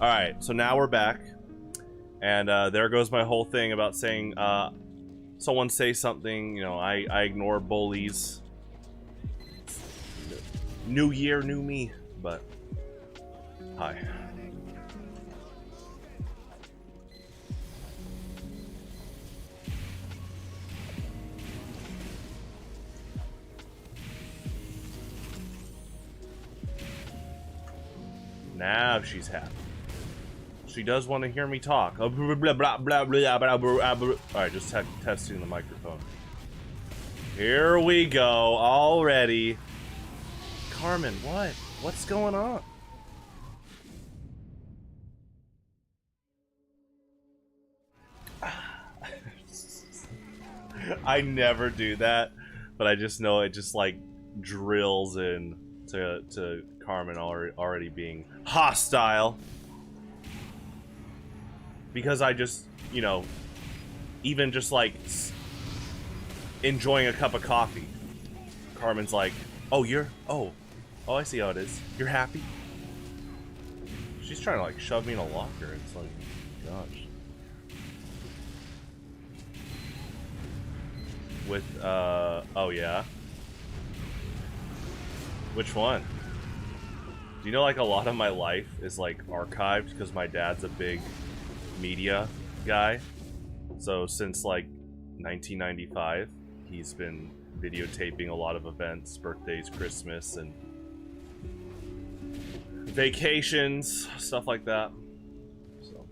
Alright, so now we're back. And there goes my whole thing about saying, someone say something, you know, I ignore bullies. New year, new me. But, hi. Now she's happy. She does want to hear me talk. Alright, just testing the microphone. Here we go, already. Carmen, what? What's going on? I never do that, but I just know it just like drills in to Carmen already being hostile. Because I just, you know, even just like enjoying a cup of coffee, Carmen's like, oh, oh, I see how it is. You're happy? She's trying to like shove me in a locker. It's like, gosh. With, oh yeah? Which one? Do you know like a lot of my life is like archived because my dad's a big media guy? So since like 1995, he's been videotaping a lot of events, birthdays, Christmas, and vacations, stuff like that. So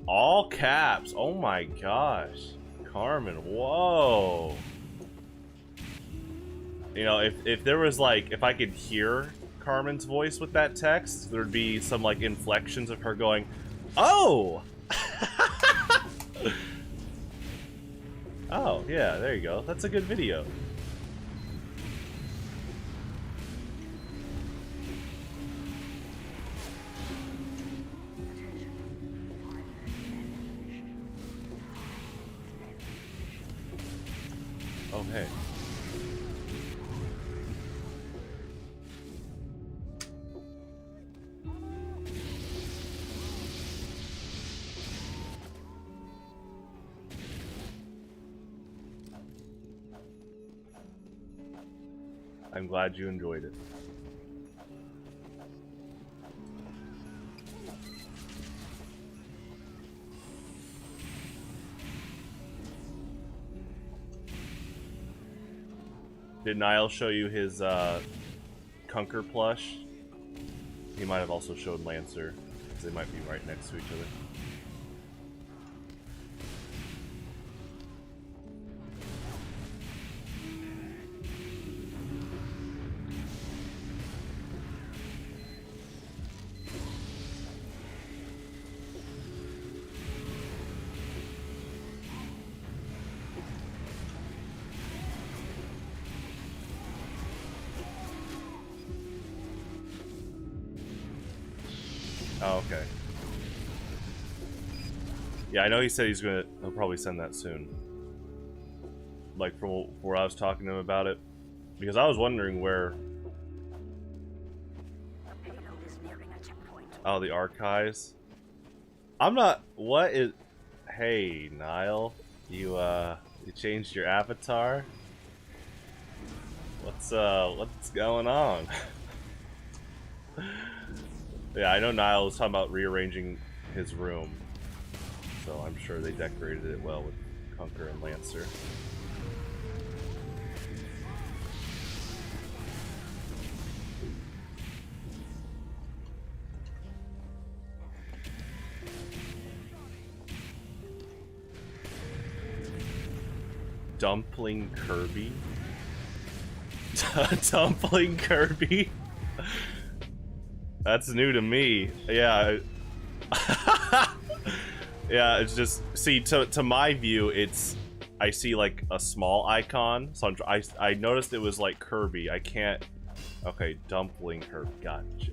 all caps. Oh my gosh. Carmen, whoa. You know, if there was like, if I could hear Carmen's voice with that text, there'd be some like inflections of her going, oh! Oh, yeah, there you go. That's a good video. Oh, hey. I'm glad you enjoyed it. Did Niall show you his Kunker plush? He might have also showed Lancer, because they might be right next to each other. Oh, okay. Yeah, I know he said he'll probably send that soon. Like, from where I was talking to him about it. Because I was wondering where... Oh, the archives? I'm not... What is... Hey, Niall. You changed your avatar? What's going on? Yeah, I know Niall was talking about rearranging his room, so I'm sure they decorated it well with Kunker and Lancer. Dumpling Kirby? Dumpling Kirby? That's new to me. Yeah. Yeah, it's just, see, to my view, it's, I see like a small icon, so I noticed it was like Kirby. I can't, okay, Dumpling Kirby, gotcha.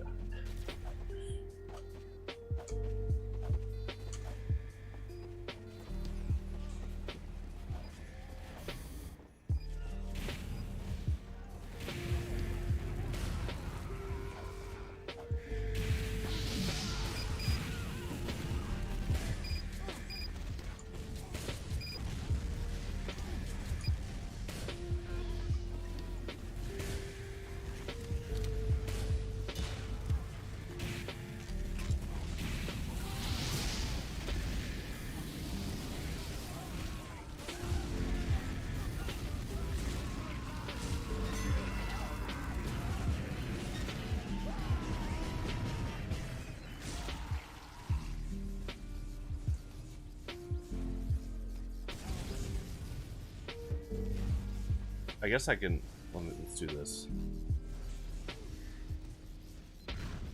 I guess I can. Let's do this.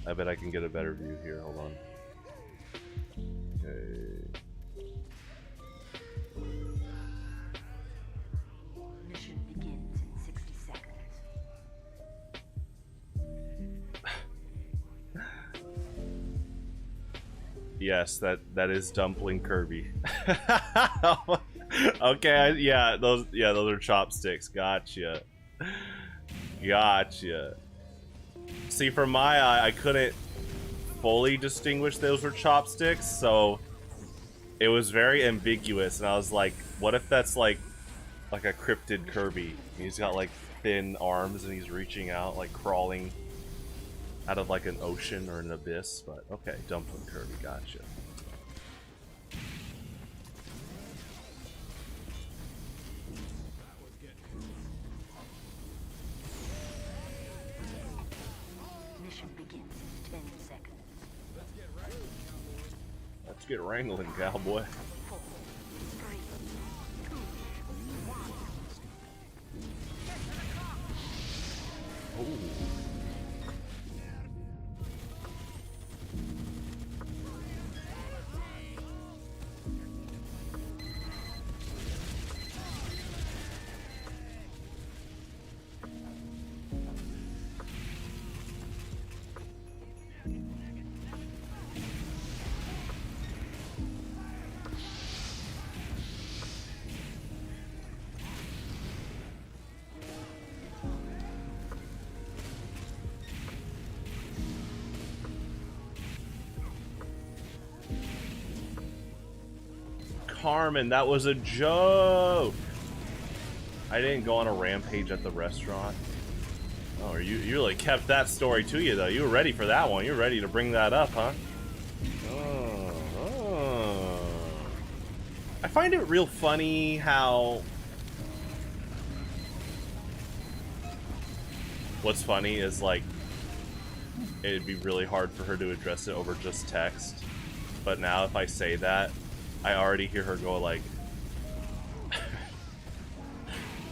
I bet I can get a better view here. Hold on. Okay. Mission begins in 60 seconds. Yes, that is Dumpling Kirby. Okay, yeah, those are chopsticks. Gotcha. Gotcha. See, for my eye, I couldn't fully distinguish those were chopsticks, so it was very ambiguous, and I was like, what if that's like a cryptid Kirby? He's got like thin arms and he's reaching out, like crawling out of like an ocean or an abyss. But okay, Dumpling Kirby, gotcha. Mission begins in 10 seconds. Let's get wrangling, cowboy. 4, 3, 2, 1. Ooh. Carmen, that was a joke. I didn't go on a rampage at the restaurant. Oh, you really kept that story to you though. You were ready for that one. You were ready to bring that up, huh? Oh. I find it real funny how. What's funny is like it'd be really hard for her to address it over just text. But now if I say that, I already hear her go like,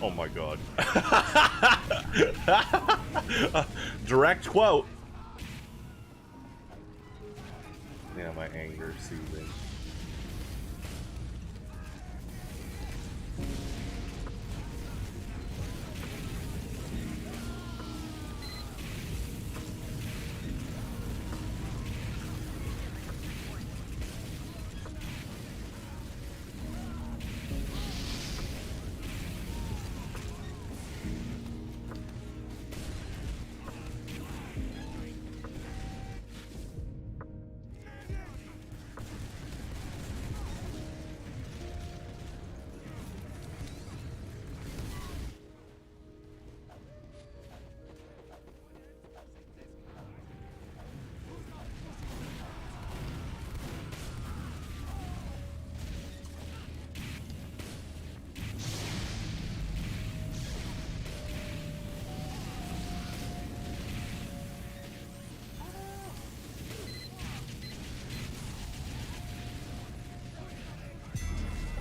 oh my god. Direct quote. Yeah, my anger is soothing.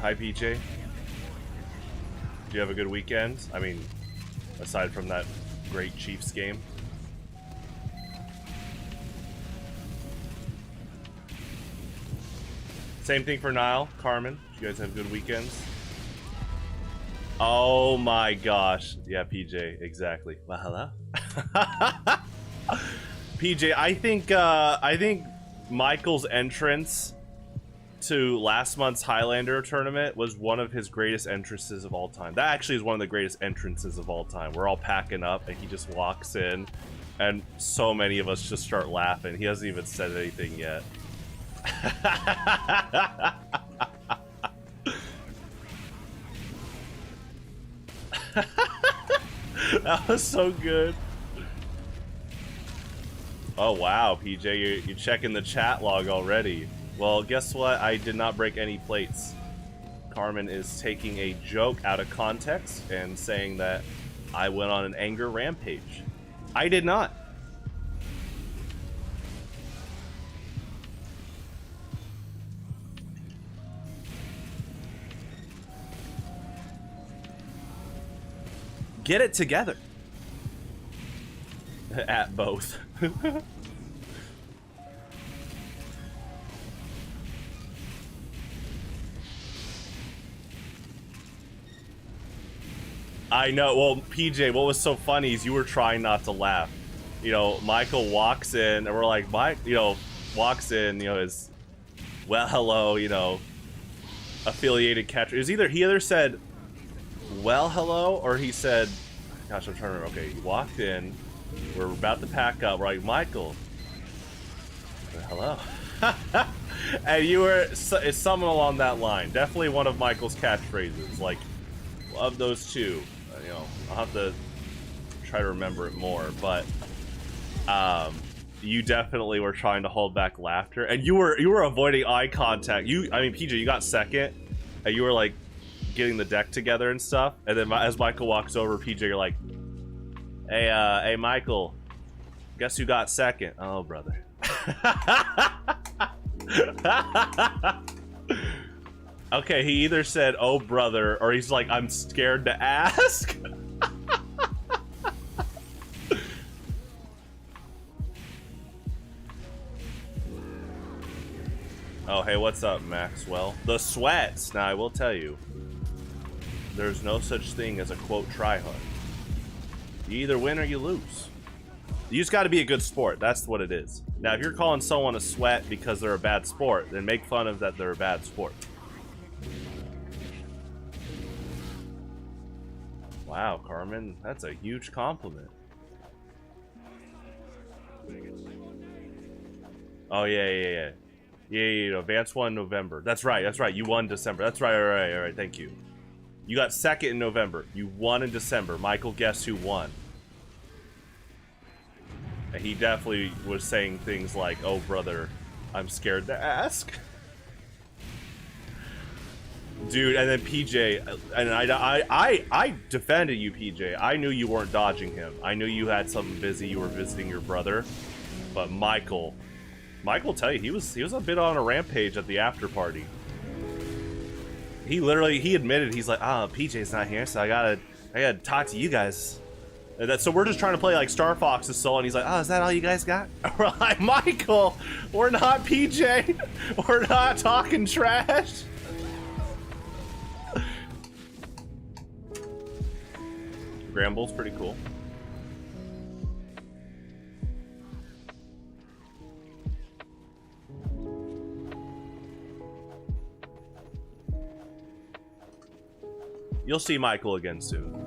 Hi, PJ. Do you have a good weekend? I mean, aside from that great Chiefs game. Same thing for Niall, Carmen. You guys have good weekends? Oh my gosh. Yeah, PJ, exactly. Well, hello. PJ, I think Michael's entrance to last month's Highlander tournament was one of his greatest entrances of all time. That actually is one of the greatest entrances of all time. We're all packing up and he just walks in and so many of us just start laughing. He hasn't even said anything yet. That was so good. Oh wow, PJ, you're checking the chat log already. Well, guess what? I did not break any plates. Carmen is taking a joke out of context and saying that I went on an anger rampage. I did not. Get it together. At both. I know. Well, PJ, what was so funny is you were trying not to laugh. You know, Michael walks in, and we're like, Mike, you know, walks in, you know, is, well, hello, you know, affiliated catcher. It was either, he either said, well, hello, or he said, gosh, I'm trying to remember. Okay, he walked in, we're about to pack up, we're like, Michael, well, hello. And you were, it's something along that line. Definitely one of Michael's catchphrases, like, of those two. You know, I'll have to try to remember it more, but you definitely were trying to hold back laughter, and you were avoiding eye contact. I mean, PJ, you got second, and you were like getting the deck together and stuff, and then as Michael walks over, PJ, you're like, hey, Michael, guess who got second? Oh, brother. Okay, he either said, oh, brother, or he's like, I'm scared to ask. Oh, hey, what's up, Maxwell? The sweats. Now, I will tell you, there's no such thing as a, quote, try hard. You either win or you lose. You just got to be a good sport. That's what it is. Now, if you're calling someone a sweat because they're a bad sport, then make fun of that they're a bad sport. Wow, Carmen, that's a huge compliment. Oh, yeah. Yeah, Vance won November. That's right, you won December. That's right, all right, thank you. You got second in November. You won in December. Michael, guess who won? And he definitely was saying things like, oh, brother, I'm scared to ask. Dude, and then PJ, and I defended you, PJ. I knew you weren't dodging him. I knew you had something busy. You were visiting your brother. But Michael tell you, he was a bit on a rampage at the after party. He admitted, he's like, PJ's not here, so I gotta talk to you guys. And so we're just trying to play like Star Fox's soul, and he's like, oh, is that all you guys got? We're like, Michael, we're not PJ. We're not talking trash. Gramble's pretty cool. You'll see Michael again soon.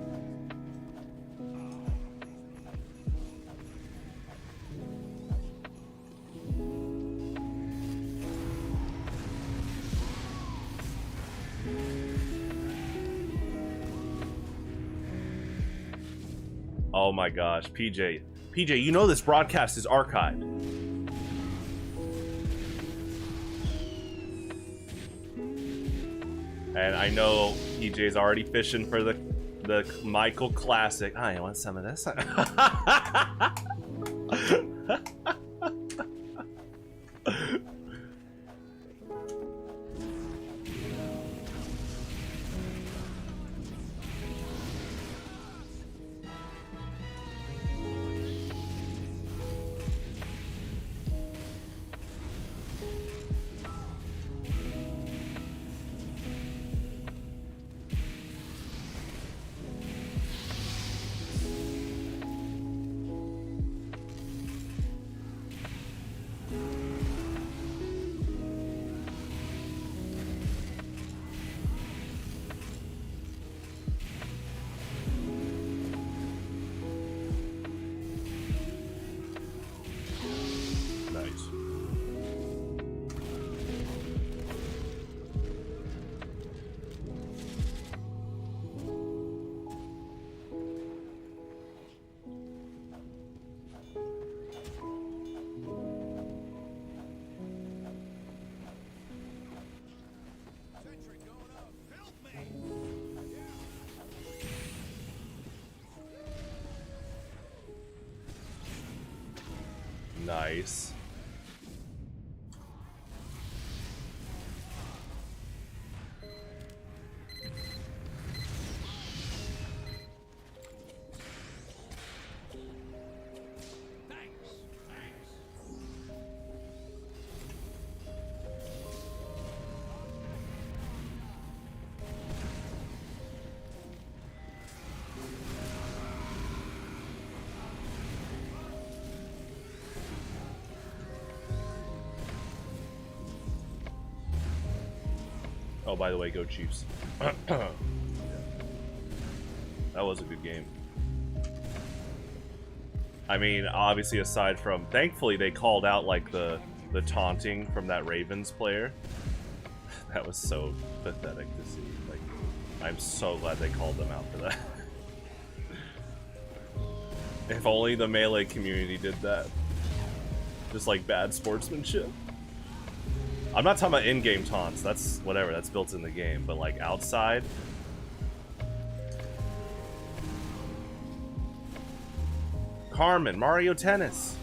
Oh my gosh, PJ, you know this broadcast is archived. And I know PJ's already fishing for the Michael classic. Oh, you want some of this? Nice. Oh, by the way, go Chiefs. Yeah. That was a good game. I mean, obviously, aside from, thankfully, they called out like the taunting from that Ravens player. That was so pathetic to see. Like, I'm so glad they called them out for that. If only the Melee community did that. Just like bad sportsmanship. I'm not talking about in-game taunts. That's whatever. That's built in the game. But like outside. Carmen, Mario Tennis.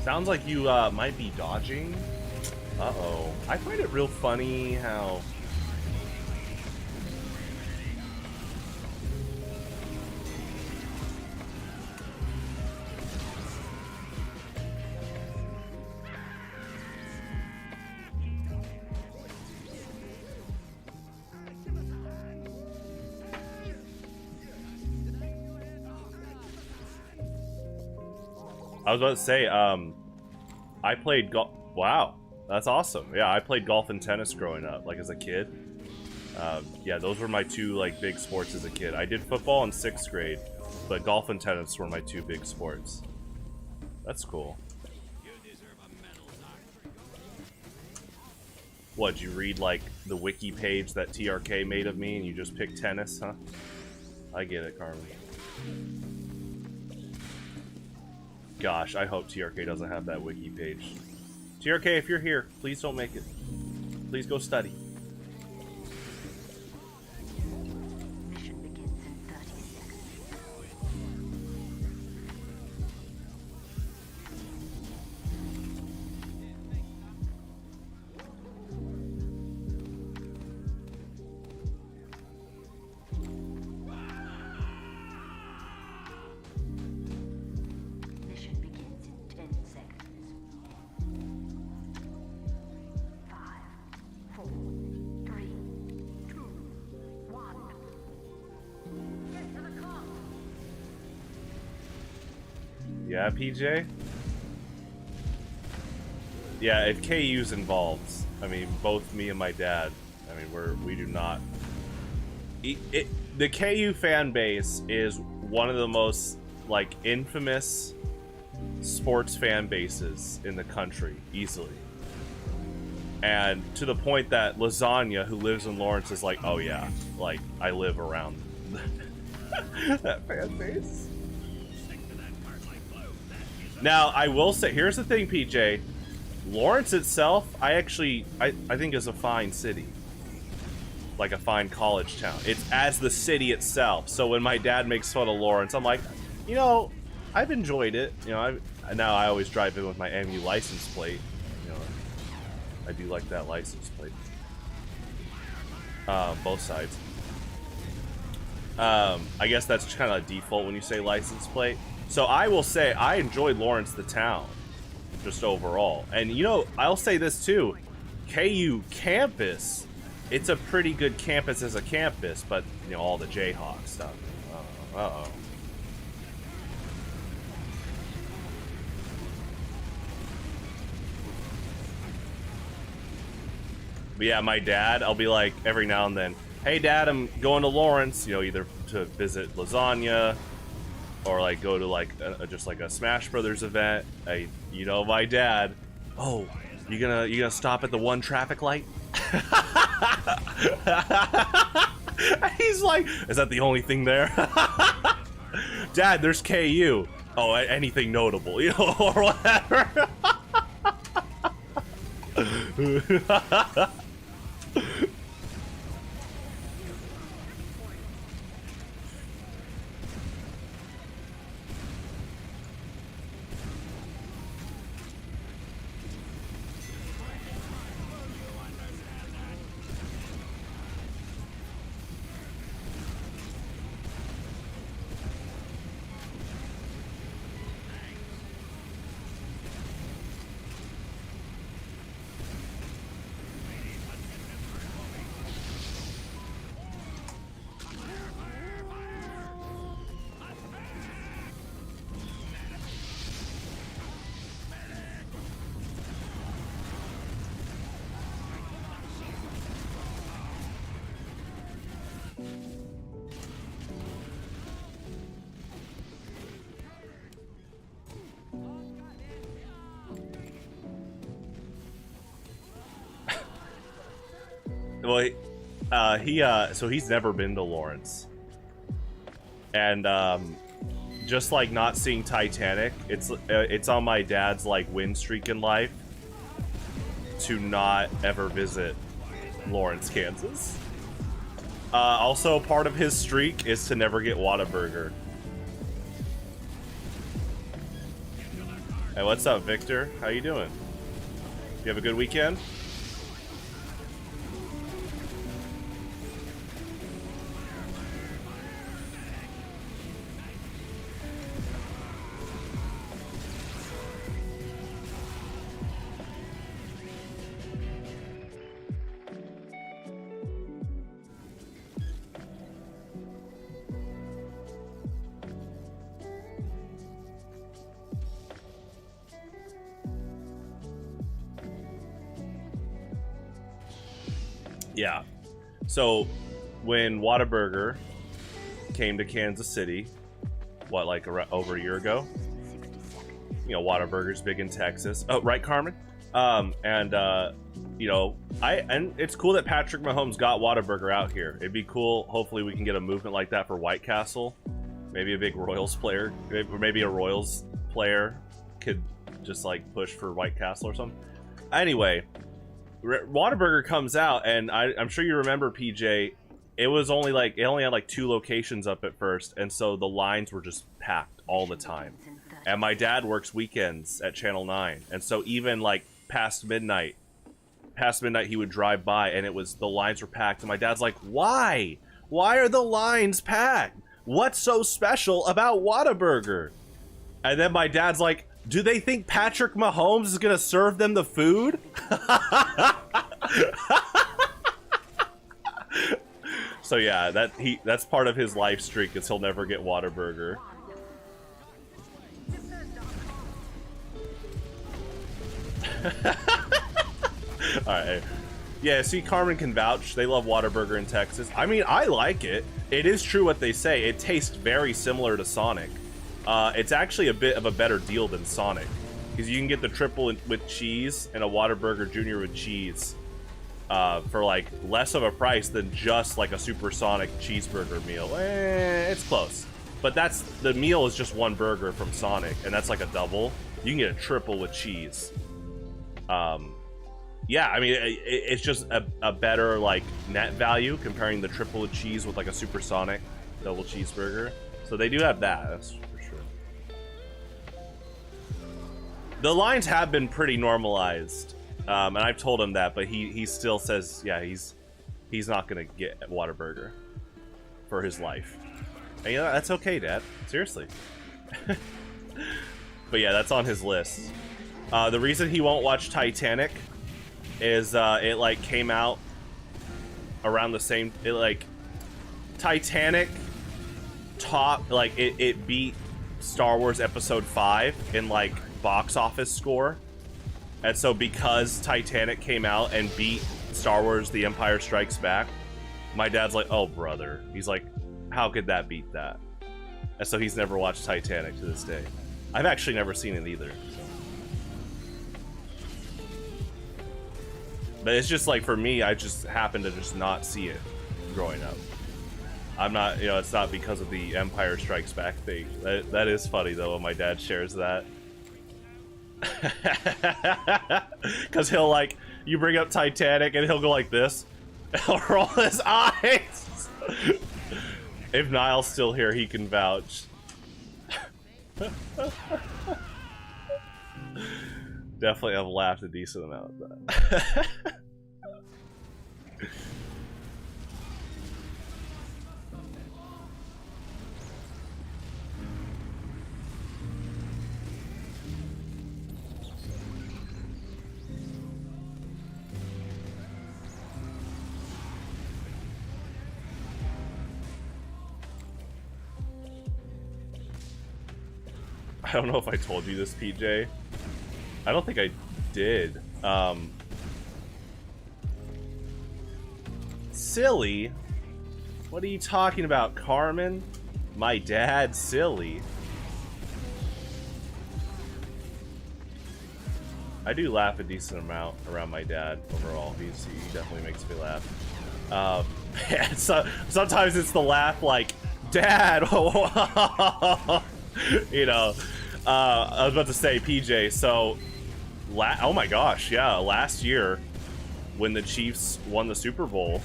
Sounds like you might be dodging. Uh-oh. I find it real funny how... I was about to say, I played golf. Wow, that's awesome. Yeah, I played golf and tennis growing up, like as a kid. Yeah, those were my two like big sports as a kid. I did football in 6th grade, but golf and tennis were my two big sports. That's cool. What, you read like the wiki page that TRK made of me and you just pick tennis, huh? I get it, Carmen. Gosh, I hope TRK doesn't have that wiki page. TRK, if you're here, please don't make it. Please go study. Mission begins in 30 seconds. Mission begins in 10 seconds. 5, 4, 3, 2, 1. Get to the car. Yeah, PJ? Yeah, if KU's involved, I mean, both me and my dad, I mean, we do not... the KU fan base is one of the most, like, infamous sports fan bases in the country, easily. And to the point that Lasagna, who lives in Lawrence, is like, oh yeah, like, I live around that fan base. Now, I will say, here's the thing, PJ. Lawrence itself, I think is a fine city. Like a fine college town. It's as the city itself. So when my dad makes fun of Lawrence, I'm like, you know, I've enjoyed it. You know, now I always drive in with my MU license plate. You know, I do like that license plate. Both sides. I guess that's kind of default when you say license plate. So I will say I enjoy Lawrence the town, just overall. And you know, I'll say this too, KU campus, it's a pretty good campus as a campus, but you know, all the Jayhawk stuff. Uh-oh. But yeah, my dad, I'll be like every now and then, hey dad, I'm going to Lawrence, you know, either to visit Lasagna or like go to like just like a Smash Brothers event. You know, my dad, oh, you gonna stop at the one traffic light? He's like, is that the only thing there? Dad, there's KU. Oh, anything notable, you know, or whatever. Well, so he's never been to Lawrence, and just like not seeing Titanic, it's on my dad's like win streak in life to not ever visit Lawrence, Kansas. Also, part of his streak is to never get Whataburger. Hey, what's up, Victor? How you doing? You have a good weekend? Yeah. So when Whataburger came to Kansas City, what, like over a year ago? You know, Whataburger's big in Texas. Oh, right, Carmen? You know, and it's cool that Patrick Mahomes got Whataburger out here. It'd be cool. Hopefully we can get a movement like that for White Castle. Maybe a big Royals player, or maybe a Royals player could just like push for White Castle or something. Anyway, Whataburger comes out, and I'm sure you remember, PJ. It only had like 2 locations up at first, and so the lines were just packed all the time. And my dad works weekends at Channel 9, and so even like past midnight he would drive by, and the lines were packed. And my dad's like, "Why? Why are the lines packed? What's so special about Whataburger?" And then my dad's like, "Do they think Patrick Mahomes is gonna serve them the food?" So yeah, that's part of his life streak, is he'll never get Whataburger. Alright. Yeah, see, Carmen can vouch. They love Whataburger in Texas. I mean, I like it. It is true what they say. It tastes very similar to Sonic. It's actually a bit of a better deal than Sonic, because you can get the triple with cheese and a Whataburger Jr. with cheese for like less of a price than just like a supersonic cheeseburger meal. It's close, but the meal is just one burger from Sonic, and that's like a double. You can get a triple with cheese. Yeah, I mean, it's just a better like net value comparing the triple with cheese with like a supersonic double cheeseburger. So they do have that, that's for sure. The lines have been pretty normalized, and I've told him that, but he still says, yeah, he's not gonna get Whataburger for his life. And yeah, that's okay, Dad. Seriously. But yeah, that's on his list. The reason he won't watch Titanic is it like came out around the same. Titanic it beat Star Wars Episode 5 in like box office score, and so because Titanic came out and beat Star Wars The Empire Strikes Back, my dad's like, "Oh brother," he's like, "How could that beat that?" And so he's never watched Titanic to this day. I've actually never seen it either. But it's just like, for me, I just happened to just not see it growing up. I'm not, it's not because of the Empire Strikes Back thing. That is funny though when my dad shares that. Because he'll like, you bring up Titanic and he'll go like this. He'll roll his eyes. If Niall's still here, he can vouch. Definitely have laughed a decent amount at that. I don't know if I told you this, PJ. I don't think I did. Silly? What are you talking about, Carmen? My dad, silly. I do laugh a decent amount around my dad overall. He definitely makes me laugh. And so sometimes it's the laugh like, Dad, you know. I was about to say, PJ. So, oh my gosh, yeah, last year when the Chiefs won the Super Bowl,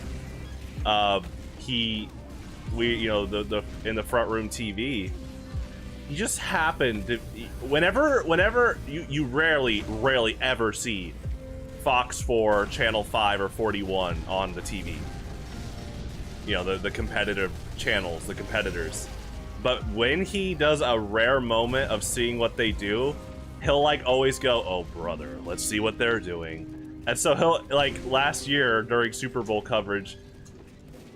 you know, the in the front room TV, he just happened to, whenever you rarely ever see Fox 4, Channel 5, or 41 on the TV. You know, the competitive channels, the competitors. But when he does a rare moment of seeing what they do, he'll like always go, oh brother, let's see what they're doing. And so he'll, like last year during Super Bowl coverage,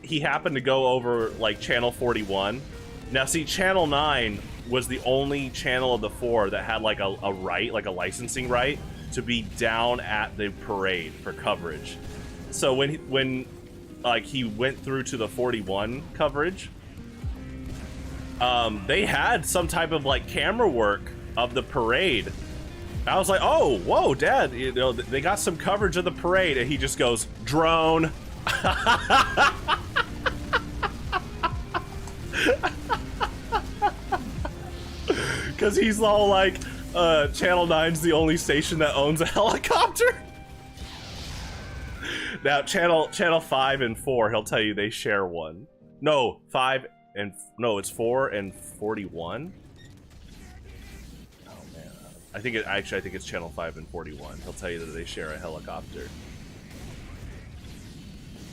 he happened to go over like Channel 41. Now see, Channel 9 was the only channel of the 4 that had like a right, like a licensing right, to be down at the parade for coverage. So when like he went through to the 41 coverage, they had some type of like camera work of the parade. I was like, oh, whoa, Dad, you know, they got some coverage of the parade, and he just goes, drone. Because he's all like, Channel 9's the only station that owns a helicopter. Now, Channel 5 and 4, he'll tell you they share one. No, 5 and... No, it's 4 and 41? Oh, man. I think it's Channel 5 and 41. He'll tell you that they share a helicopter.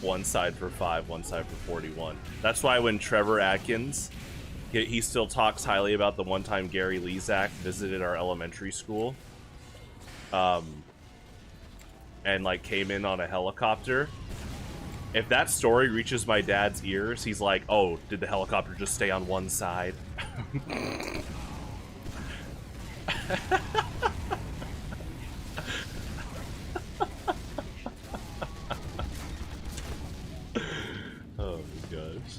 One side for 5, one side for 41. That's why when Trevor Atkins, he still talks highly about the one time Gary Lezak visited our elementary school. And like came in on a helicopter. If that story reaches my dad's ears, he's like, oh, did the helicopter just stay on one side? Oh my gosh.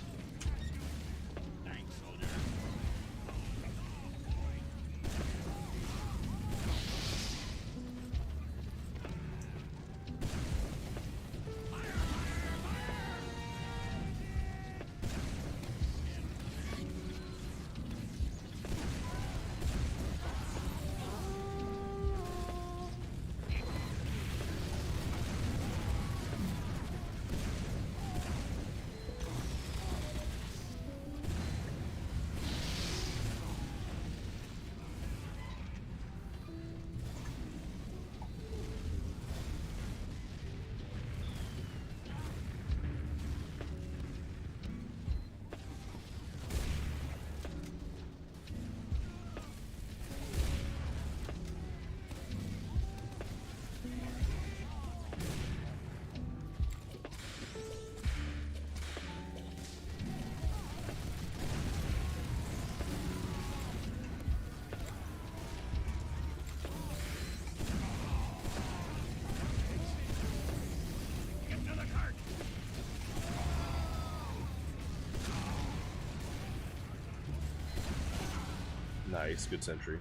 Nice, good sentry.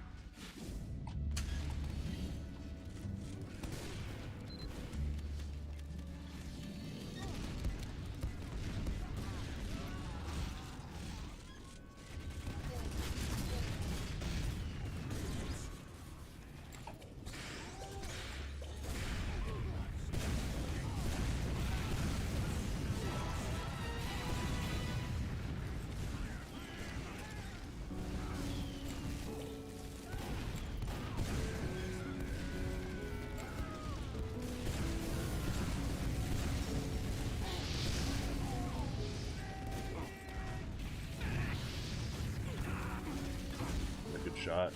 Shot.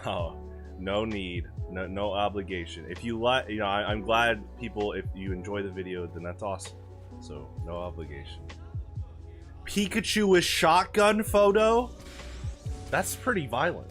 Oh, no need, no obligation. If you like, you know, I'm glad people, if you enjoy the video, then that's awesome. so no obligation. Pikachu with shotgun photo? That's pretty violent.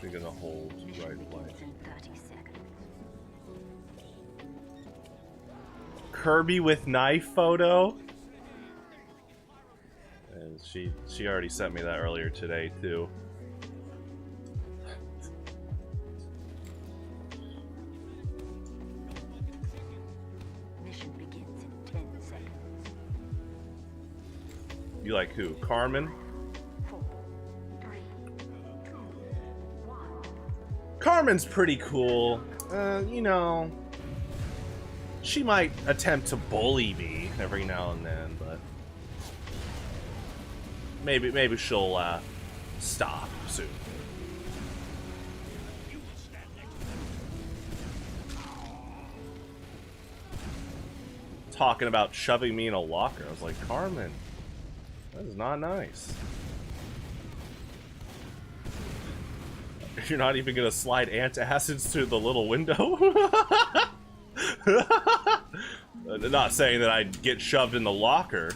You're gonna hold right away. Kirby with knife photo? And she already sent me that earlier today too. Mission begins in 10 seconds. You like who? Carmen? 4, 3, 2, 1. Carmen's pretty cool. You know, she might attempt to bully me every now and then, but maybe she'll stop soon. Talking about shoving me in a locker. I was like, Carmen, that is not nice. You're not even gonna slide antacids through the little window? Not saying that I'd get shoved in the locker.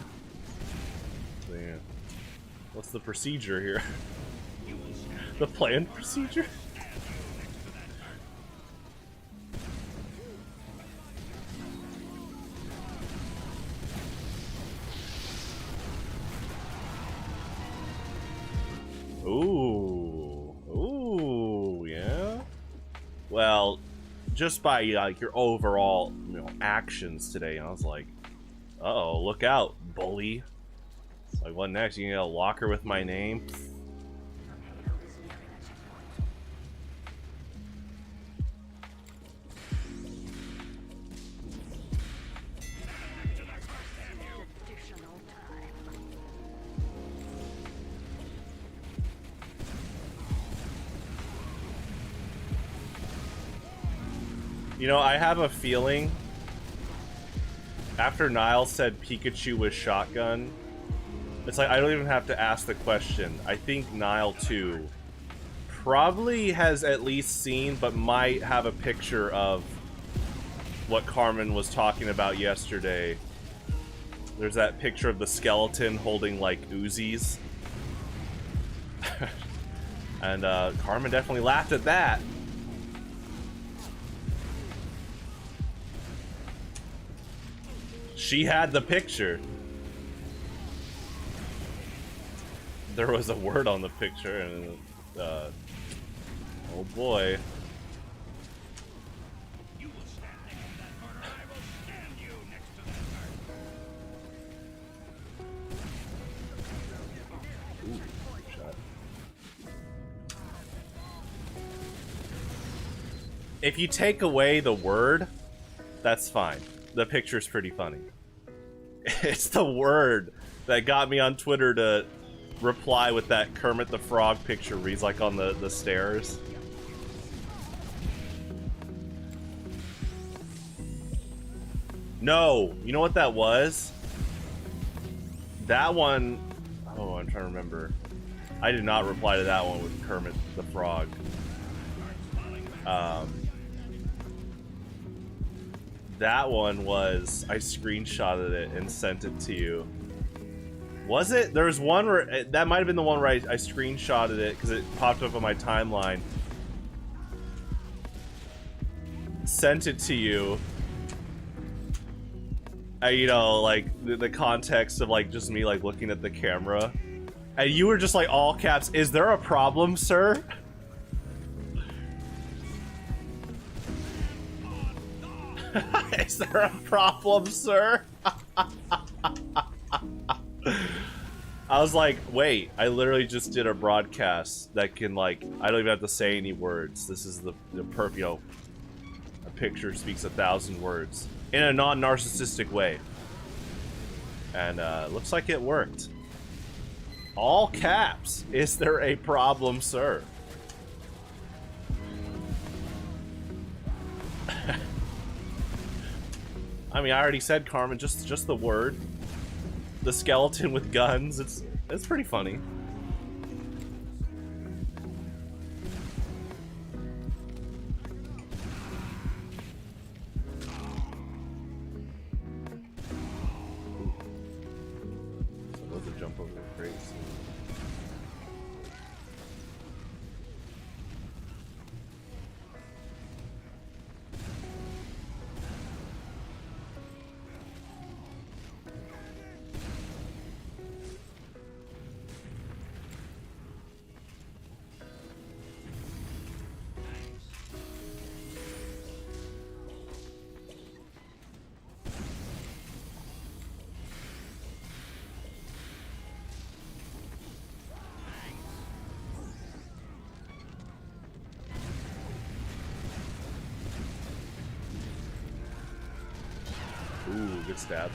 Yeah. What's the procedure here? The planned procedure? Ooh, yeah. Well, just by like your overall, actions today, I was like, uh-oh, look out, bully. Like, what next? You get a locker with my name? You know, I have a feeling after Niall said Pikachu with shotgun, it's like I don't even have to ask the question. I think Niall too probably has at least seen, but might have a picture of what Carmen was talking about yesterday. There's that picture of the skeleton holding like Uzis. And Carmen definitely laughed at that. She had the picture. There was a word on the picture, and oh boy. Ooh, shot. If you take away the word, that's fine. The picture's pretty funny. It's the word that got me on Twitter to reply with that Kermit the Frog picture where he's like on the stairs. No, you know what that was? That one, oh, I'm trying to remember. I did not reply to that one with Kermit the Frog. That one was, I screenshotted it and sent it to you. Was it? There was one where, that might have been the one where I screenshotted it because it popped up on my timeline. Sent it to you. You know, like, the context of, like, just me, like, looking at the camera. And you were just like, all caps, "Is there a problem, sir?" Is there a problem, sir? I was like, wait, I literally just did a broadcast that can, like, I don't even have to say any words. This is the perfect, you know, a picture speaks 1,000 words in a non-narcissistic way. And looks like it worked. All caps. Is there a problem, sir? I mean, I already said, Carmen, just the word. The skeleton with guns. It's pretty funny. Supposed to jump over the crates. Ooh, good stab.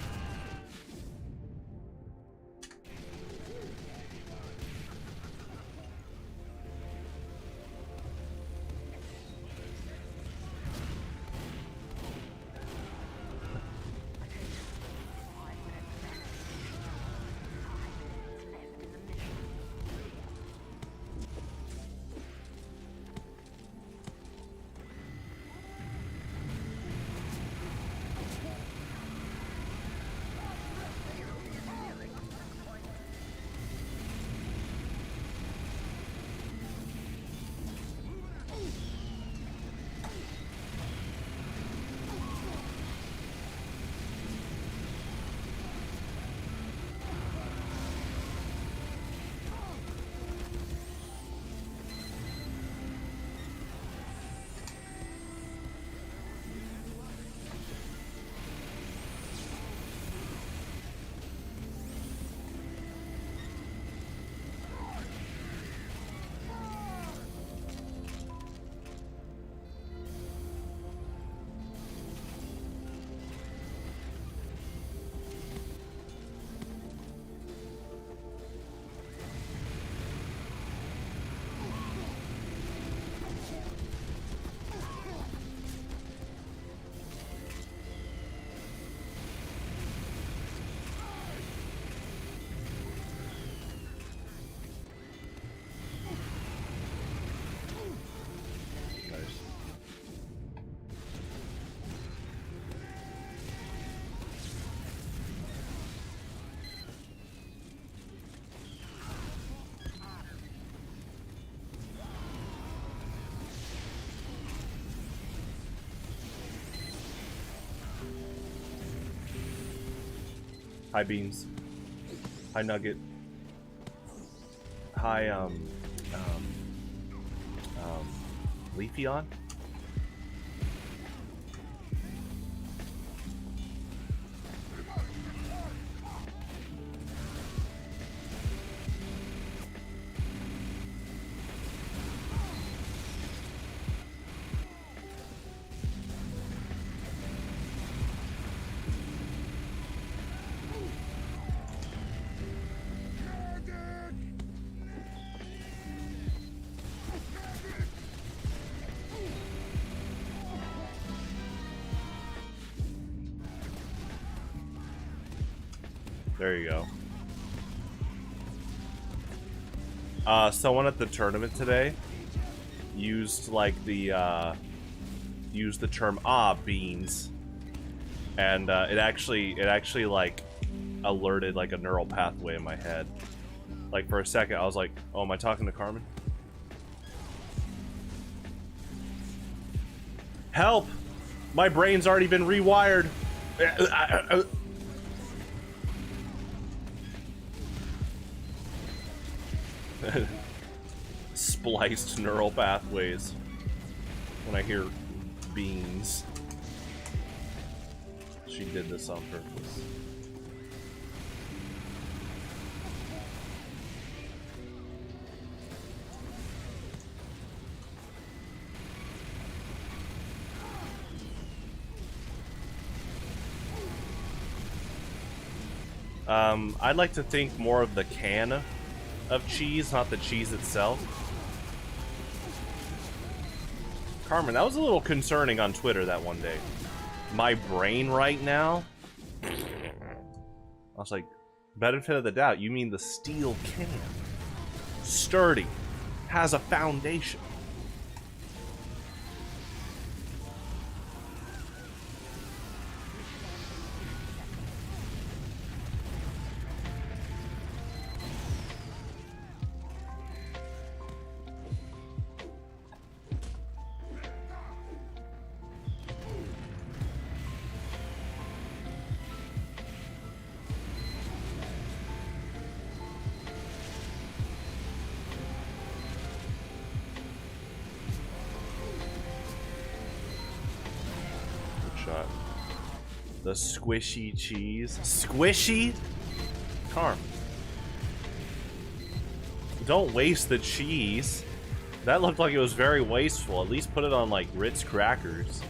Hi, Beans. Hi, Nugget. Hi, Leafeon? There you go. Someone at the tournament today used like the used the term beans, and it actually like alerted like a neural pathway in my head. Like for a second I was like, oh, am I talking to Carmen? Help! My brain's already been rewired. Spliced neural pathways when I hear beans. She did this on purpose. I'd like to think more of the can of cheese, not the cheese itself. Carmen, that was a little concerning on Twitter that one day. My brain right now, I was like, benefit of the doubt, you mean the steel can. Sturdy, has a foundation. The squishy cheese. Squishy? Carm. Don't waste the cheese. That looked like it was very wasteful. At least put it on, like, Ritz crackers.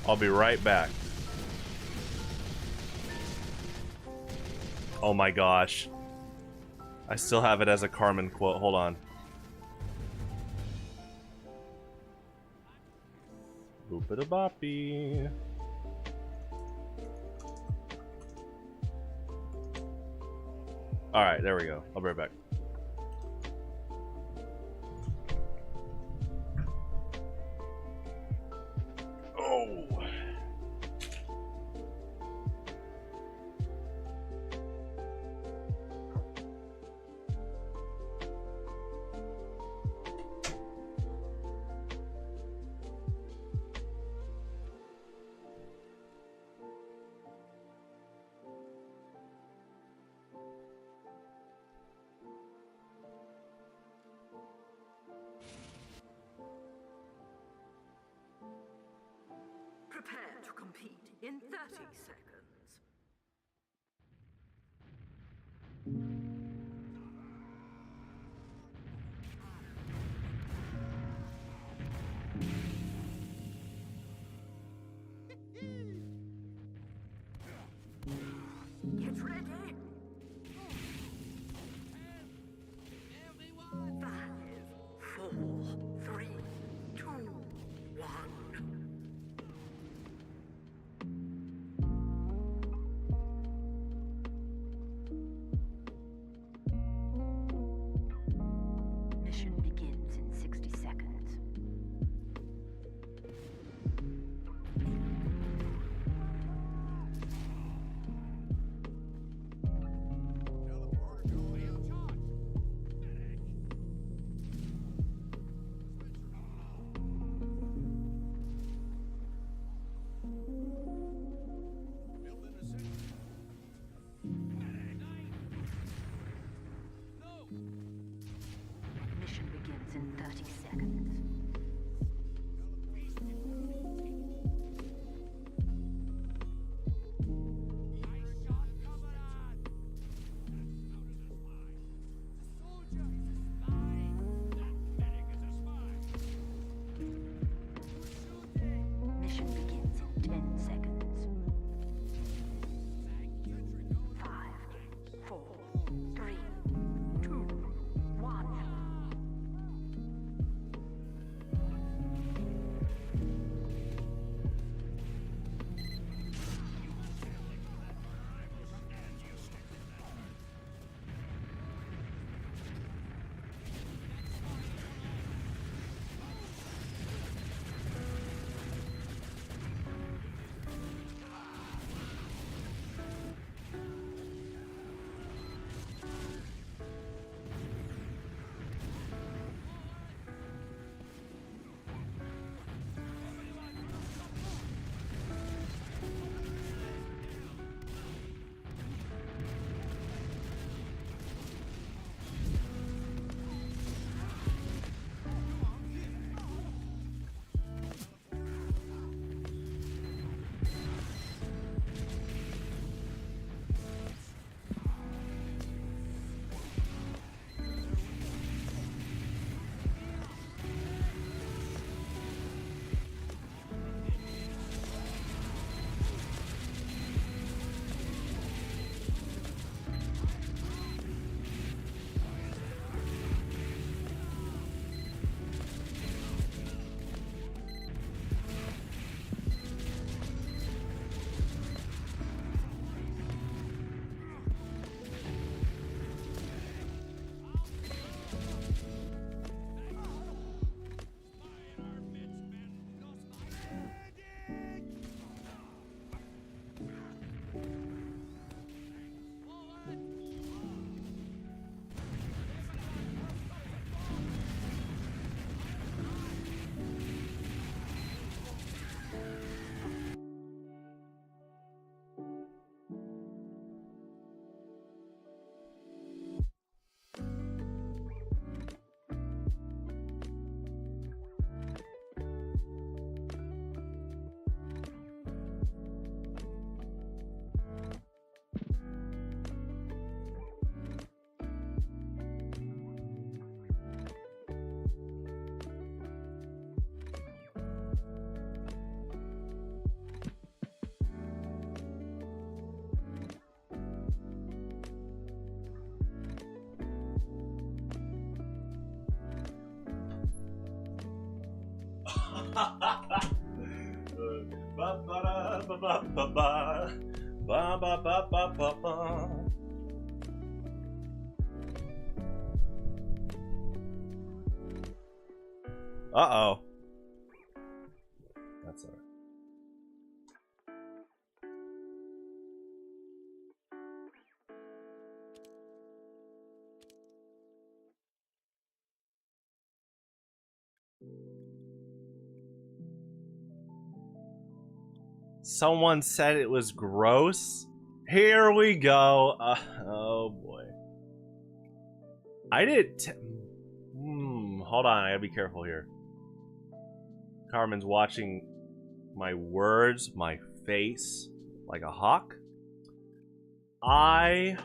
I'll be right back. Oh my gosh. I still have it as a Carmen quote. Hold on. Boop-a-da-boppy. Alright, there we go. I'll be right back. Prepare to compete in 30 seconds. Get ready. 5, 4, 3, 2, 1. Mission begins in 60 seconds. Mission begins in 30 seconds. Mission begins in 10 seconds. 5, 4, 3, 2, 1. Uh-oh. That's alright. Someone said it was gross. Here we go. Oh boy. I did. Hold on. I gotta be careful here. Carmen's watching my words, my face, like a hawk. I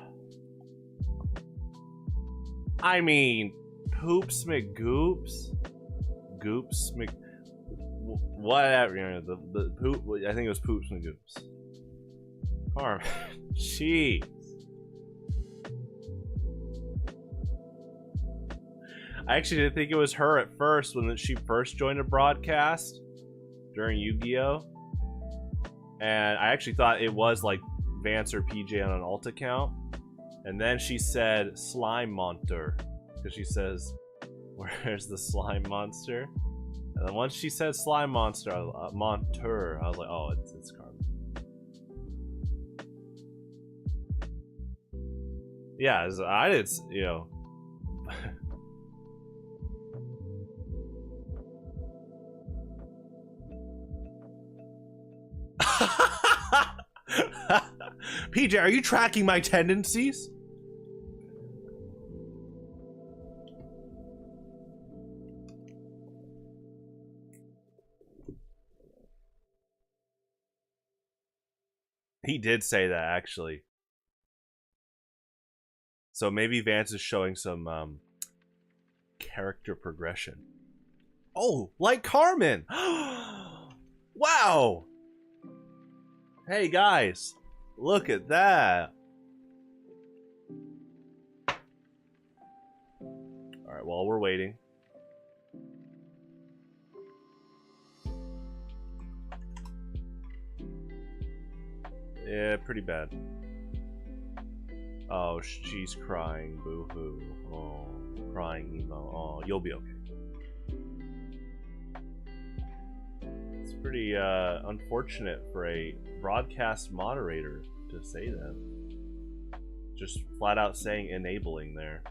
mean, poops McGoops, goops Mc, whatever. You know, the poop. I think it was poops McGoops. Carmen, jeez. I actually didn't think it was her at first when she first joined a broadcast during Yu-Gi-Oh! And I actually thought it was like Vance or PJ on an alt account. And then she said slime monster. Because she says, where's the slime monster? And then once she said slime monster, monster, I was like, oh, it's Carmen. Yeah, I did, you know. PJ, are you tracking my tendencies? He did say that, actually. So maybe Vance is showing some character progression. Oh, like Carmen! Wow! Hey guys, look at that. Alright, while we're waiting. Yeah, pretty bad. Oh, she's crying. Boo-hoo. Oh, crying emo. Oh, you'll be okay. It's pretty unfortunate for a broadcast moderator to say that. Just flat out saying enabling there.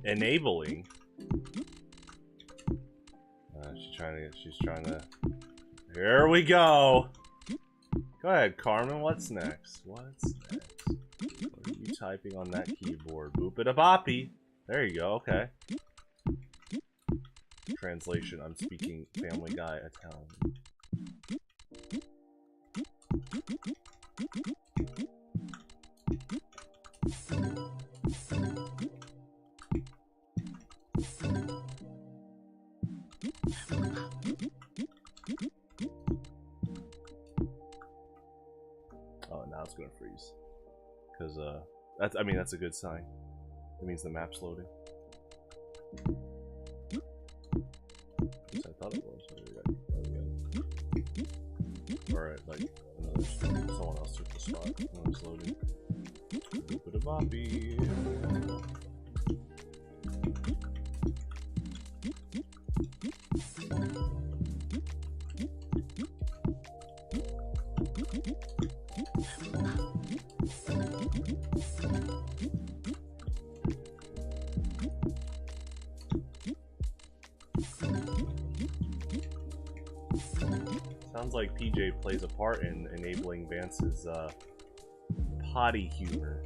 Enabling. She's trying to. Here we go. Go ahead, Carmen. What's next? What's next? What are you typing on that keyboard? Boop it a boppy. There you go. Okay. Translation: I'm speaking Family Guy Italian. Oh, now it's gonna freeze. Cause I mean that's a good sign. It means the map's loading. At least I thought it was. Alright, like someone else took the spot when it's loading. Boop it a boppy. Sounds like PJ plays a part in enabling Vance's potty humor.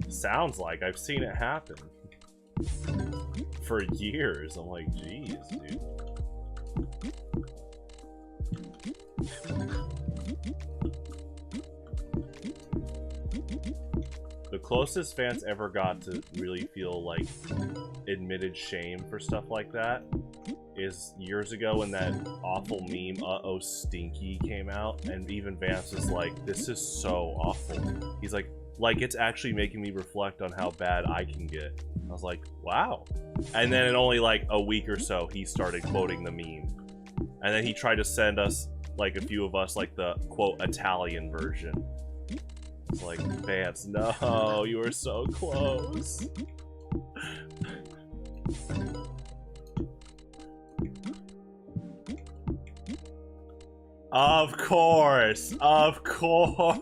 Sounds like I've seen it happen for years. I'm like, geez, dude. The closest Vance ever got to really feel like admitted shame for stuff like that is years ago when that awful meme, uh-oh stinky, came out, and even Vance was like, this is so awful. He's like it's actually making me reflect on how bad I can get. I was like, wow. And then in only like a week or so, he started quoting the meme. And then he tried to send us, like a few of us, like the, quote, Italian version. It's like, Vance, no, you were so close. Of course, of course.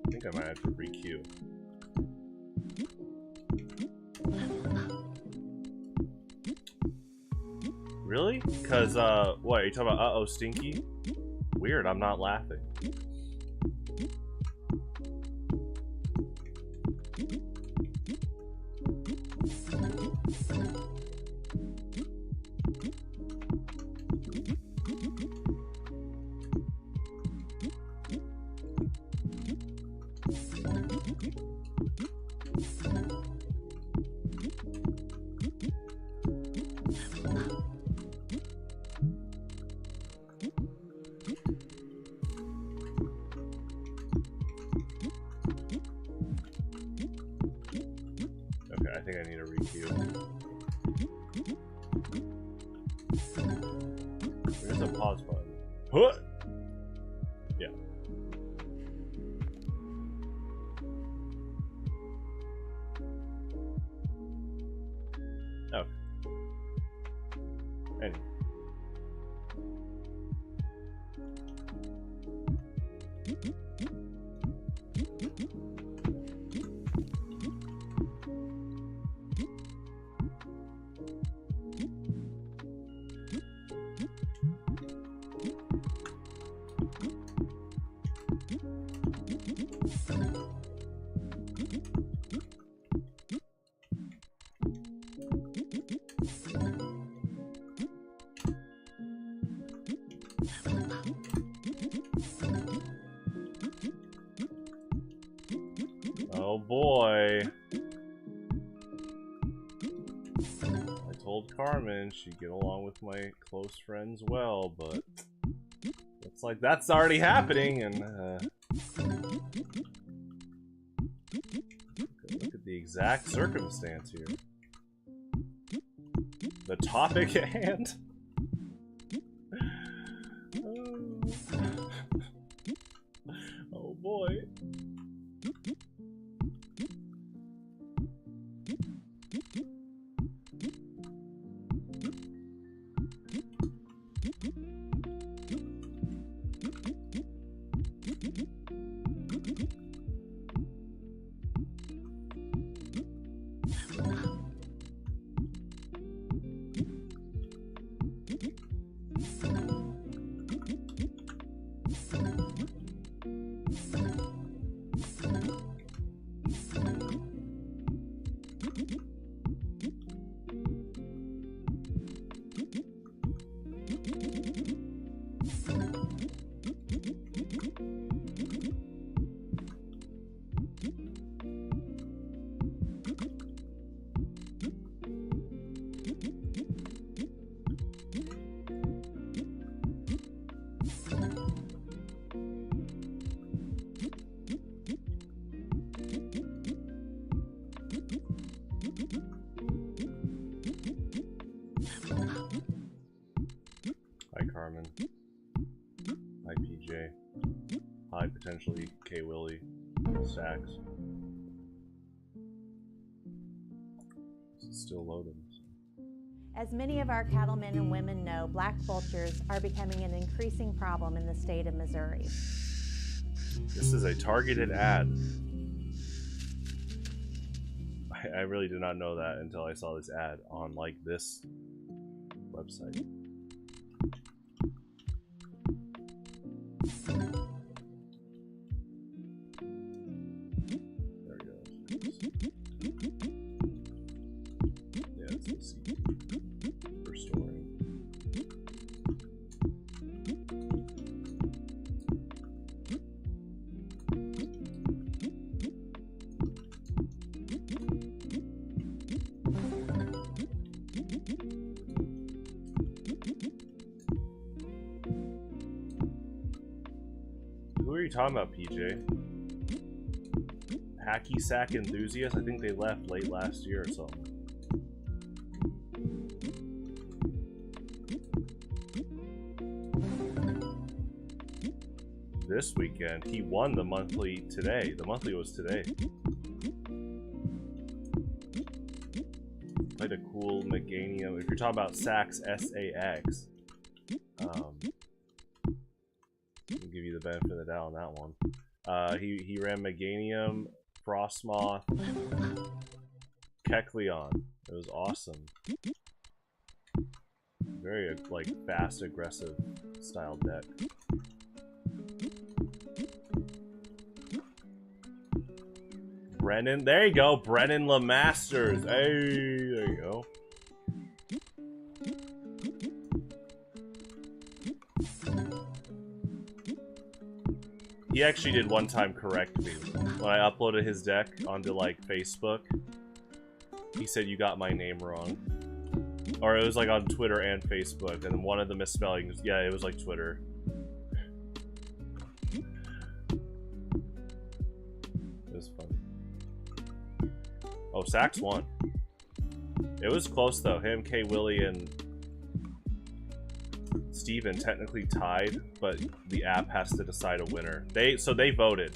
I think I might have to re-queue. Really? Cause what, are you talking about uh-oh stinky? Weird, I'm not laughing. Okay, I think I need a re-queue. Where's the pause button? Huh! Yeah. Oh. Anyway. Oh boy. I told Carmen she'd get along with my close friends well, but looks like that's already happening, and look at the exact circumstance here. The topic at hand. Oh boy. Hi, Carmen. Hi, PJ. PJ. High potentially K Willie. Stacks. It's still loading. As many of our cattlemen and women know, black vultures are becoming an increasing problem in the state of Missouri. This is a targeted ad. I really did not know that until I saw this ad on, like, this website. There we go. Yeah, it's the CD. Restoring. Who are you talking about, PJ? Hacky sack enthusiasts? I think they left late last year or something. This weekend, he won the monthly today. The monthly was today. Played a cool Meganium. If you're talking about Sax, S-A-X. I'll give you the benefit of the doubt on that one. He ran Meganium, Frostmoth, Kecleon. It was awesome. Very, like, fast, aggressive style deck. Brennan, there you go, Brennan LeMasters. Hey, there you go. He actually did one time correct me. When I uploaded his deck onto, like, Facebook, he said, "You got my name wrong." Or it was, like, on Twitter and Facebook, and one of the misspellings, yeah, it was, like, Twitter. It was fun. Oh, Sax won. It was close, though. Him, K. Willie, and Steven technically tied, but the app has to decide a winner. So they voted.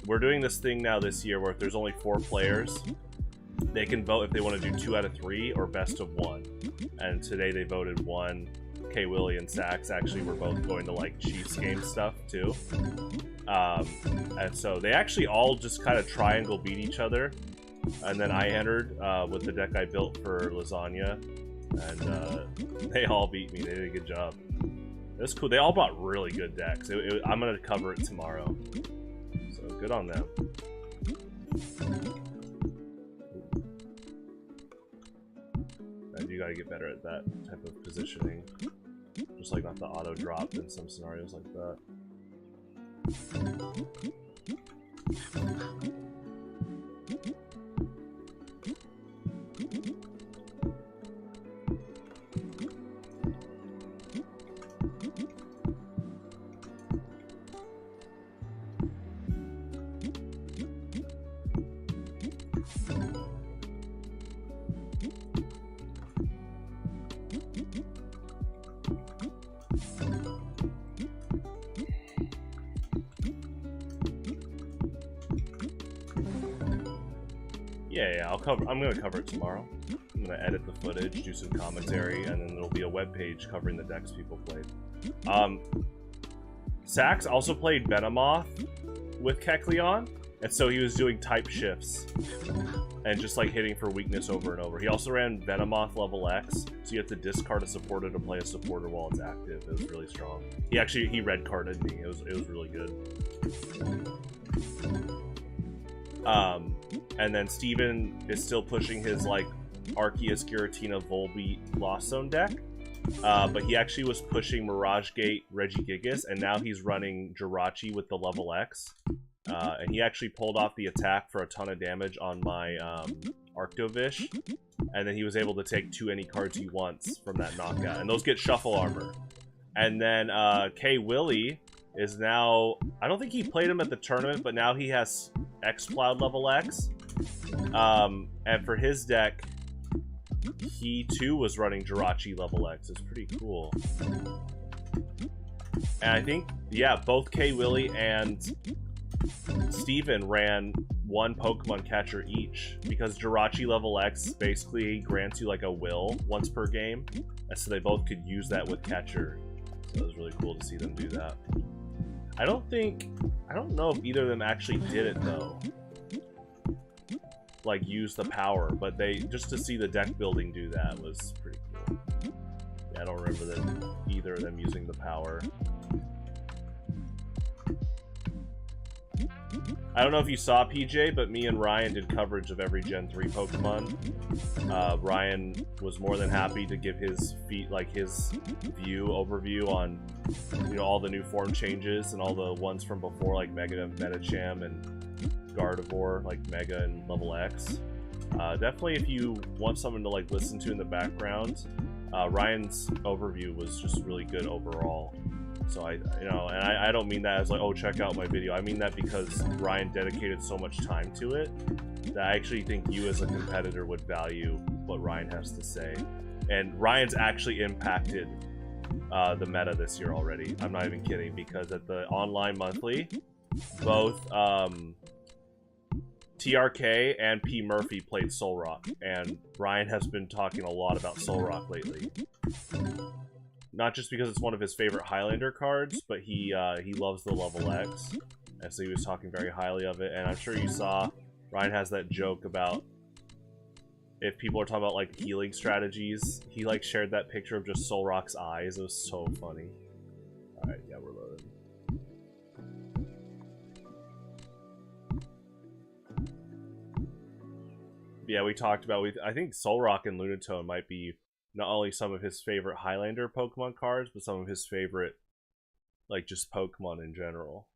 We're doing this thing now this year where if there's only 4 players, they can vote if they want to do 2 out of 3 or best of 1. And today they voted 1. K. Willie and Sax actually were both going to, like, Chiefs game stuff too. And so they actually all just kind of triangle beat each other. And then I entered with the deck I built for Lasagna. And they all beat me. They did a good job. It was cool. They all brought really good decks. I'm going to cover it tomorrow. So good on them. And you got to get better at that type of positioning. Just like not the auto drop in some scenarios like that. Yeah, I'm gonna cover it tomorrow. I'm gonna edit the footage, do some commentary, and then there'll be a webpage covering the decks people played. Sax also played Venomoth with Kecleon, and so he was doing type shifts and just like hitting for weakness over and over. He also ran Venomoth level X, so you have to discard a supporter to play a supporter while it's active. It was really strong. He red carded me. It was really good. And then Steven is still pushing his, like, Arceus, Giratina, Volbeat, Lost Zone deck. But he actually was pushing Mirage Gate, Regigigas, and now he's running Jirachi with the level X. And he actually pulled off the attack for a ton of damage on my Arctovish. And then he was able to take 2 any cards he wants from that knockout. And those get Shuffle Armor. And then K. Willie is now... I don't think he played him at the tournament, but now he has X-Cloud level X. And for his deck, he too was running Jirachi level X. It's pretty cool. And I think, yeah, both K. Willie and Steven ran one Pokemon catcher each, because Jirachi level X basically grants you like a will once per game, and so they both could use that with catcher. So it was really cool to see them do that. I don't know if either of them actually did it though. Like use the power, but just to see the deck building do that was pretty cool. Yeah, I don't remember either of them using the power. I don't know if you saw, PJ, but me and Ryan did coverage of every Gen 3 Pokemon. Ryan was more than happy to give his overview on, you know, all the new form changes and all the ones from before, like Mega Medicham and Gardevoir, like Mega and Level X. Definitely, if you want someone to like listen to in the background, Ryan's overview was just really good overall. So I don't mean that as like, oh, check out my video. I mean that because Ryan dedicated so much time to it that I actually think you as a competitor would value what Ryan has to say. And Ryan's actually impacted the meta this year already. I'm not even kidding, because at the online monthly, both TRK and P. Murphy played Solrock, and Ryan has been talking a lot about Solrock lately. Not just because it's one of his favorite Highlander cards, but he loves the level X, and so he was talking very highly of it. And I'm sure you saw Ryan has that joke about if people are talking about like healing strategies, he like shared that picture of just Solrock's eyes. It was so funny. All right, yeah, we're loading. Yeah, we talked about I think Solrock and Lunatone might be not only some of his favorite Highlander Pokemon cards, but some of his favorite, like, just Pokemon in general.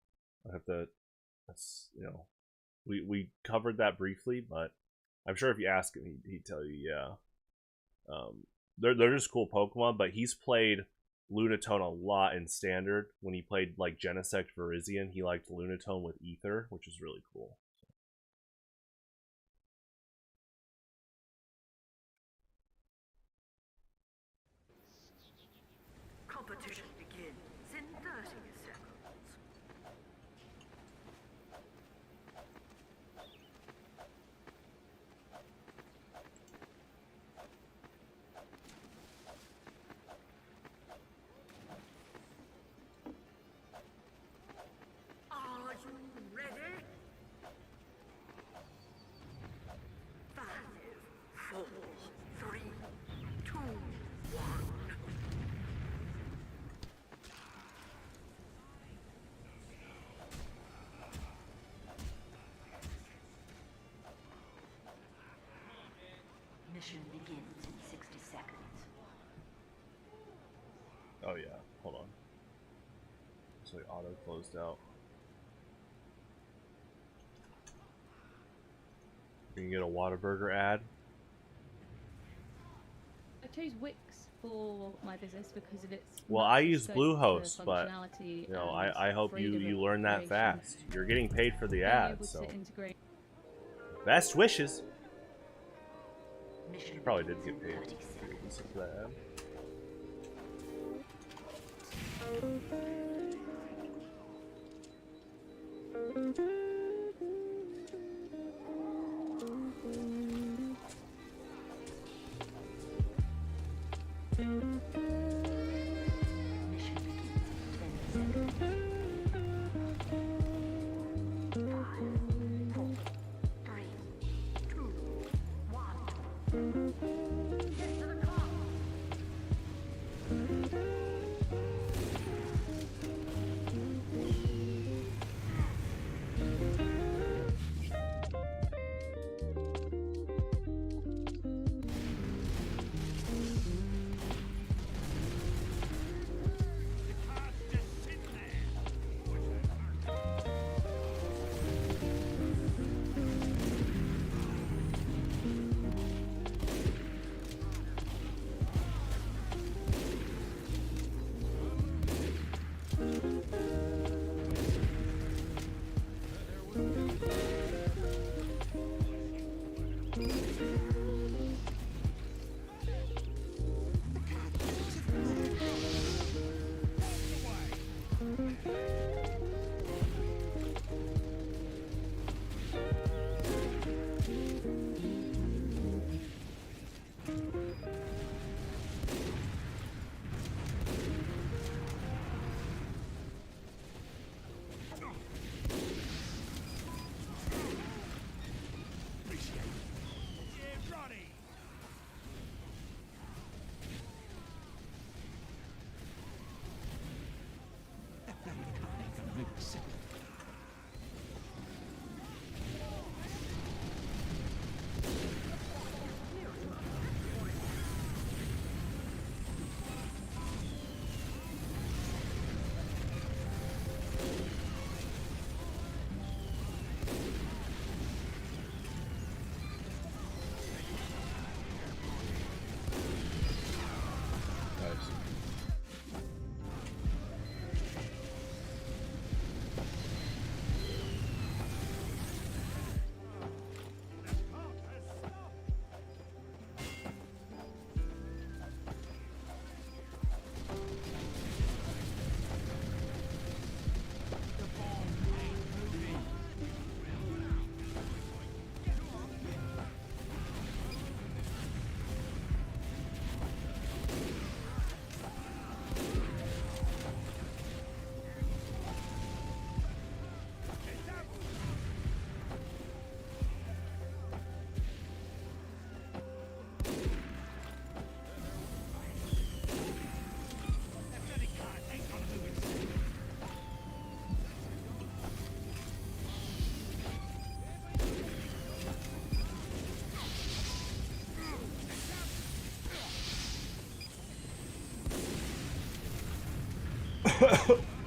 You know, we covered that briefly, but I'm sure if you ask him, he'd tell you, yeah. They're just cool Pokemon, but he's played Lunatone a lot in Standard. When he played, like, Genesect Virizion, he liked Lunatone with Ether, which is really cool. Competition begins in 30 seconds. Are you ready? 5, 4, 3, 2, 1. Mission begins in 60 seconds. Oh yeah, hold on. It's like auto closed out. You can get a Whataburger ad. I chose Wix for my business because of its. Well, I use scope Bluehost, for but functionality you know, and I hope you freedom of learn that creation. fast. You're getting paid for the Being ad, able so to integrate. best wishes. Mission Probably did begins get in paid. 30 seconds. Listen to that ad. Mission begins in 10 seconds. 5, 4, 3, 2, 1. Get to the car.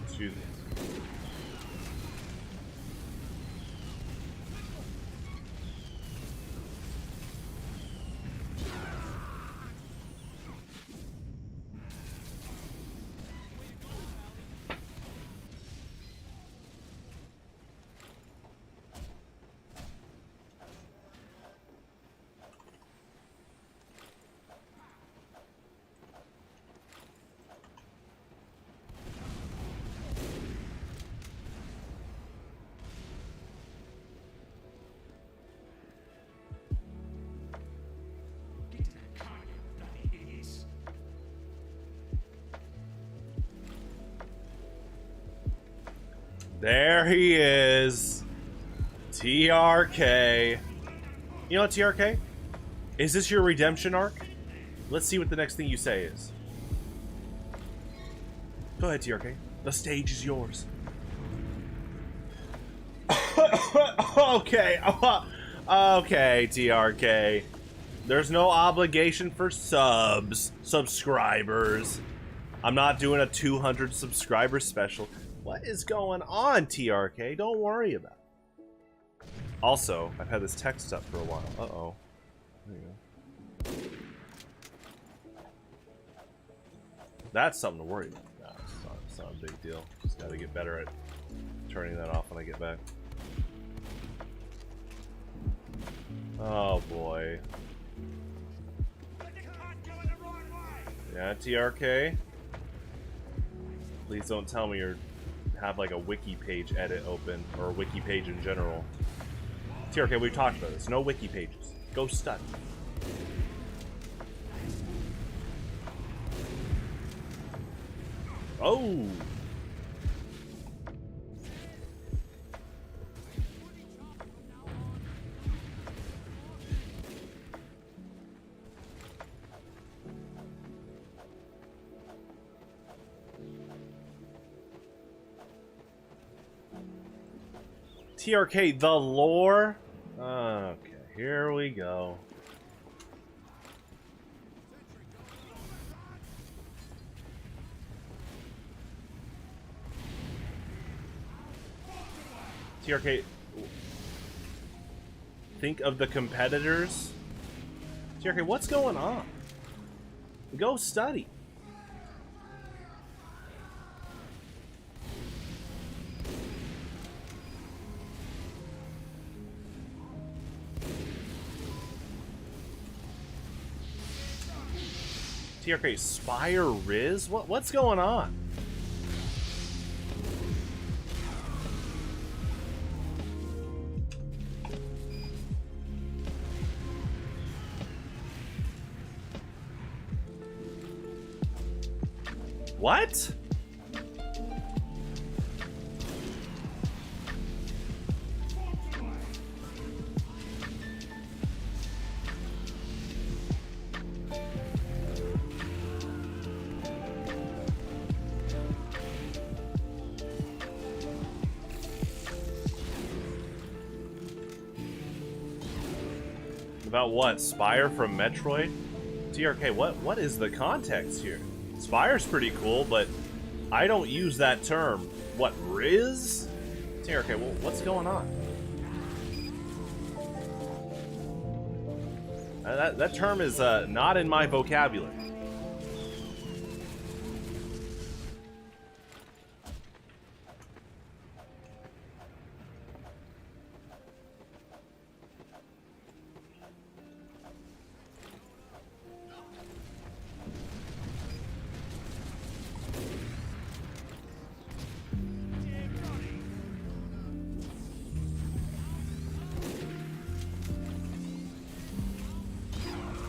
Excuse me. There he is. TRK. You know what, TRK? Is this your redemption arc? Let's see what the next thing you say is. Go ahead, TRK. The stage is yours. Okay. Okay, TRK. There's no obligation for subscribers. I'm not doing a 200 subscriber special. What is going on, TRK? Don't worry about it. Also, I've had this text up for a while. Uh-oh. There you go. That's something to worry about. No, it's not a big deal. Just gotta get better at turning that off when I get back. Oh, boy. Yeah, TRK? Please don't tell me you're have like a wiki page edit open, or a wiki page in general. TRK, we've talked about this. No wiki pages. Go study. Oh! TRK, the lore? Okay, here we go. TRK, think of the competitors. TRK, what's going on? Go study. TRK, Spire Riz? What's going on? What? About what? Spire from Metroid? TRK, what is the context here? Spire's pretty cool, but I don't use that term. What, Riz? TRK, well, what's going on? That term is not in my vocabulary.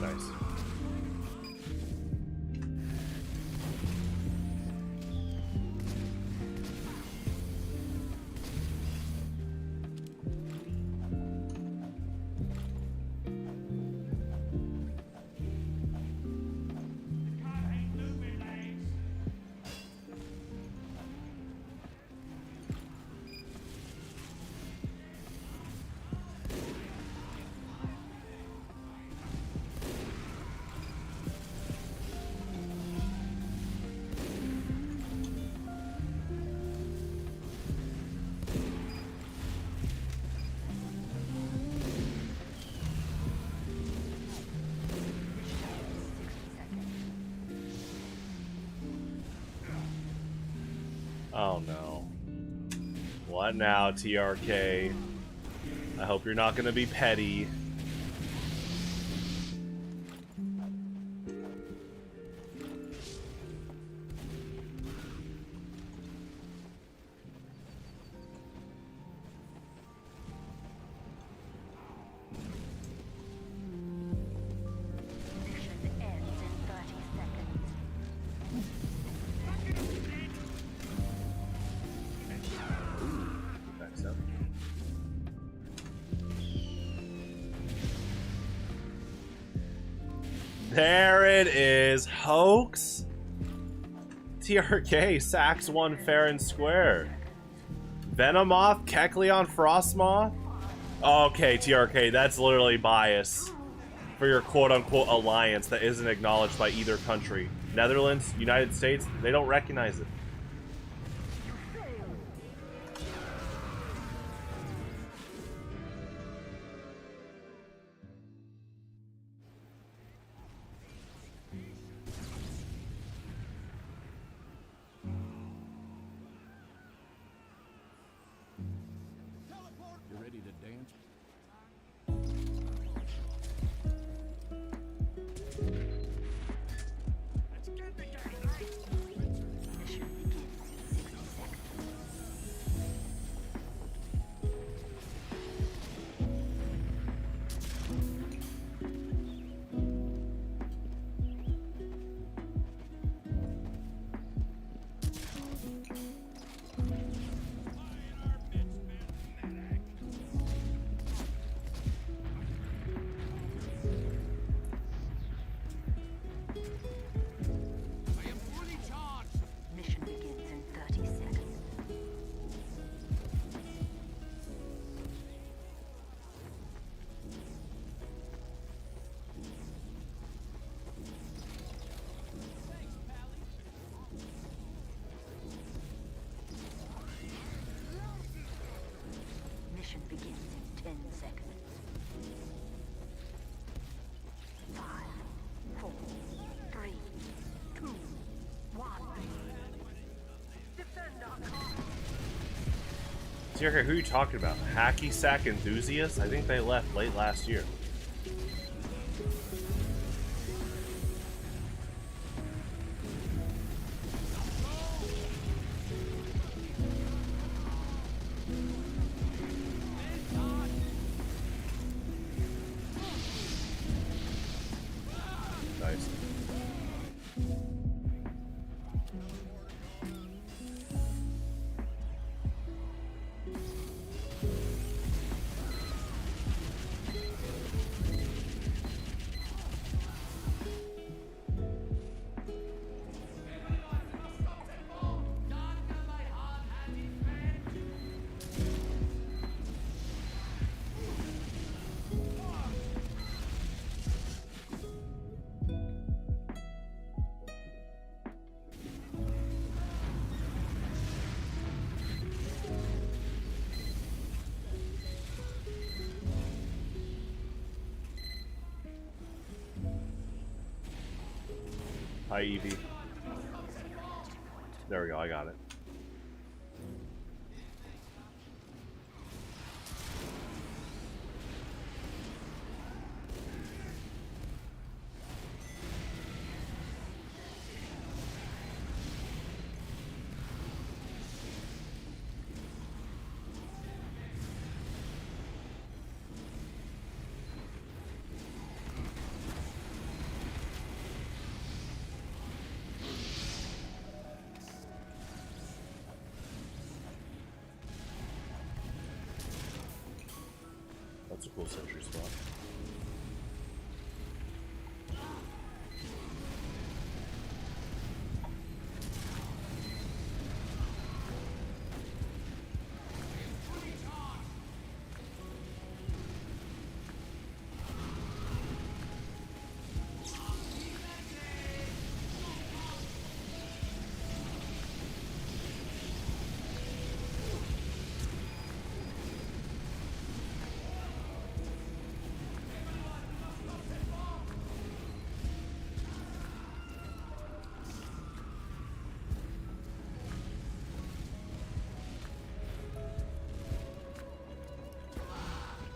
Nice. Oh no. What now, TRK? I hope you're not gonna be petty. Mission ends in 30 seconds. Backs up. There it is, hoax. TRK sacks one fair and square. Venomoth, Kecleon, Frostmoth. Okay, TRK, that's literally bias for your quote-unquote alliance that isn't acknowledged by either country. Netherlands, United States, they don't recognize it. You ready to dance? Mission begins in 60 seconds. I am fully charged. Mission begins in 30 seconds. Mission begins in 10 seconds. 5, 4, 3, 2, 1. Defend our cause. TRK, who are you talking about? Hacky sack enthusiasts? I think they left late last year. Nice. Hi, Evie. There we go, I got it. That's a cool sentry spot.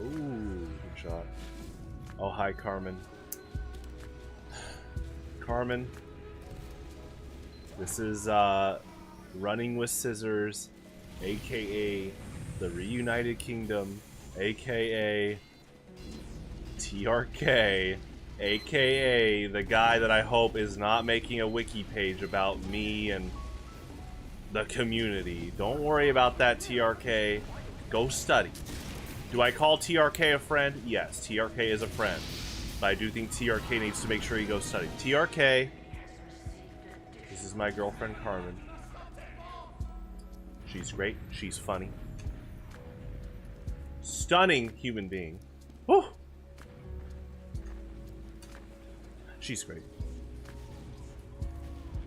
Ooh, good shot. Oh, hi, Carmen. Carmen. This is, Running with Scissors, aka the Reunited Kingdom, aka TRK, aka the guy that I hope is not making a wiki page about me and the community. Don't worry about that, TRK. Go study. Do I call TRK a friend? Yes, TRK is a friend. But I do think TRK needs to make sure he goes study. TRK. This is my girlfriend, Carmen. She's great. She's funny. Stunning human being. Whew. She's great.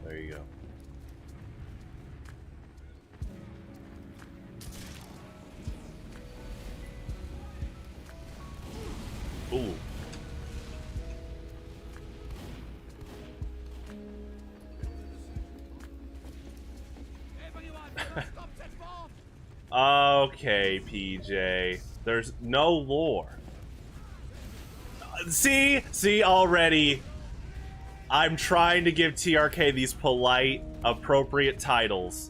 There you go. Ooh. Okay, PJ. There's no lore. See already. I'm trying to give TRK these polite, appropriate titles.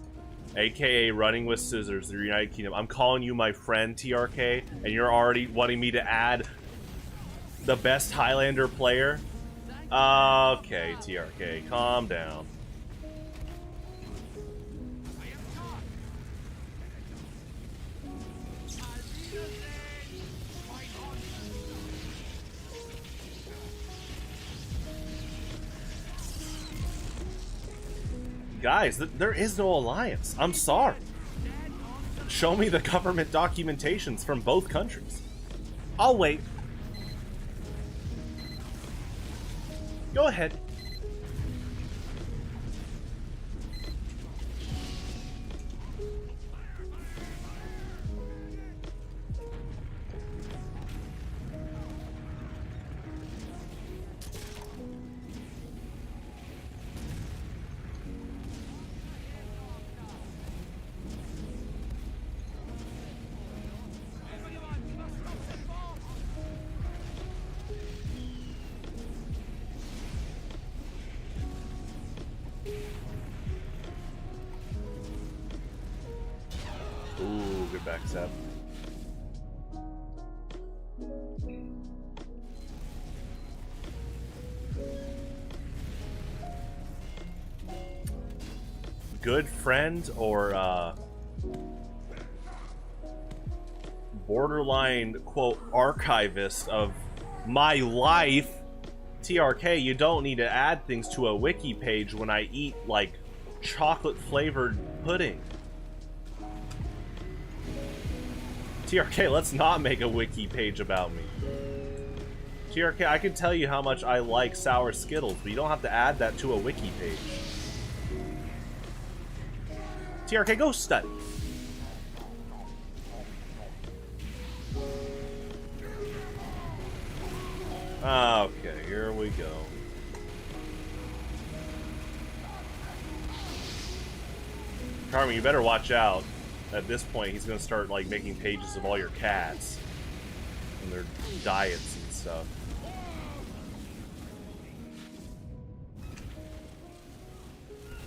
AKA Running with Scissors, the United Kingdom. I'm calling you my friend, TRK, and you're already wanting me to add the best Highlander player? Okay, TRK, calm down. Guys, there is no alliance. I'm sorry. Show me the government documentations from both countries. I'll wait. Go ahead. Ooh, good backstab. Good friend or borderline quote archivist of my life. TRK, you don't need to add things to a wiki page when I eat like chocolate flavored pudding. TRK, let's not make a wiki page about me. TRK, I can tell you how much I like sour Skittles, but you don't have to add that to a wiki page. TRK, go study. Okay, here we go. Carmen, you better watch out. At this point, he's gonna start like making pages of all your cats and their diets and stuff.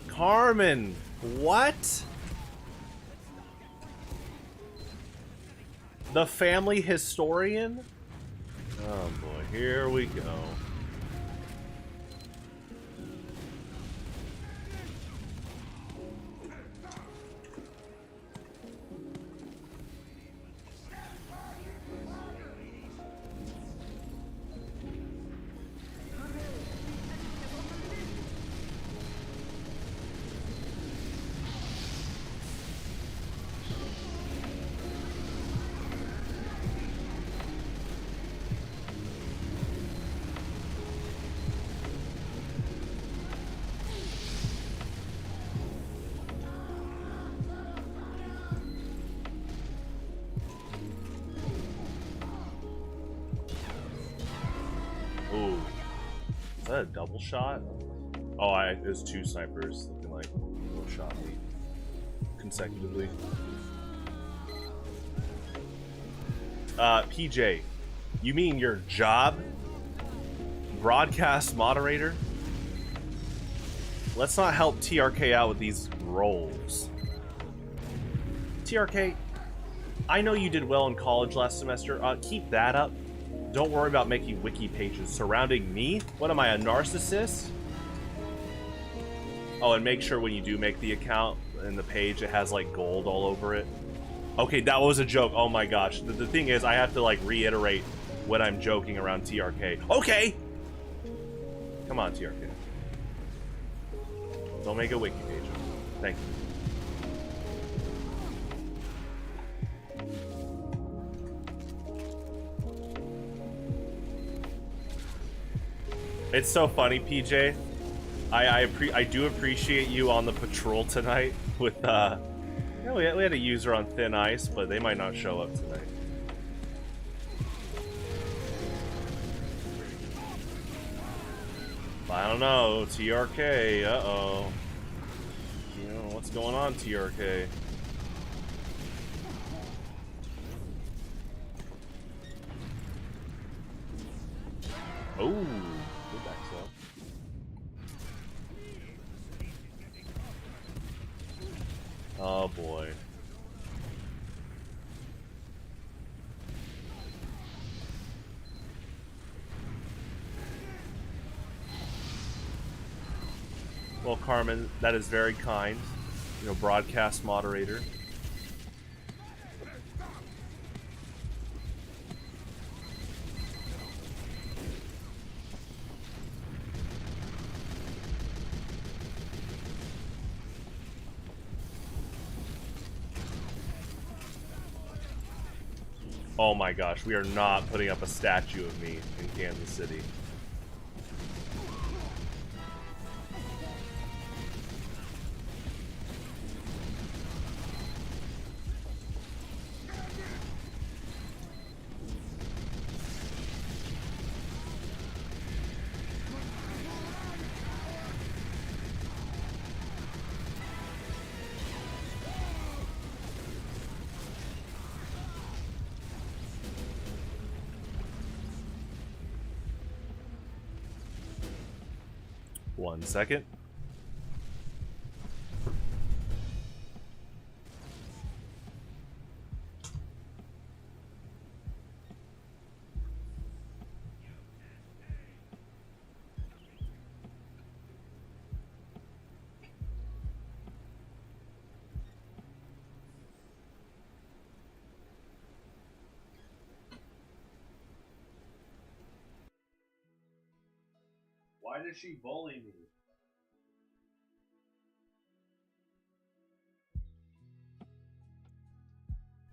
Carmen, what? The family historian? Oh boy, here we go. Ooh. Is that a double shot? Oh, it was two snipers looking like one shot me consecutively. PJ, you mean your job? Broadcast moderator? Let's not help TRK out with these roles. TRK, I know you did well in college last semester. Keep that up. Don't worry about making wiki pages surrounding me. What am I, a narcissist? Oh, and make sure when you do make the account and the page, it has like gold all over it. Okay, that was a joke. Oh my gosh. The thing is, I have to like reiterate when I'm joking around TRK. Okay! Come on, TRK. Don't make a wiki page. Thank you. It's so funny, PJ. I do appreciate you on the patrol tonight with you know, we had a user on thin ice, but they might not show up tonight. I don't know, TRK, uh-oh. You know, what's going on, TRK? Oh, good back up. Oh boy. Well, Carmen, that is very kind. You know, broadcast moderator. Oh my gosh, we are not putting up a statue of me in Kansas City. One second. Why does she bully me?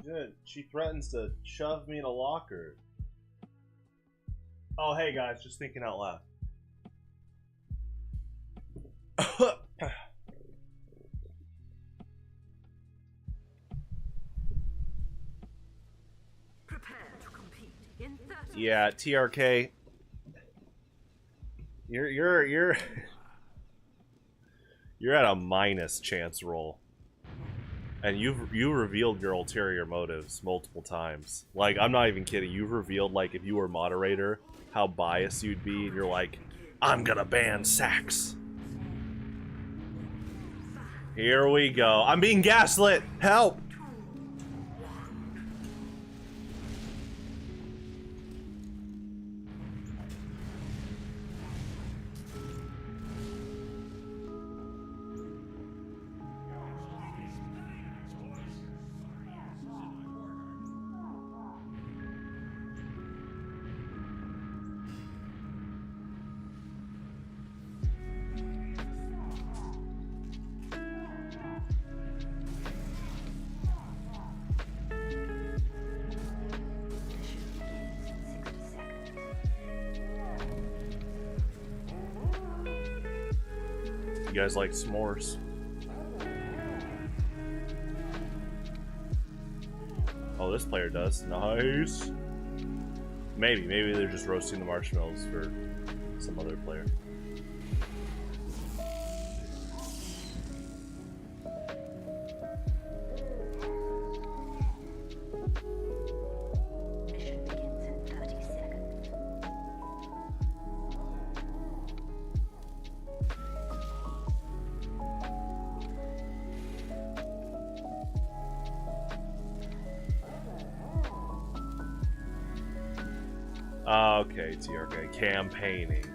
Good. She threatens to shove me in a locker. Oh, hey guys, just thinking out loud. Prepare to compete in 30 Yeah, TRK. You're at a minus chance roll. And you revealed your ulterior motives multiple times. Like, I'm not even kidding. You've revealed, like, if you were moderator, how biased you'd be, and you're like, I'm gonna ban Sax. Here we go. I'm being gaslit! Help! You guys like s'mores? Oh, this player does. Nice. Maybe they're just roasting the marshmallows for some other player. Mission begins in 30 seconds. Okay, TRK. Campaigning.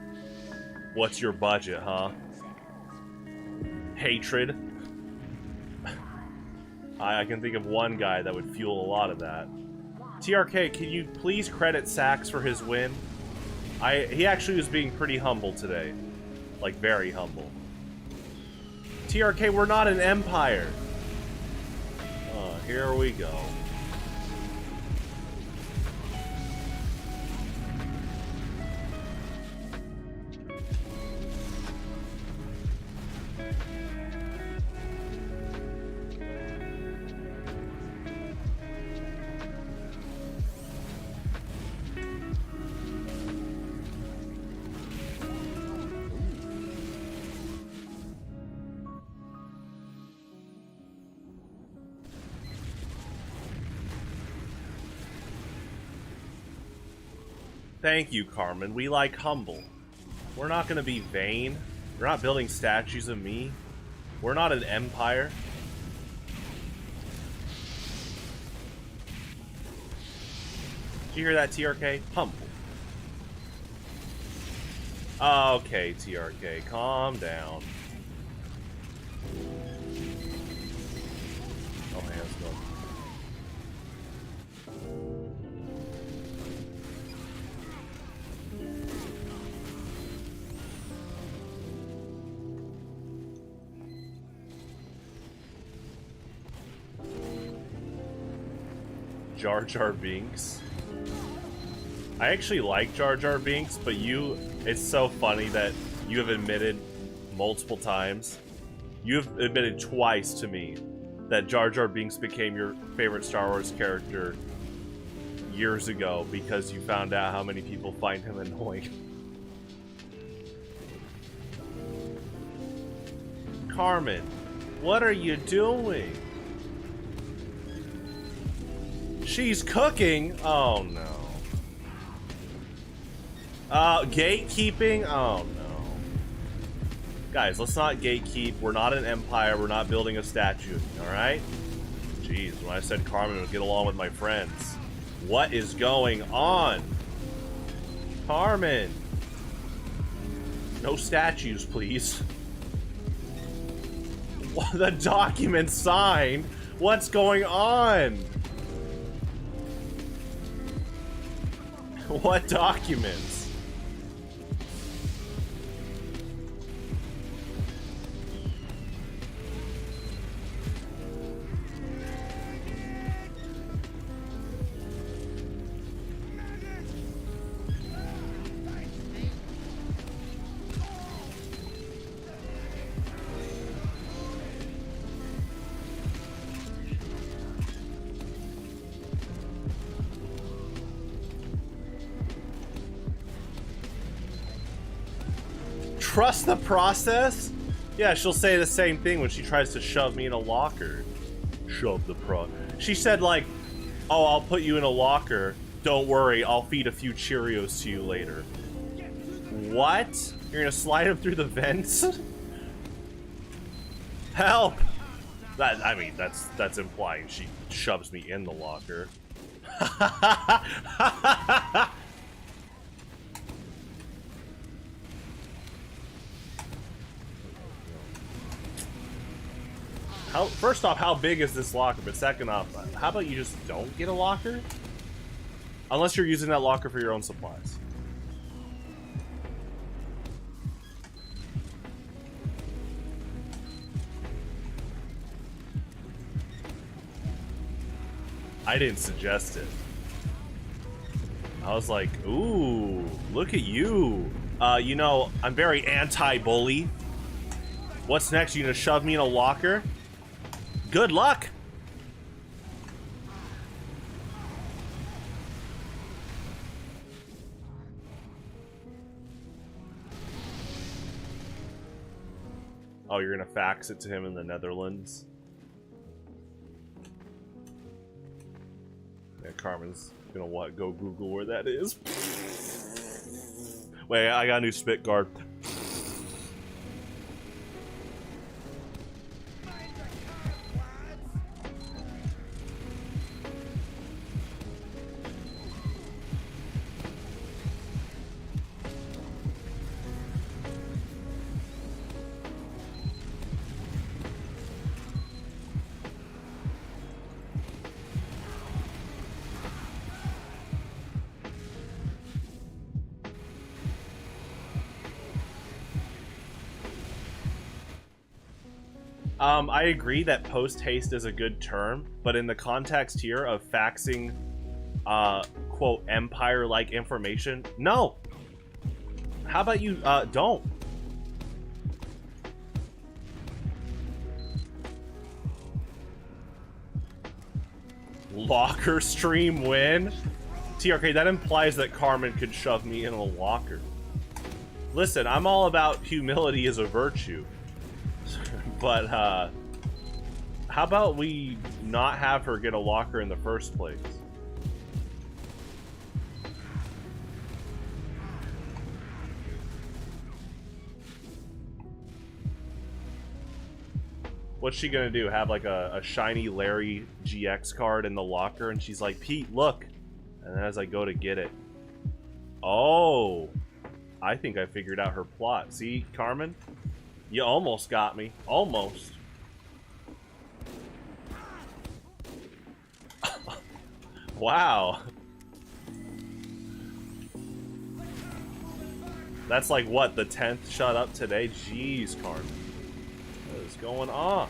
What's your budget, huh? Hatred. I can think of one guy that would fuel a lot of that. TRK, can you please credit Sax for his win? He actually was being pretty humble today. Like, very humble. TRK, we're not an empire. Here we go. Thank you, Carmen. We like humble. We're not gonna be vain. We're not building statues of me. We're not an empire. Did you hear that, TRK? Humble. Okay, TRK, calm down. Oh, my hand's going. Jar Jar Binks. I actually like Jar Jar Binks, but it's so funny that you have admitted multiple times, you have admitted twice to me that Jar Jar Binks became your favorite Star Wars character years ago because you found out how many people find him annoying. Carmen, what are you doing? She's cooking? Oh no. Gatekeeping? Oh no. Guys, let's not gatekeep. We're not an empire. We're not building a statue. Alright? Jeez, when I said Carmen would get along with my friends. What is going on? Carmen! No statues, please. The document signed? What's going on? What documents? Trust the process? Yeah, she'll say the same thing when she tries to shove me in a locker. shove the pro. She said like, oh, I'll put you in a locker. Don't worry, I'll feed a few Cheerios to you later. What? You're gonna slide him through the vents? Help! That, I mean, that's implying she shoves me in the locker. First off, how big is this locker? But second off, how about you just don't get a locker? Unless you're using that locker for your own supplies. I didn't suggest it. I was like, ooh, look at you. You know, I'm very anti-bully. What's next? You gonna shove me in a locker? Good luck! Oh, you're gonna fax it to him in the Netherlands? Yeah, Carmen's gonna what? Go Google where that is. Wait, I got a new spit guard. I agree that post-haste is a good term, but in the context here of faxing, quote, empire-like information, no! How about you, don't? Locker stream win? TRK, that implies that Carmen could shove me in a locker. Listen, I'm all about humility as a virtue. But, how about we not have her get a locker in the first place? What's she gonna do? Have like a shiny Larry GX card in the locker and she's like, Pete, look! And then as I go to get it, oh, I think I figured out her plot. See, Carmen? You almost got me. Almost. Wow. That's like, what, the 10th shut up today? Jeez, Carmen. What is going on?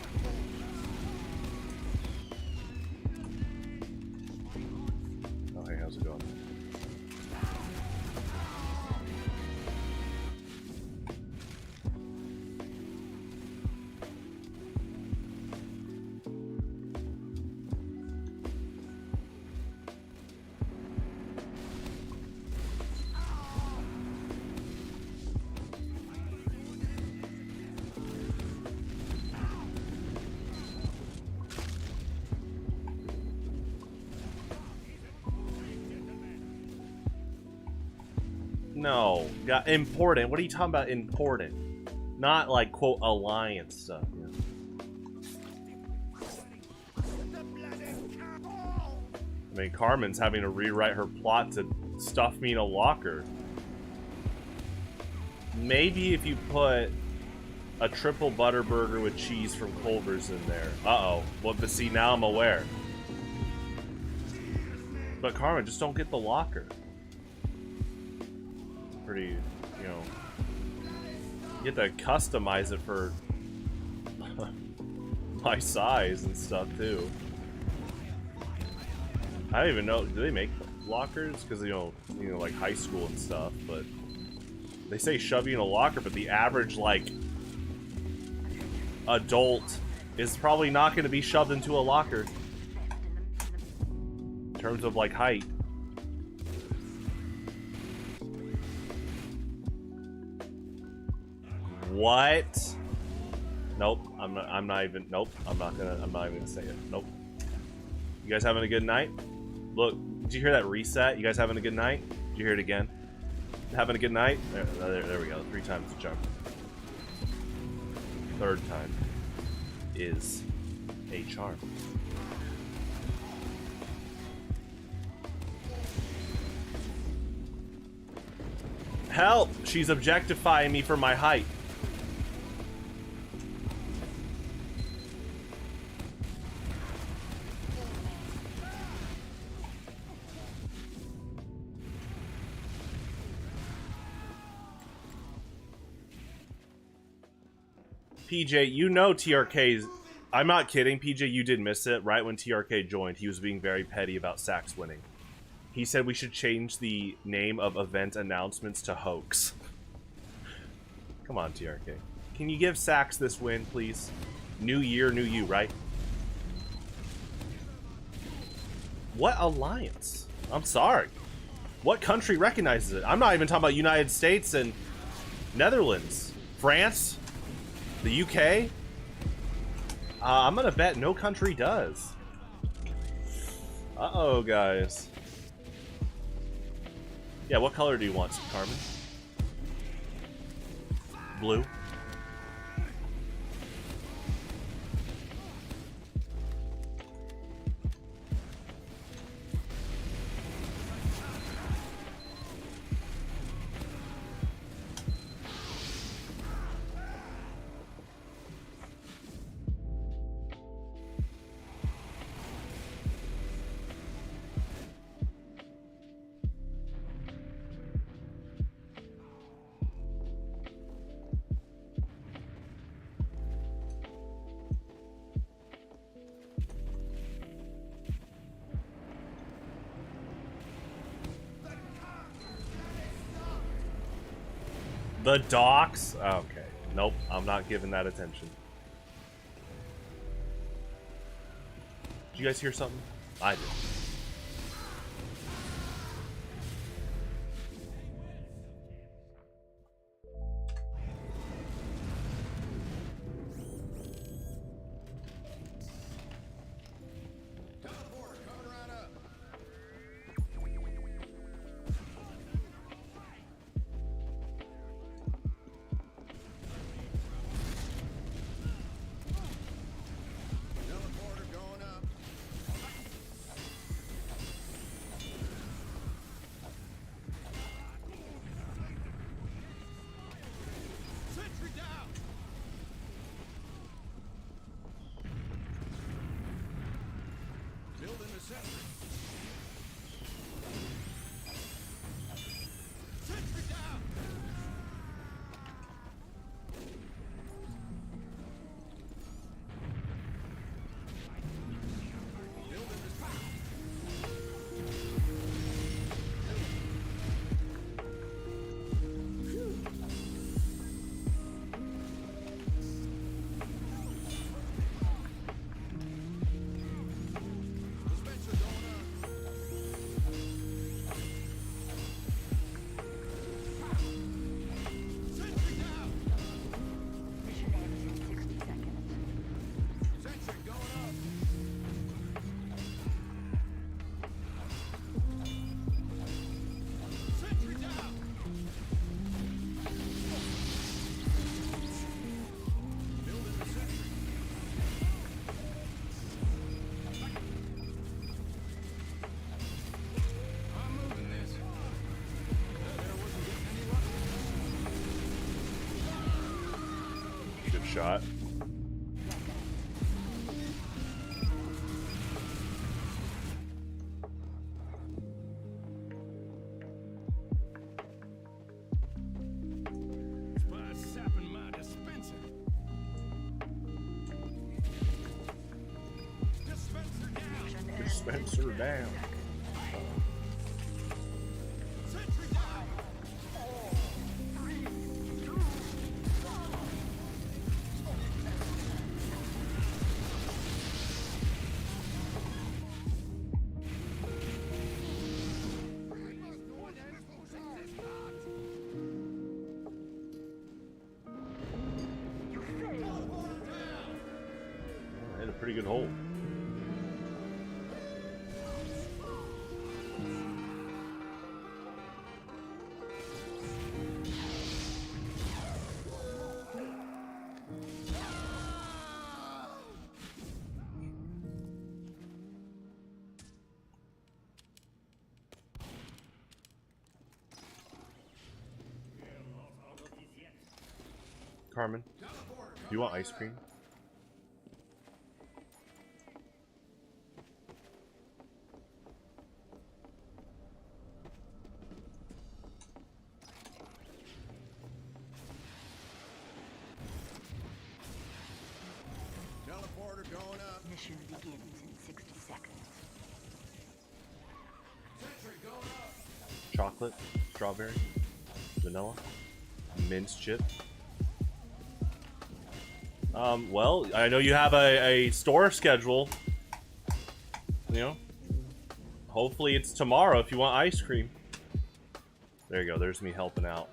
Oh, hey, how's it going? No, got important. What are you talking about? Important, not like quote alliance stuff. You know? I mean, Carmen's having to rewrite her plot to stuff me in a locker. Maybe if you put a triple butter burger with cheese from Culver's in there. Uh-oh. Well, but see, now I'm aware. But Carmen, just don't get the locker. Pretty, you know, you get to customize it for my size and stuff too. I don't even know, do they make lockers? Because you know, like high school and stuff, but they say shove you in a locker, but the average like adult is probably not going to be shoved into a locker in terms of like height. What? Nope. I'm not even gonna say it. Nope. You guys having a good night? Look, did you hear that reset? You guys having a good night? Did you hear it again? Having a good night? There we go. 3 times the charm. 3rd time is a charm. Help! She's objectifying me for my height. PJ, you know TRK's... I'm not kidding, PJ, you did miss it. Right when TRK joined, he was being very petty about Sax winning. He said we should change the name of event announcements to hoax. Come on, TRK. Can you give Sax this win, please? New year, new you, right? What alliance? I'm sorry. What country recognizes it? I'm not even talking about United States and Netherlands. France? The UK? I'm gonna bet no country does. Uh-oh, guys. Yeah, what color do you want, Carmen? Blue? The docks? Okay. Nope, I'm not giving that attention. Did you guys hear something? I did. Teleporter coming right up. Teleporter going up. Sentry down. Building the sentry. Sentry down. Building the sentry. Dispenser going up. Sentry down. Mission ends in 60 seconds. Sentry going up. Sentry down. Building the sentry. I'm moving this. There wasn't getting any luck. Good shot. By sapping my dispenser. Dispenser down. Mission ends Dispenser down. Sentry down. I hit a pretty good hole. Carmen? Do you want ice cream? Teleporter going up. Mission begins in 60 seconds. Sentry going up. Chocolate, strawberry, vanilla, minced chip. Well, I know you have a store schedule. You know, hopefully it's tomorrow if you want ice cream. There you go. There's me helping out.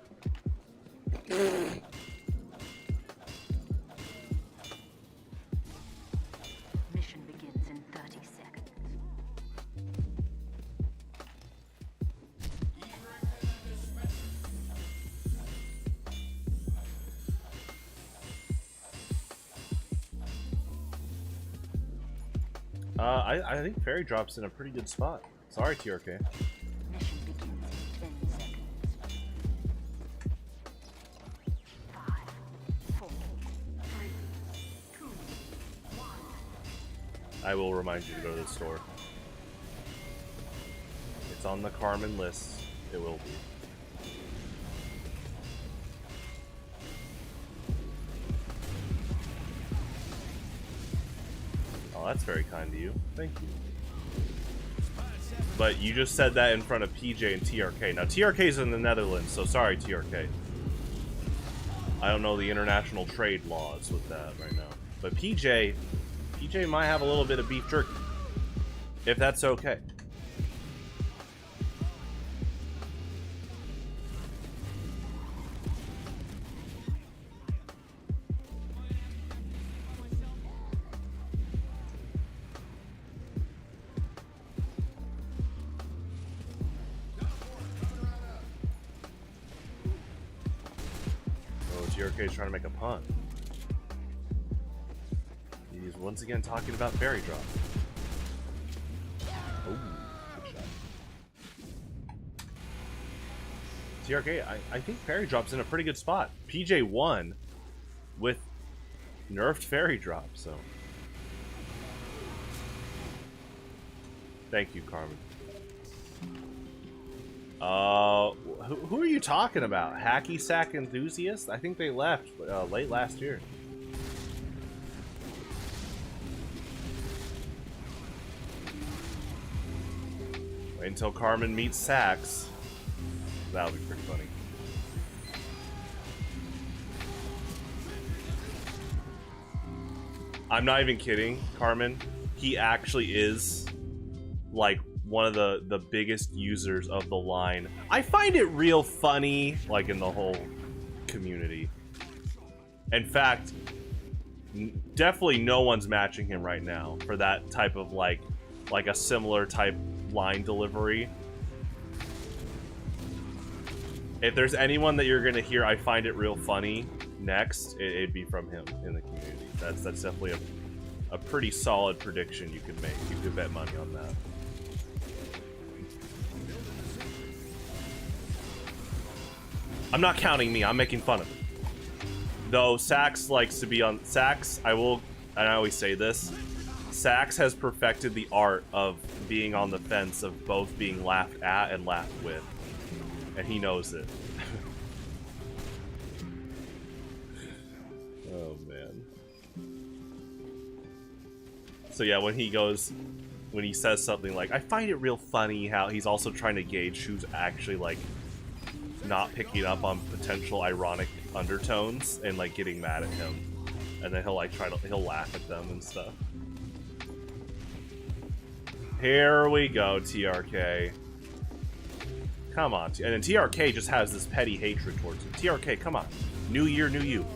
Mission begins in 30 seconds. I think Fairy Drop's in a pretty good spot. Sorry, TRK. Mission begins in 10 seconds. 5, 4, 3, 2, 1. I will remind you to go to the store. It's on the Carmen list. It will be. Oh, that's very kind of you. Thank you. But you just said that in front of PJ and TRK. Now, TRK's in the Netherlands, so sorry, TRK. I don't know the international trade laws with that right now. But PJ might have a little bit of beef jerky. If that's okay. TRK's trying to make a pun. He's once again talking about Fairy Drop. Oh, good shot. TRK, I think Fairy Drop's in a pretty good spot. PJ won with nerfed Fairy Drop, so. Thank you, Carmen. Who are you talking about? Hacky Sack Enthusiast? I think they left late last year. Wait until Carmen meets Sax. That'll be pretty funny. I'm not even kidding, Carmen. He actually is like one of the biggest users of the line. I find it real funny, like in the whole community. In fact, definitely no one's matching him right now for that type of like a similar type line delivery. If there's anyone that you're gonna hear I find it real funny next, it'd be from him in the community. That's definitely a pretty solid prediction you could make. You could bet money on that. I'm not counting me, I'm making fun of it. Though Sax likes to be on Sax, I always say this, Sax has perfected the art of being on the fence of both being laughed at and laughed with. And he knows it. Oh man. So yeah, when he says something like, I find it real funny how he's also trying to gauge who's actually like not picking up on potential ironic undertones and like getting mad at him, and then he'll like he'll laugh at them and stuff. Here we go, TRK. Come on, and then TRK just has this petty hatred towards him. TRK, come on, new year, new you.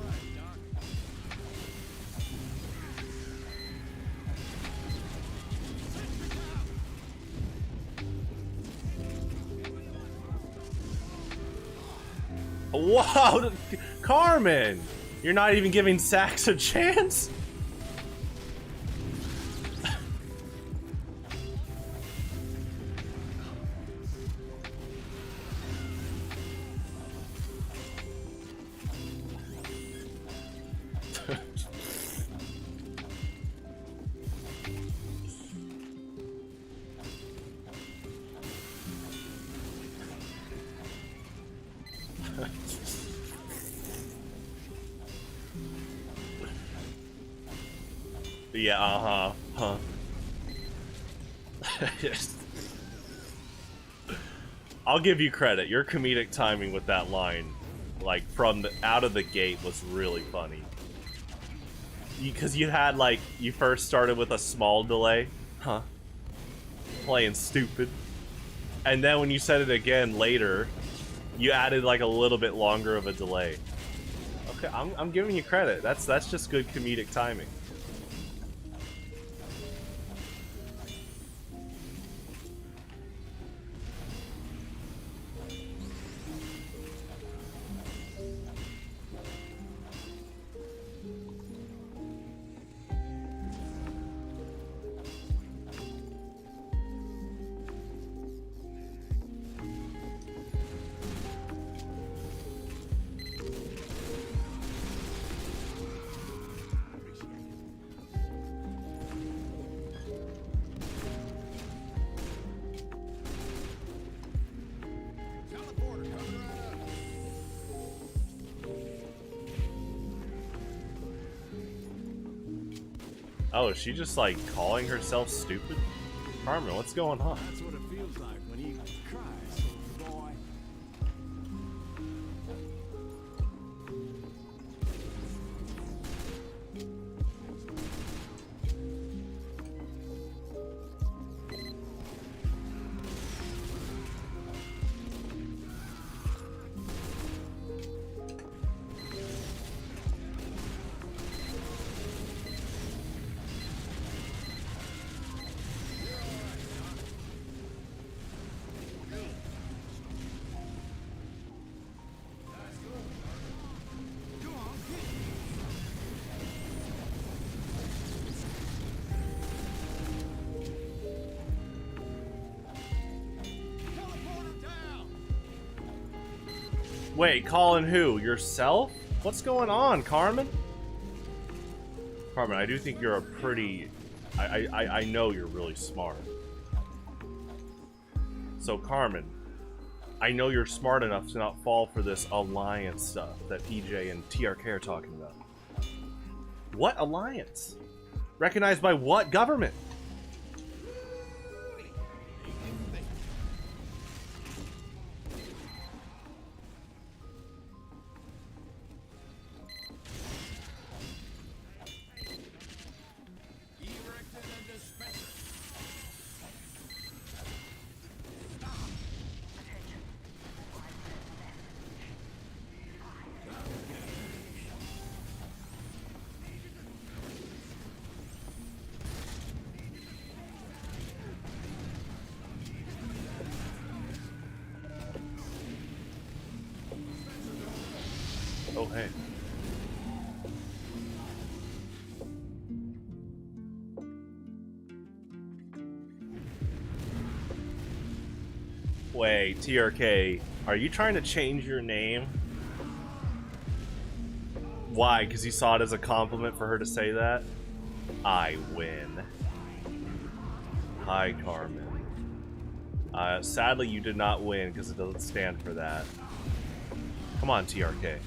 Wow, Carmen! You're not even giving Sax a chance? Yeah, huh. Yes. I'll give you credit. Your comedic timing with that line, like from the out of the gate, was really funny. Because you had like you first started with a small delay, playing stupid, and then when you said it again later, you added like a little bit longer of a delay. Okay, I'm giving you credit. That's just good comedic timing. Oh, is she just like calling herself stupid? Carmen, what's going on? That's what it feels like when you cry, soldier boy. Wait, calling who? Yourself? What's going on, Carmen? Carmen, I do think you're a pretty... I know you're really smart. So, Carmen, I know you're smart enough to not fall for this alliance stuff that PJ and TRK are talking about. What alliance? Recognized by what government? Oh, hey. Wait, TRK, are you trying to change your name? Why? Because you saw it as a compliment for her to say that? I win. Hi, Carmen. Sadly, you did not win because it doesn't stand for that. Come on, TRK.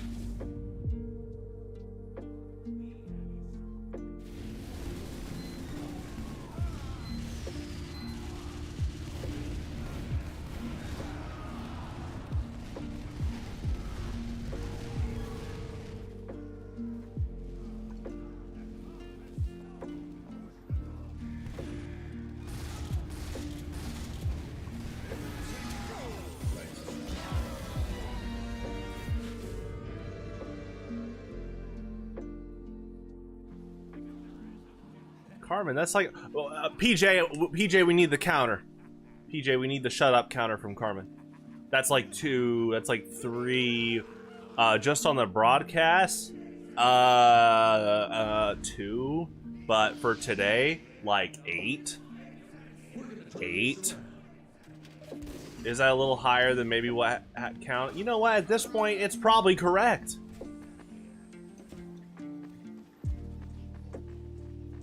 Carmen, that's like PJ, we need the counter. PJ, we need the shut up counter from Carmen. That's like 2, that's like 3 just on the broadcast. 2, but for today, like 8. 8. Is that a little higher than maybe what count? You know what? At this point, it's probably correct.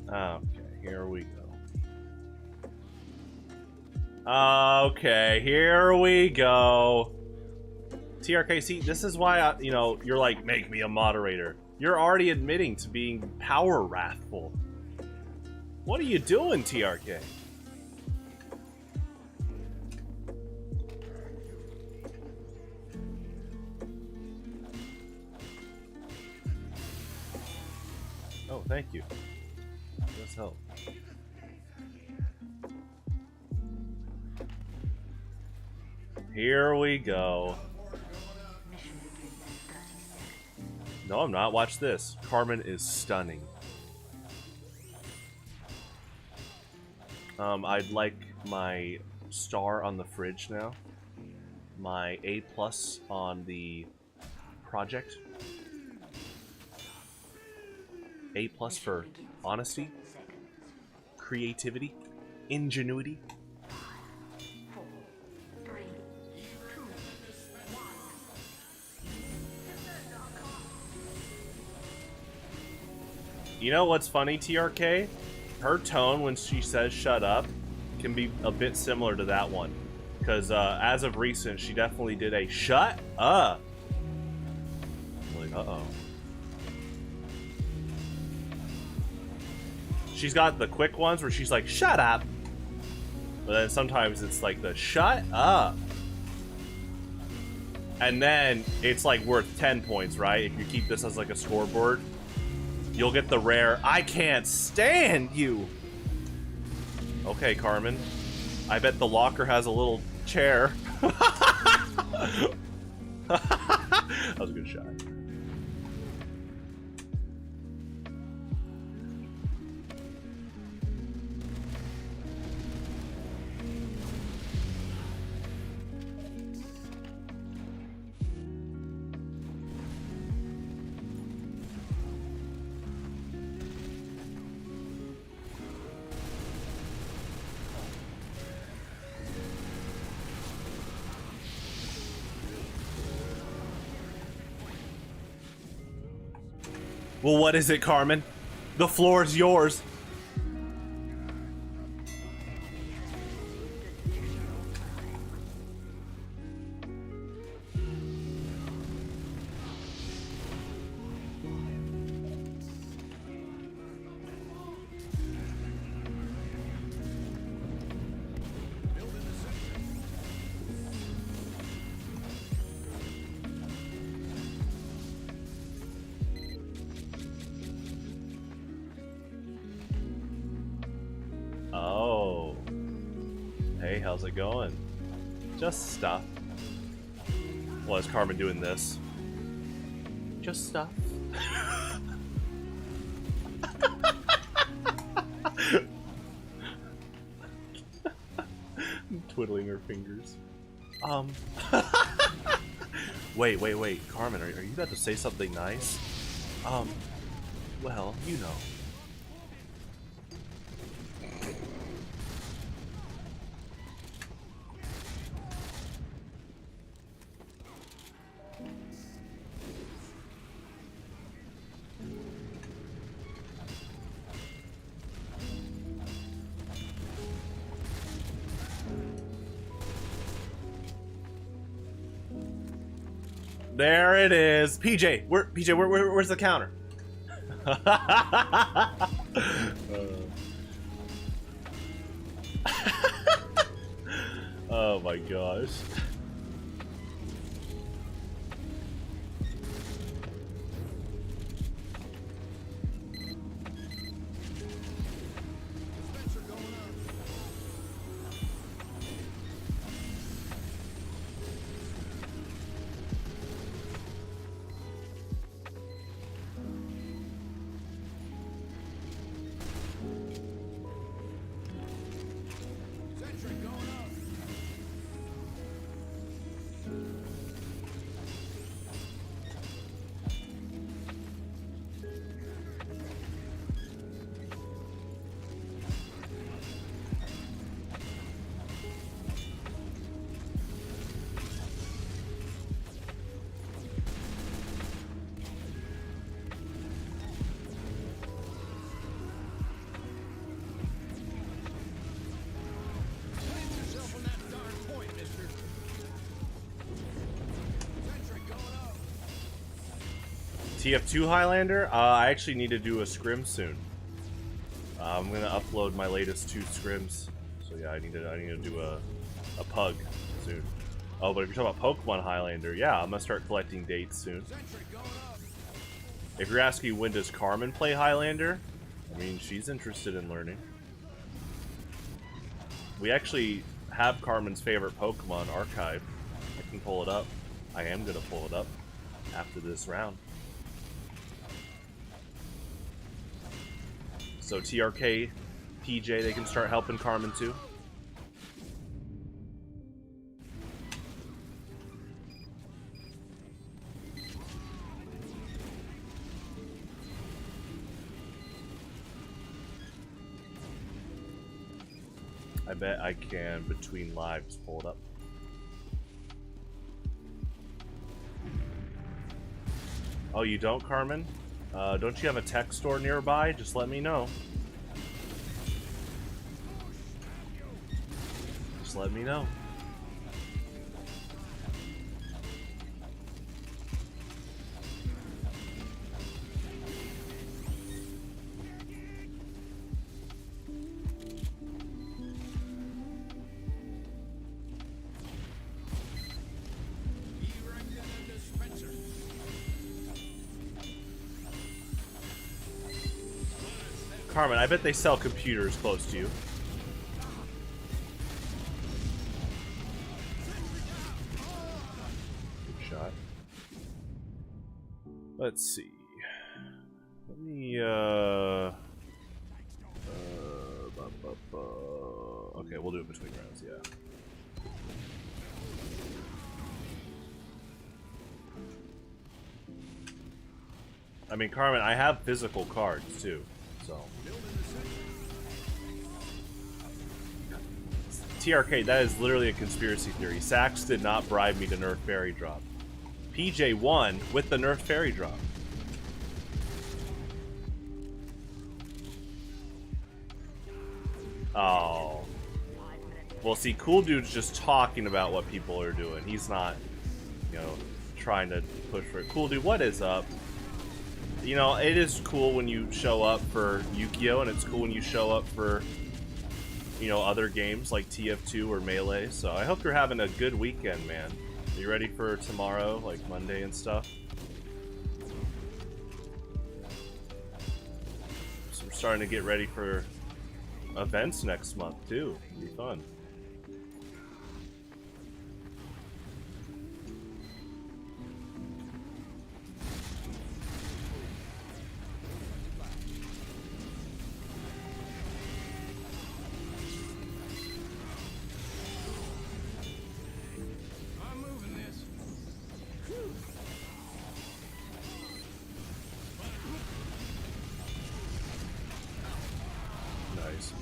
Okay, here we go. Okay, here we go. TRKC, this is why you know, you're like, make me a moderator. You're already admitting to being power wrathful. What are you doing, TRK? Oh, thank you. Let's help. Here we go. Mission begins in 30 seconds. No, I'm not. Watch this. Carmen is stunning. I'd like my star on the fridge now. My A+ on the project. A+ for honesty, creativity, ingenuity. 4, 3, 2, 1. You know what's funny, TRK? Her tone when she says shut up can be a bit similar to that one. Because as of recent, she definitely did a shut up. Like, uh-oh. She's got the quick ones where she's like, shut up. But then sometimes it's like the shut up. And then it's like worth 10 points, right? If you keep this as like a scoreboard. You'll get the rare, I can't stand you. Okay, Carmen. I bet the locker has a little chair. That was a good shot. Well, what is it, Carmen? The floor is yours. Oh. Hey, how's it going? Just stuff. Well, is Carmen doing this? Just stuff. Twiddling her fingers. Wait. Carmen, are you about to say something nice? Well, you know. There it is. PJ, where's the counter? Oh my gosh. TF2 Highlander? I actually need to do a scrim soon. I'm gonna upload my latest 2 scrims. So yeah, I need to do a pug soon. Oh, but if you're talking about Pokemon Highlander, yeah, I'm gonna start collecting dates soon. If you're asking when does Carmen play Highlander, I mean, she's interested in learning. We actually have Carmen's favorite Pokemon archive. I can pull it up. I am gonna pull it up after this round. So TRK, PJ, they can start helping Carmen too. I bet I can, between lives, pull it up. Oh, you don't, Carmen? Don't you have a tech store nearby? Just let me know. Just let me know. Carmen, I bet they sell computers close to you. Good shot. Let's see. Let me, okay, we'll do it between rounds, yeah. I mean, Carmen, I have physical cards, too, so... TRK, that is literally a conspiracy theory. Sax did not bribe me to nerf fairy drop. PJ won with the nerf fairy drop. Oh. Well, see, Cool Dude's just talking about what people are doing. He's not, you know, trying to push for it. Cool Dude, what is up? You know, it is cool when you show up for Yu-Gi-Oh! And it's cool when you show up for, you know, other games like TF2 or Melee. So I hope you're having a good weekend, man. Are you ready for tomorrow, like Monday and stuff? So we're starting to get ready for events next month, too. It'll be fun. Nice.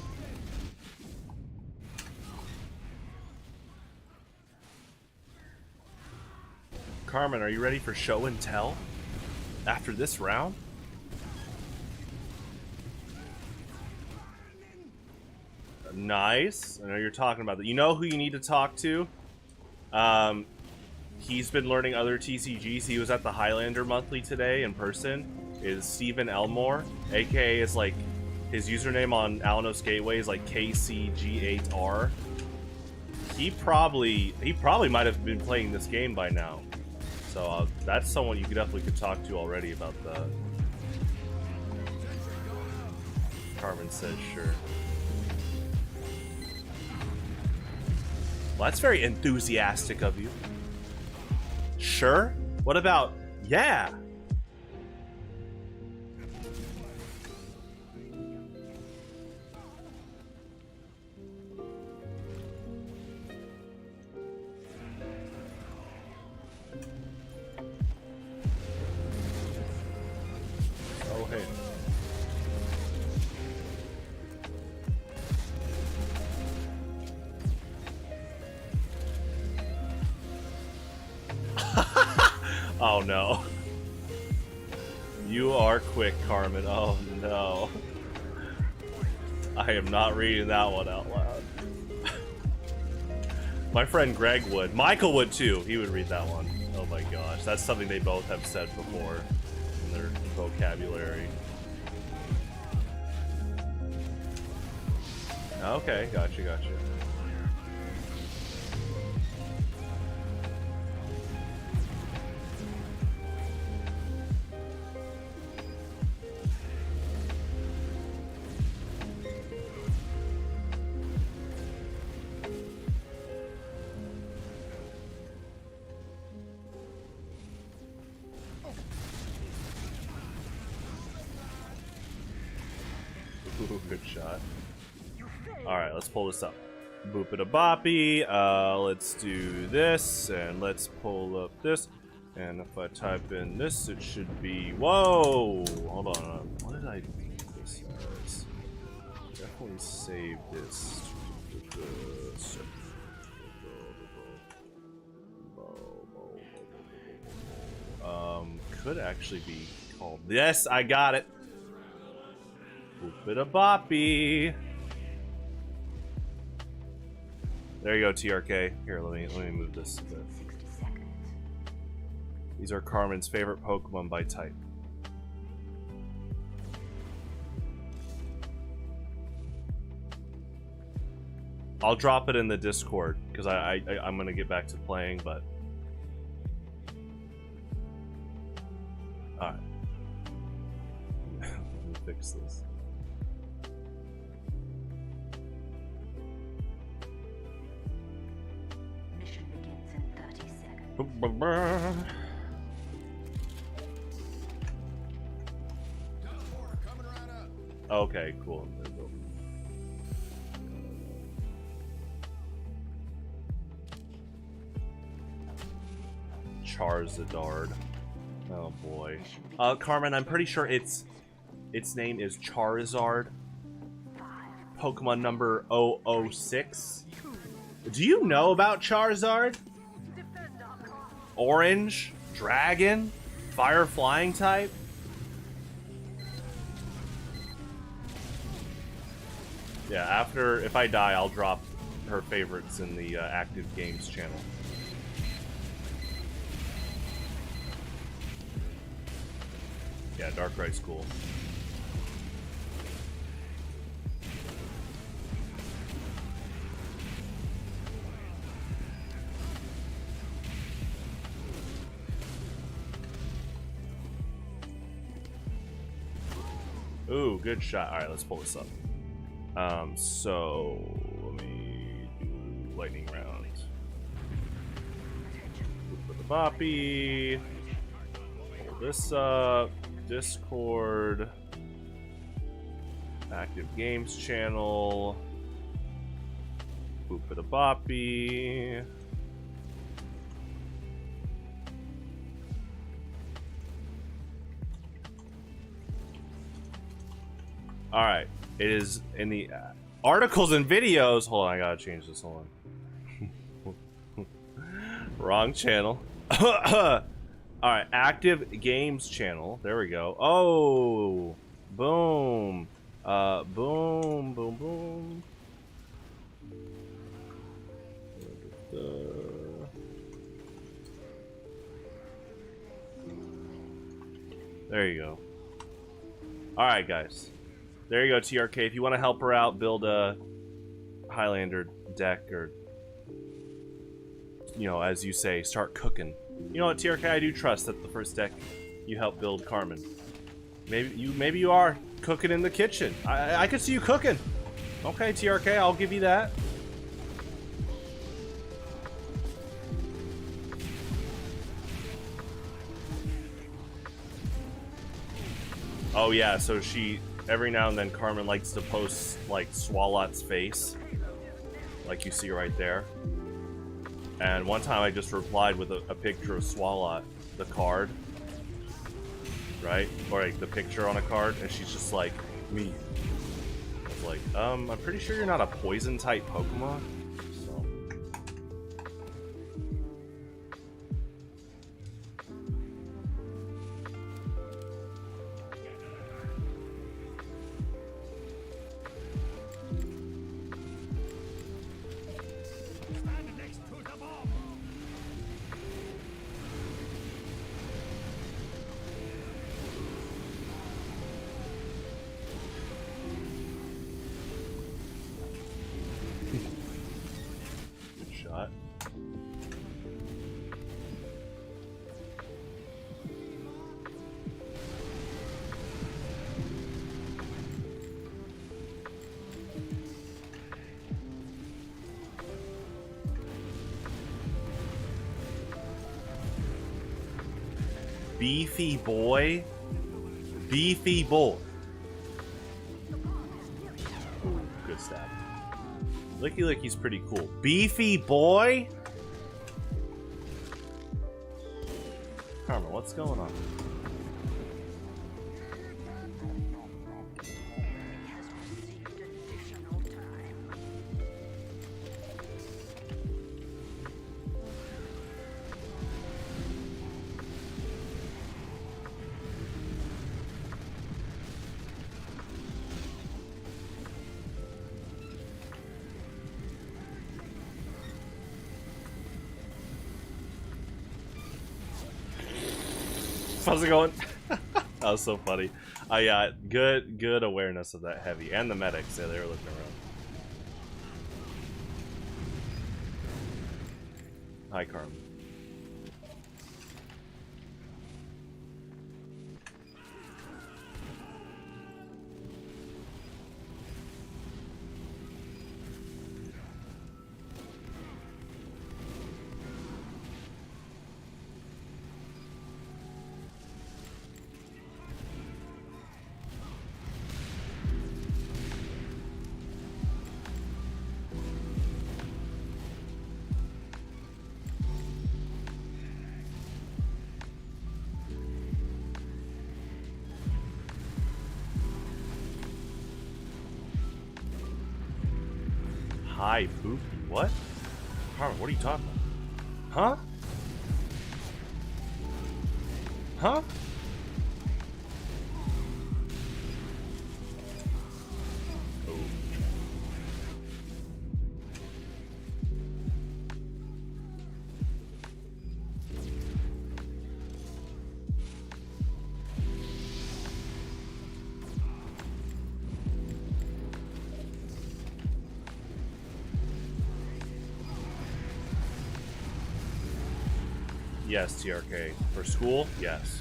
Carmen, are you ready for show and tell after this round? Nice. I know you're talking about that. You know who you need to talk to? He's been learning other TCGs. He was at the Highlander Monthly today in person. Is Stephen Elmore, aka is like his username on Alinos Gateway is like KCG8R. He probably might have been playing this game by now. So that's someone you definitely could talk to already about that. Carmen says sure. Well, that's very enthusiastic of you. Sure? What about yeah? Oh, hey. Oh no. You are quick, Carmen. Oh no. I am not reading that one out loud. My friend Greg would. Michael would too. He would read that one. Oh my gosh. That's something they both have said before in their vocabulary. Okay, gotcha, gotcha. Ooh, good shot. Alright, let's pull this up. Boop it a boppy. Let's do this, and let's pull up this. And if I type in this, it should be. Whoa! Hold on. What did I do this as? Definitely save this. Could actually be called. Yes, I got it. Boop it a boppy. There you go, TRK. Here, let me move this a bit. 60 seconds. These are Carmen's favorite Pokemon by type. I'll drop it in the Discord because I'm gonna get back to playing, but all right. Let me fix this. Mission begins in 30 seconds. Coming right up. Okay, cool. Charizard. Oh boy. Carmen, I'm pretty sure its name is Charizard. Pokemon number 006. Do you know about Charizard? Orange, dragon, fire flying type. Yeah, if I die, I'll drop her favorites in the Active Games channel. Yeah, Darkright's cool. Ooh, good shot. Alright, let's pull this up. So let me do lightning round. Put the boppy. Pull this up. Discord. Active Games channel. Boop it a boppy. Alright, it is in the articles and videos. Hold on, I gotta change this. Hold on. Wrong channel. Alright, Active Games channel. There we go. Oh! Boom. Boom, boom, boom. There you go. Alright, guys. There you go, TRK. If you want to help her out, build a Highlander deck, or, you know, as you say, start cooking. You know what, TRK? I do trust that the first deck you helped build, Carmen. Maybe you are cooking in the kitchen. I could see you cooking. Okay, TRK, I'll give you that. Oh yeah, so every now and then Carmen likes to post like Swalot's face, like you see right there. And one time I just replied with a picture of Swalot, the card, right? Or like the picture on a card, and she's just like, me. I was like, I'm pretty sure you're not a poison type Pokemon. So. Beefy boy. Beefy boy. Ooh, good stab. Licky Licky's pretty cool. Beefy boy? Karma, what's going on? How's it going? That was so funny. Yeah, good awareness of that heavy and the medics. Yeah, they were looking around. Hi, Carmen. Hi, poop. What? Carmen, what are you talking about? Huh? Huh? Oh. Yes, TRK. For school? Yes.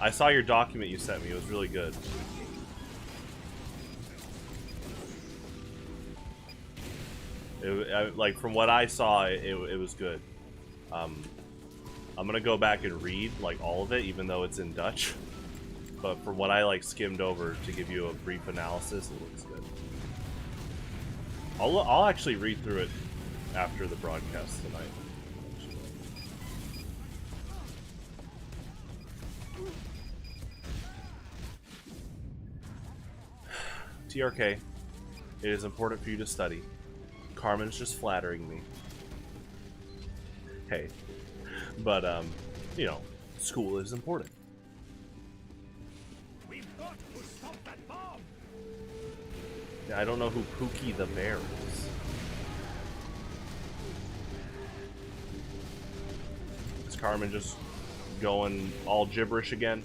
I saw your document you sent me. It was really good. Like, from what I saw, it was good. I'm gonna go back and read, like, all of it, even though it's in Dutch. But from what I, like, skimmed over to give you a brief analysis, it looks good. I'll actually read through it after the broadcast tonight. TRK, it is important for you to study. Carmen's just flattering me. Hey. But, you know, school is important. We've got to stop that bomb. Yeah, I don't know who Pookie the Bear is. Is Carmen just going all gibberish again?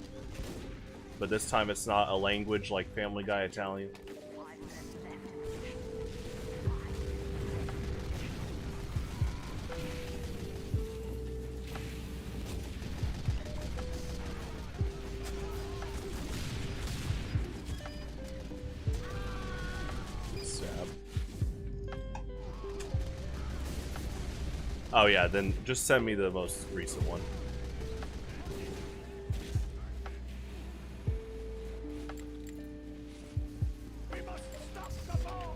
But this time it's not a language like Family Guy Italian. Oh yeah, then just send me the most recent one. We must stop the bomb.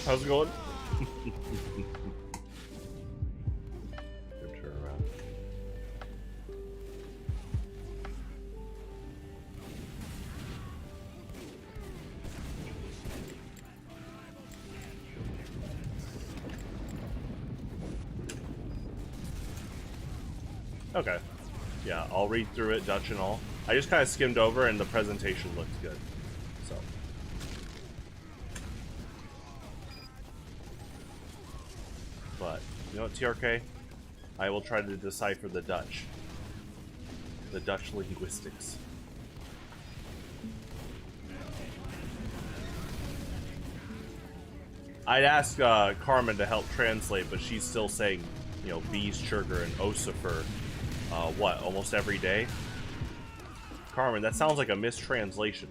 How's it going? Good turnaround. Okay. Yeah, I'll read through it, Dutch and all. I just kind of skimmed over and the presentation looked good. So. But, you know what, TRK? I will try to decipher the Dutch. The Dutch linguistics. I'd ask Carmen to help translate, but she's still saying, you know, bees, sugar, and osifer, what, almost every day? Carmen, that sounds like a mistranslation.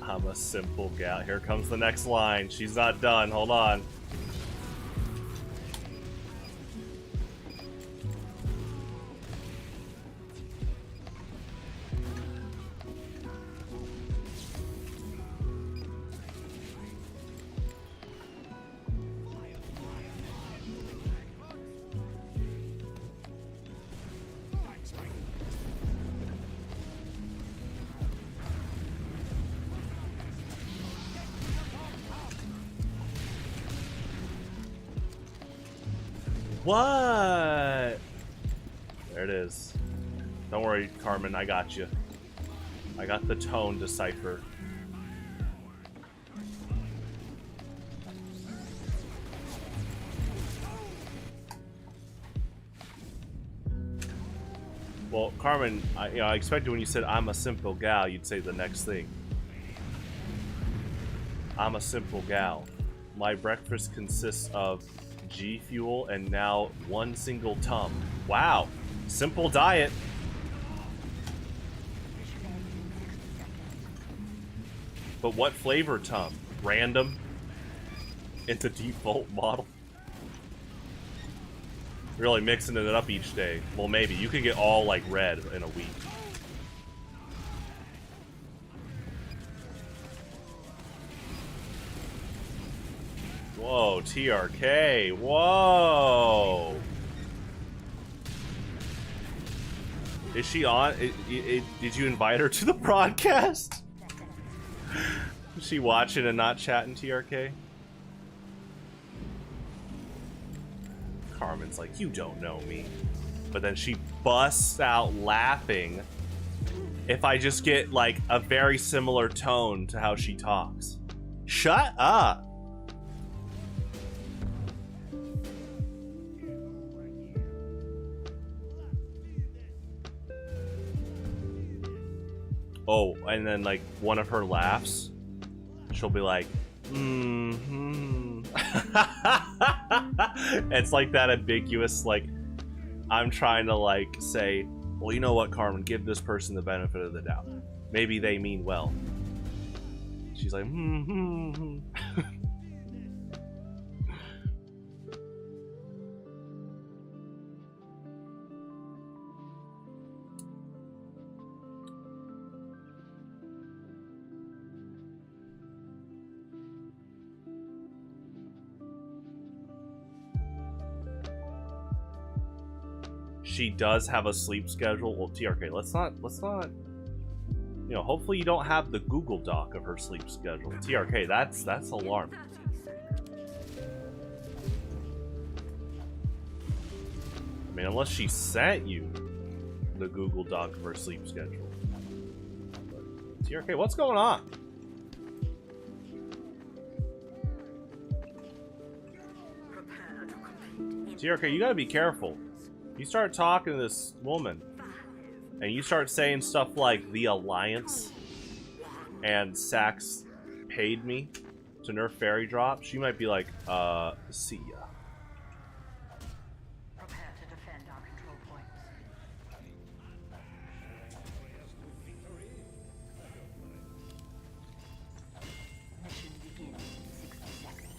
I'm a simple gal. Here comes the next line. She's not done. Hold on. What? There it is. Don't worry, Carmen, I got you. I got the tone decipher. Well, Carmen, I expected when you said I'm a simple gal, you'd say the next thing. I'm a simple gal. My breakfast consists of G Fuel and now one single tum. Wow. Simple diet. But what flavor tum? Random? It's a default model. Really mixing it up each day. Well, maybe. You could get all, like, red in a week. Whoa, TRK. Whoa. Is she on? Did you invite her to the broadcast? Is she watching and not chatting, TRK? Carmen's like, you don't know me. But then she busts out laughing if I just get, like, a very similar tone to how she talks. Shut up! Oh, and then, like, one of her laughs, she'll be like, mm-hmm. It's like that ambiguous, like, I'm trying to, like, say, well, you know what, Carmen, give this person the benefit of the doubt. Maybe they mean well. She's like, mm-hmm. She does have a sleep schedule. Well, TRK, let's not, you know, hopefully you don't have the Google Doc of her sleep schedule. TRK, that's alarming. I mean, unless she sent you the Google Doc of her sleep schedule. But, TRK, what's going on? TRK, you gotta be careful. You start talking to this woman, and you start saying stuff like the Alliance and Sax paid me to nerf Fairy Drop, she might be like, see ya. Prepare to defend our control points. Mission begins in 60 seconds.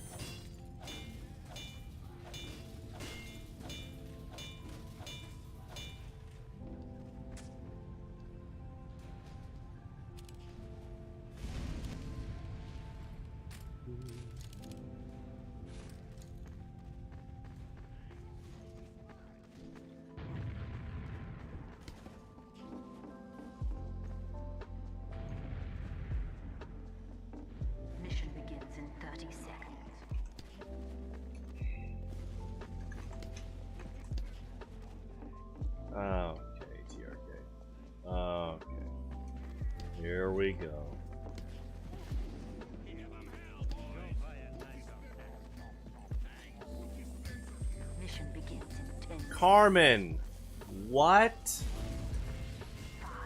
Okay, TRK. Okay. Here we go. Mission begins in 10. Carmen! What?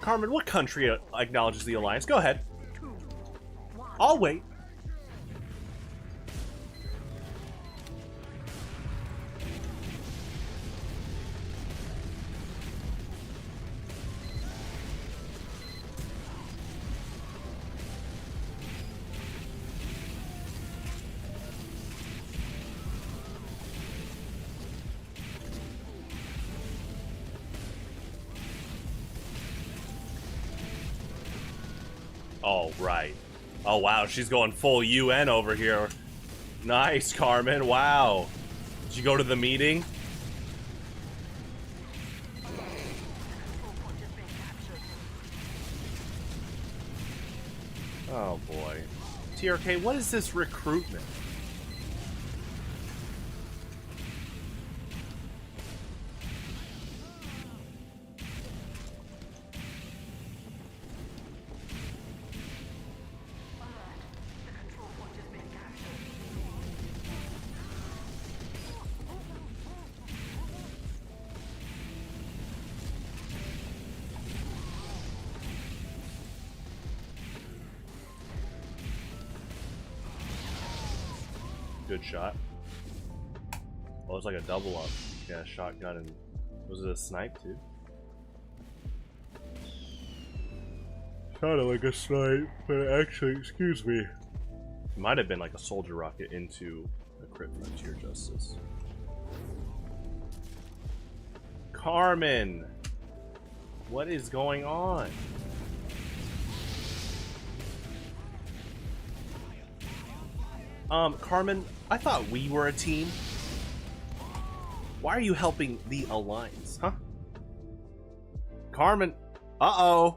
Carmen, what country acknowledges the alliance? Go ahead. 2, 1. I'll wait. Oh, right. Oh, wow, she's going full UN over here. Nice, Carmen, wow. Did you go to the meeting? Oh, boy. TRK, what is this recruitment? Good shot. Oh, it's like a double up. Yeah, shotgun and... Was it a snipe too? Sounded like a snipe, but actually, excuse me. It might have been like a soldier rocket into a crit frontier justice. Carmen! What is going on? Carmen, I thought we were a team. Why are you helping the Alliance, huh? Carmen, uh-oh.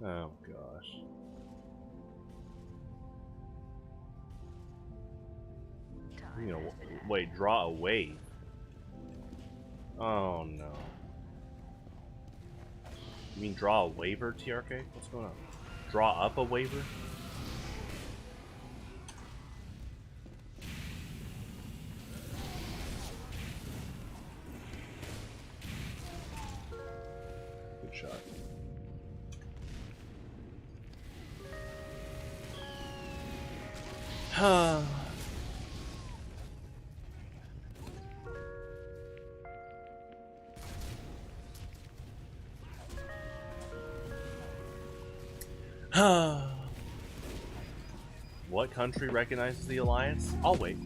Oh gosh. You know, wait, draw a wave. Oh no. You mean draw a waiver, TRK? What's going on? Draw up a waiver? Good shot. What country recognizes the alliance? I'll wait.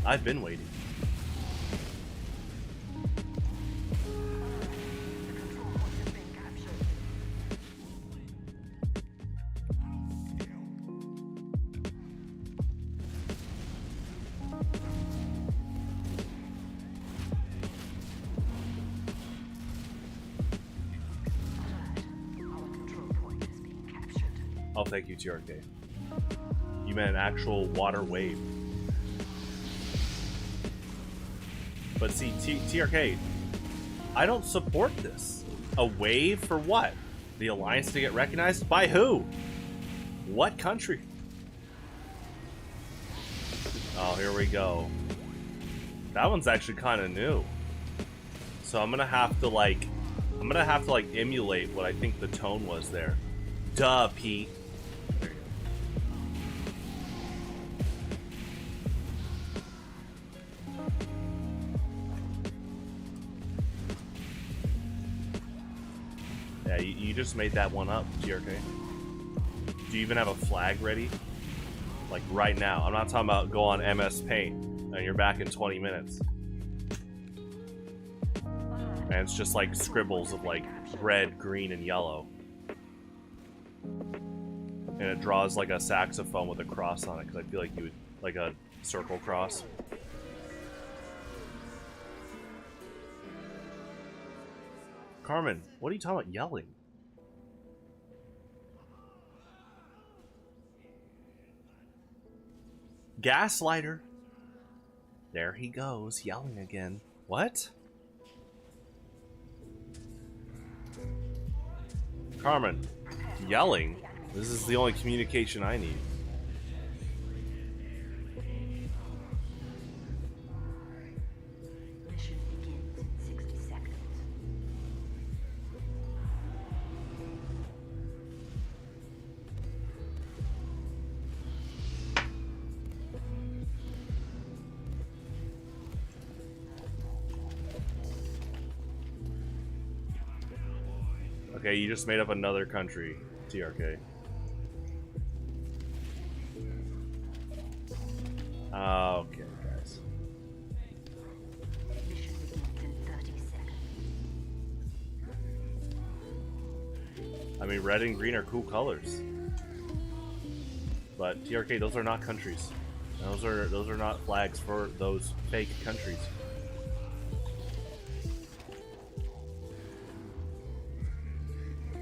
I've been waiting. Oh, thank you, TRK. You meant an actual water wave. But see, TRK, I don't support this. A wave for what? The Alliance to get recognized? By who? What country? Oh, here we go. That one's actually kind of new. So I'm gonna have to like emulate what I think the tone was there. Duh, Pete. There you go. Yeah, you just made that one up, TRK. Do you even have a flag ready? Like right now. I'm not talking about go on MS Paint and you're back in 20 minutes. And it's just like scribbles of like red, green, and yellow. And it draws like a saxophone with a cross on it, because I feel like you would, like a circle cross. Carmen, what are you talking about yelling? Gaslighter. There he goes, yelling again. What? Carmen, yelling? This is the only communication I need. Mission begins in 60 seconds. Okay, you just made up another country, TRK. Okay, guys. Mission begins in 30 seconds. I mean, red and green are cool colors. But TRK, those are not countries. Those are not flags for those fake countries.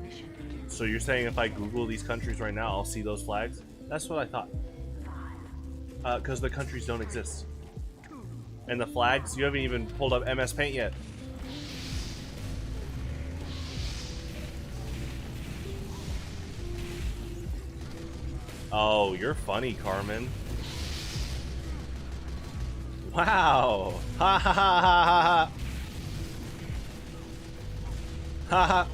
Mission begins So you're saying if I Google these countries right now, I'll see those flags? That's what I thought. Because the countries don't exist. And the flags, you haven't even pulled up MS Paint yet. Oh, you're funny, Carmen. Wow! Ha ha ha ha ha ha! Ha ha!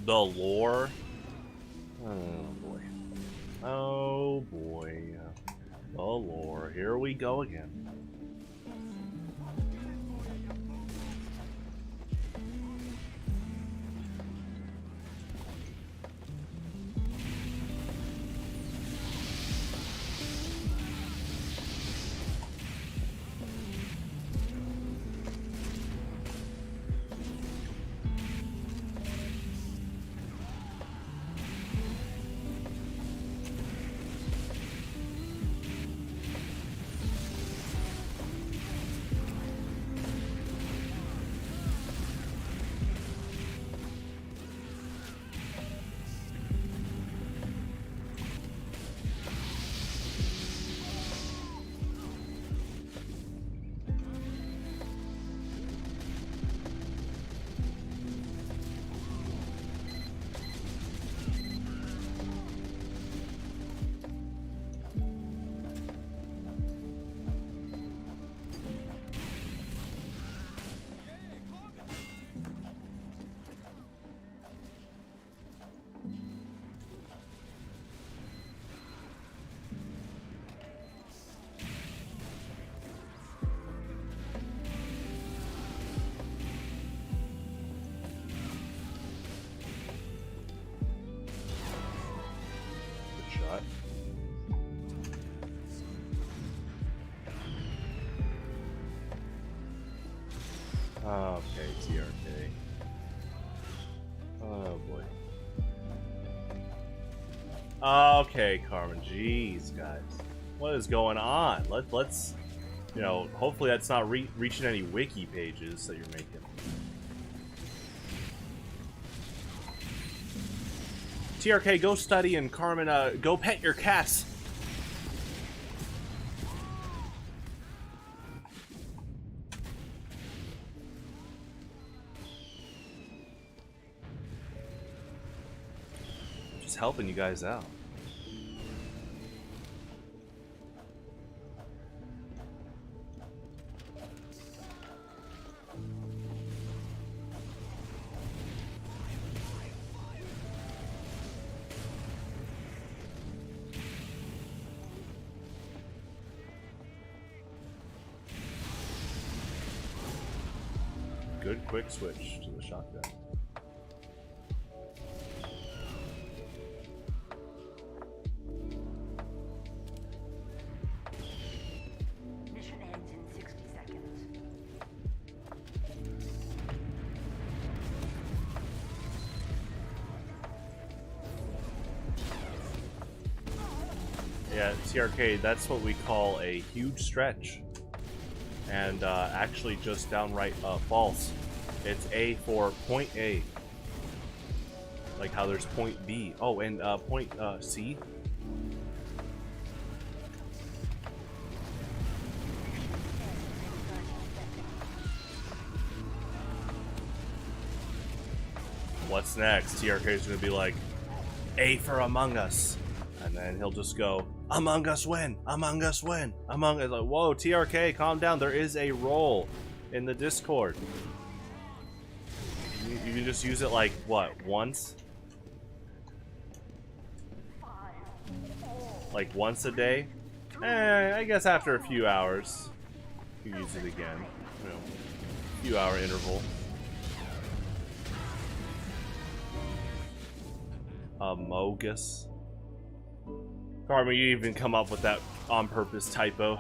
The lore? Oh boy. Oh boy. The lore. Here we go again. Good shot. Okay, TRK. Oh boy. Okay, Carmen. Jeez, guys, what is going on? Let's, you know, hopefully that's not reaching any wiki pages that you're making. TRK, go study, and Carmen, go pet your cats. just helping you guys out. Good quick switch to the shotgun. Mission ends in 60 seconds. Yeah, TRK, that's what we call a huge stretch. And actually just downright false. It's A for point A. Like how there's point B. Oh, and point C. What's next? TRK is going to be like, A for Among Us. And then he'll just go, Among Us win! Among Us win! Among Us. Like, whoa, TRK, calm down. There is a role in the Discord. You can just use it like, what, once? Like once a day? I guess after a few hours, you can use it again. You know, few hour interval. Amogus. Carmen, you even come up with that on purpose typo.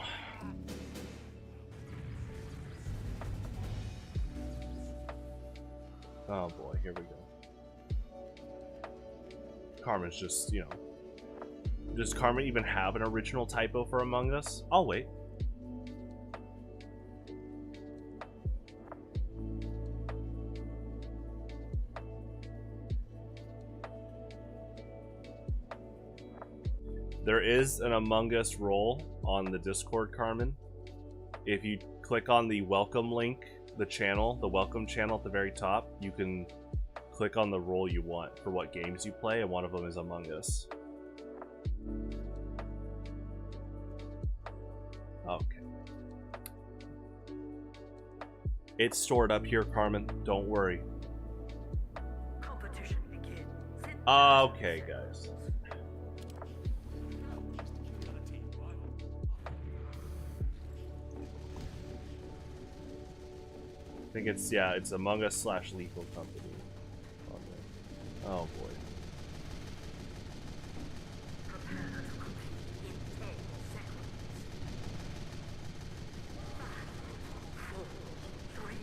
Oh boy, here we go. Carmen's just, you know. Does Carmen even have an original typo for Among Us? I'll wait. There is an Among Us role on the Discord, Carmen. If you click on the welcome link, the channel, the welcome channel at the very top, you can click on the role you want for what games you play, and one of them is Among Us. Okay. It's stored up here, Carmen. Don't worry. Competition begins. Okay, guys. I think it's, yeah, it's Among Us / Lethal Company. Okay. Oh boy. Prepare to compete in 10 seconds. 5, 4, 3,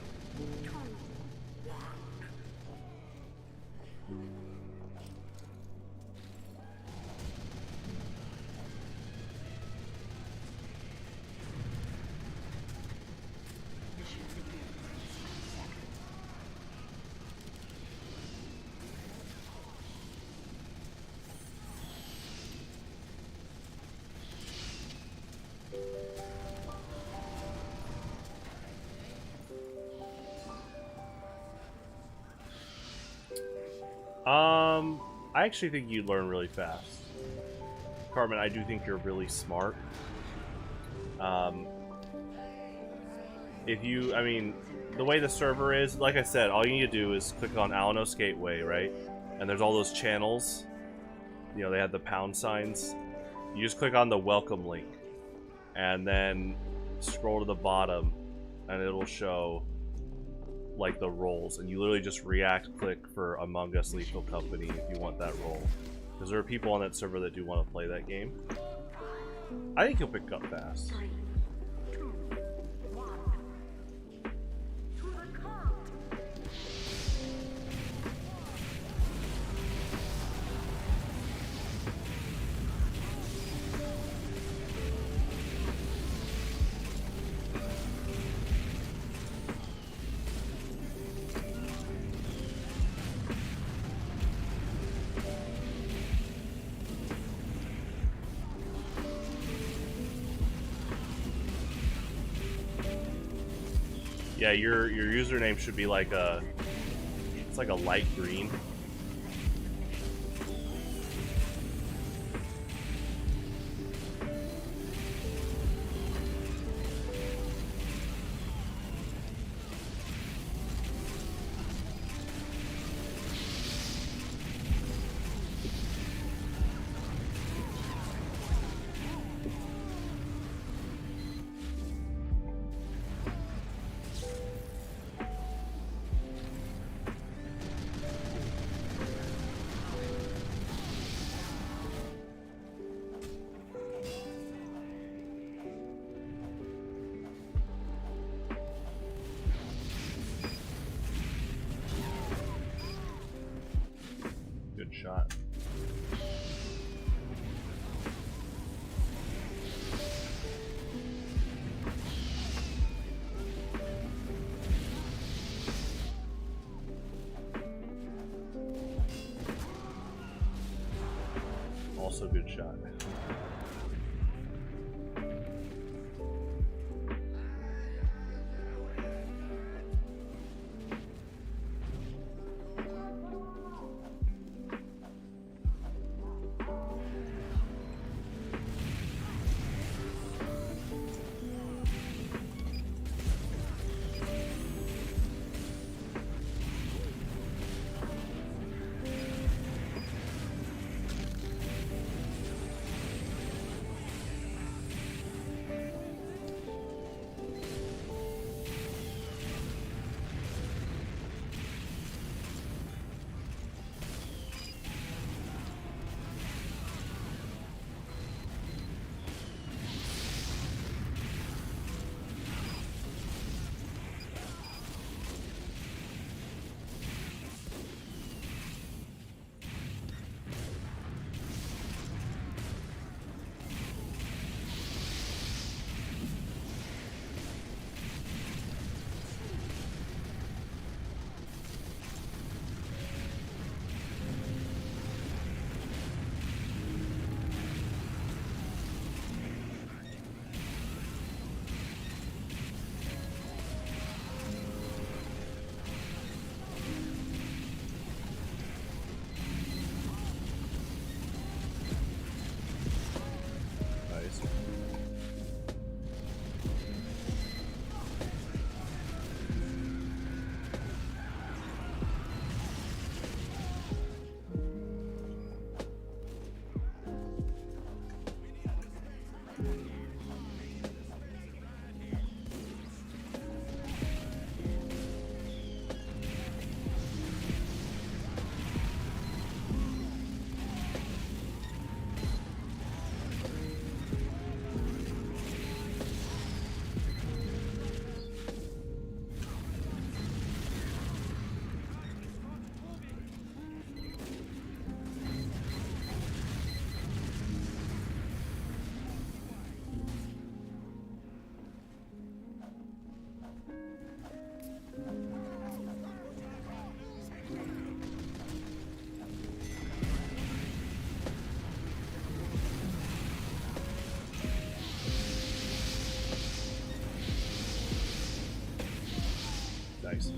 2, 1. Mission begins. I actually think you'd learn really fast. Carmen, I do think you're really smart. If you, I mean, the way the server is, like I said, all you need to do is click on Alinos Gateway, right? And there's all those channels. You know, they have the pound signs. You just click on the welcome link. And then scroll to the bottom, and it'll show like the roles, and you literally just react click for Among Us Lethal Company if you want that role, because there are people on that server that do want to play that game. I think you'll pick up fast. 3, 2, 1. To the count. Yeah, your username should be like a, it's like a light green. shot. Also good shot. Nice. Nice.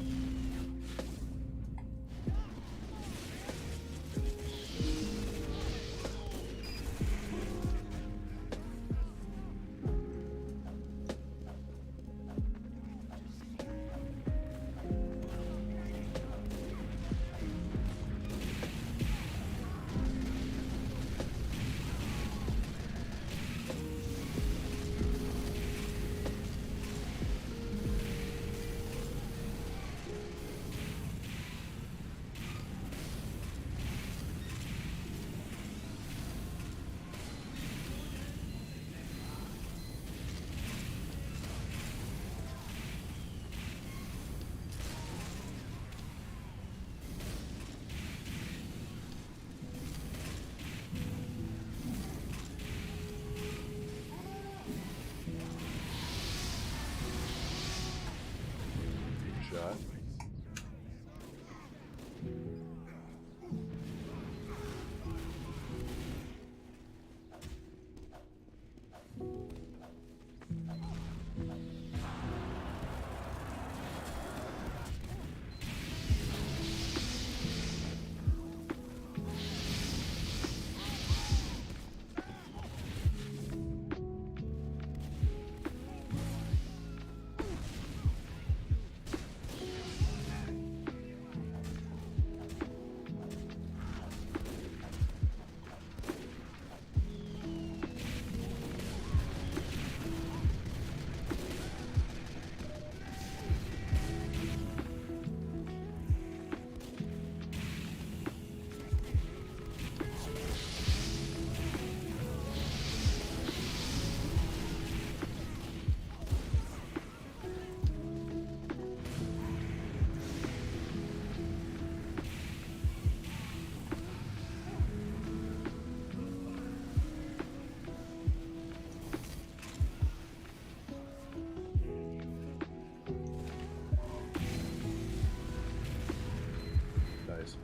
guys.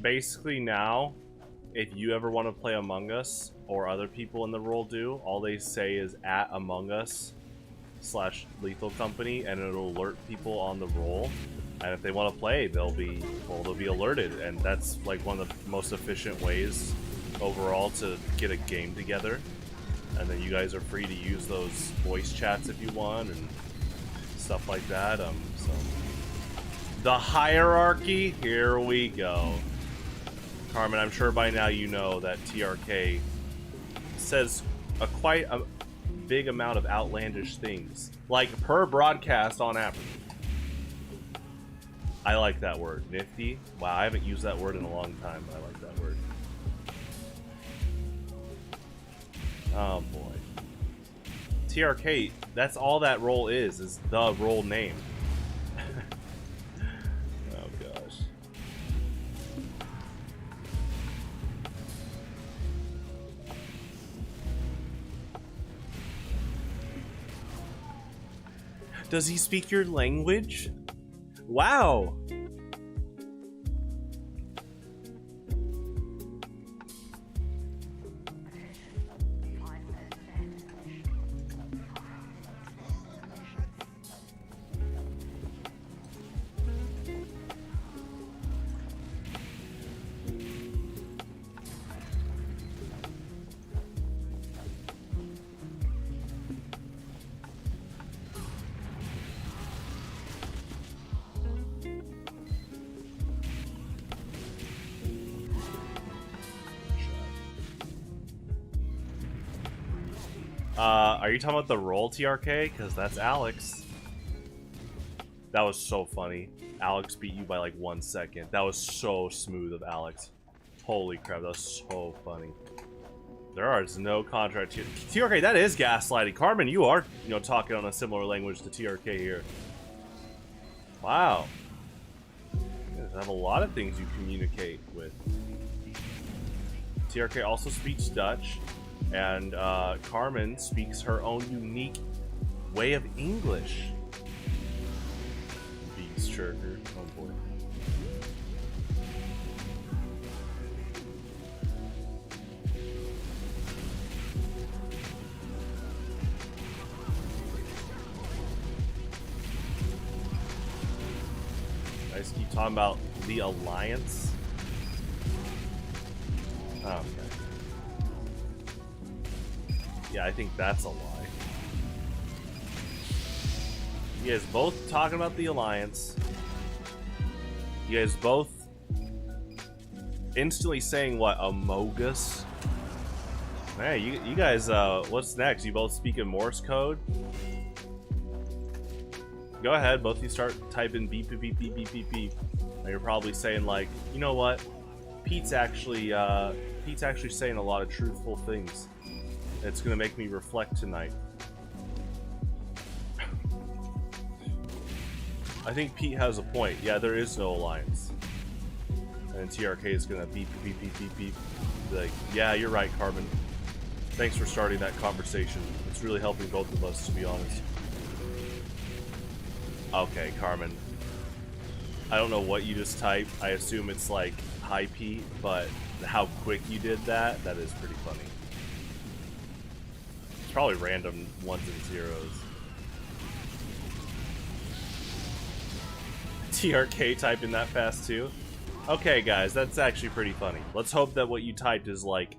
Basically now, if you ever want to play Among Us, or other people in the role do, all they say is at Among Us / Lethal Company, and it'll alert people on the role. And if they want to play, they'll be alerted, and that's like one of the most efficient ways overall to get a game together. And then you guys are free to use those voice chats if you want and stuff like that. So the hierarchy, here we go. Carmen, I'm sure by now you know that TRK says quite a big amount of outlandish things, like per broadcast on average. I like that word, nifty. Wow, I haven't used that word in a long time, but I like that word. Oh boy. TRK, that's all that role is the role name. Oh gosh. Does he speak your language? Wow. Are you talking about the roll TRK? Because that's Alex. That was so funny. Alex beat you by like 1 second. That was so smooth of Alex. Holy crap, that was so funny. There is no contract here. TRK, that is gaslighting. Carmen, you are, talking on a similar language to TRK here. Wow. You guys have a lot of things you communicate with. TRK also speaks Dutch. And Carmen speaks her own unique way of English. Beast Churker. Oh boy. I just keep talking about the Alliance. Oh, okay. Yeah, I think that's a lie. You guys both talking about the Alliance. You guys both instantly saying what? Amogus? Hey, you guys, what's next? You both speak in Morse code? Go ahead, both of you start typing beep beep beep beep beep beep beep. And you're probably saying like, you know what? Pete's actually saying a lot of truthful things. It's gonna make me reflect tonight. I think Pete has a point. Yeah, there is no alliance. And TRK is gonna beep beep beep beep beep. Be like, yeah, you're right, Carbon. Thanks for starting that conversation. It's really helping both of us, to be honest. Okay, Carmen. I don't know what you just typed. I assume it's like hi Pete, but how quick you did that is pretty funny. It's probably random ones and zeros. TRK typing that fast too. Okay guys, that's actually pretty funny. Let's hope that what you typed is like,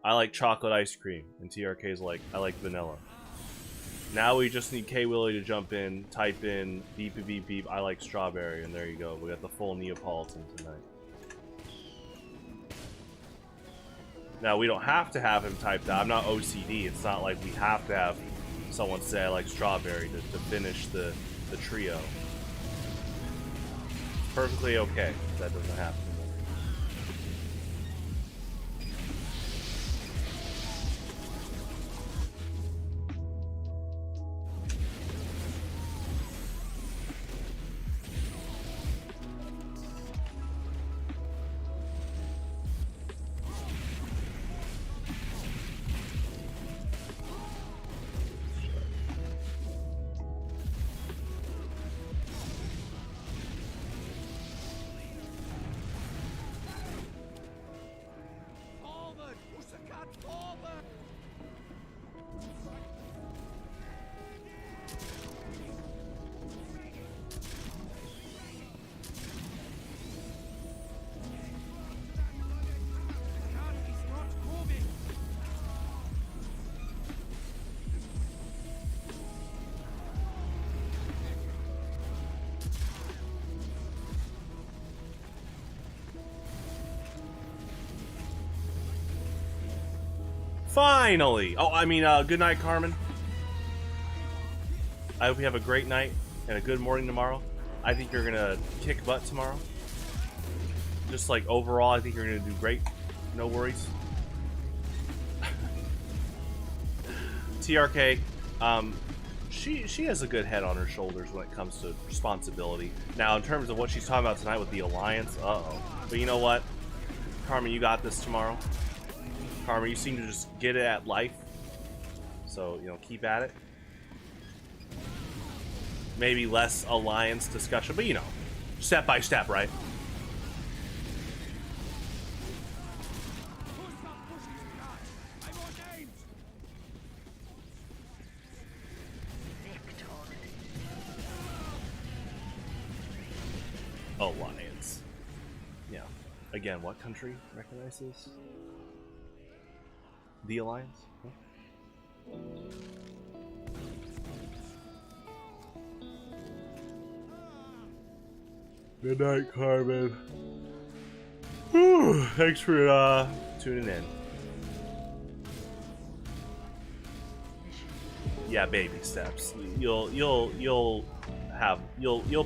I like chocolate ice cream, and TRK's like, I like vanilla. Now we just need K Willie to jump in, type in beep beep beep beep, I like strawberry, and there you go. We got the full Neapolitan tonight. Now, we don't have to have him type that. I'm not OCD. It's not like we have to have someone say I like strawberry to finish the trio. It's perfectly okay if that doesn't happen. Forward! Push the cat forward! Cat is not moving! Finally! Oh, I mean, good night, Carmen. I hope you have a great night and a good morning tomorrow. I think you're gonna kick butt tomorrow. Just like overall, I think you're gonna do great. No worries. TRK, she has a good head on her shoulders when it comes to responsibility. Now, in terms of what she's talking about tonight with the Alliance, uh-oh. But you know what? Carmen, you got this tomorrow. Carmen, you seem to just get it at life. So, you know, keep at it. Maybe less Alliance discussion, but you know, step by step, right? Who stop pushing the cat? I want aims! Alliance. Yeah. Again, what country recognizes the Alliance? Huh? Good night, Carmen. Whew, thanks for tuning in. Yeah, baby steps. You'll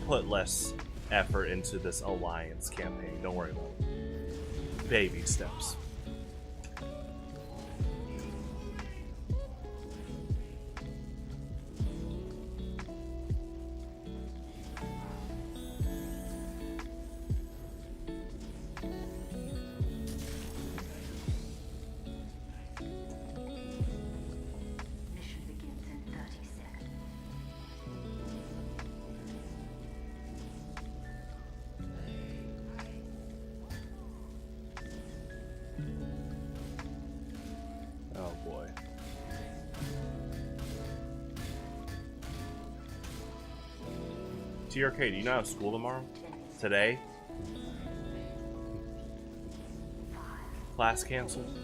put less effort into this Alliance campaign. Don't worry about it. Baby steps. Mission begins in 30 seconds. Oh boy. TRK, do you not have school tomorrow? Today? Class canceled?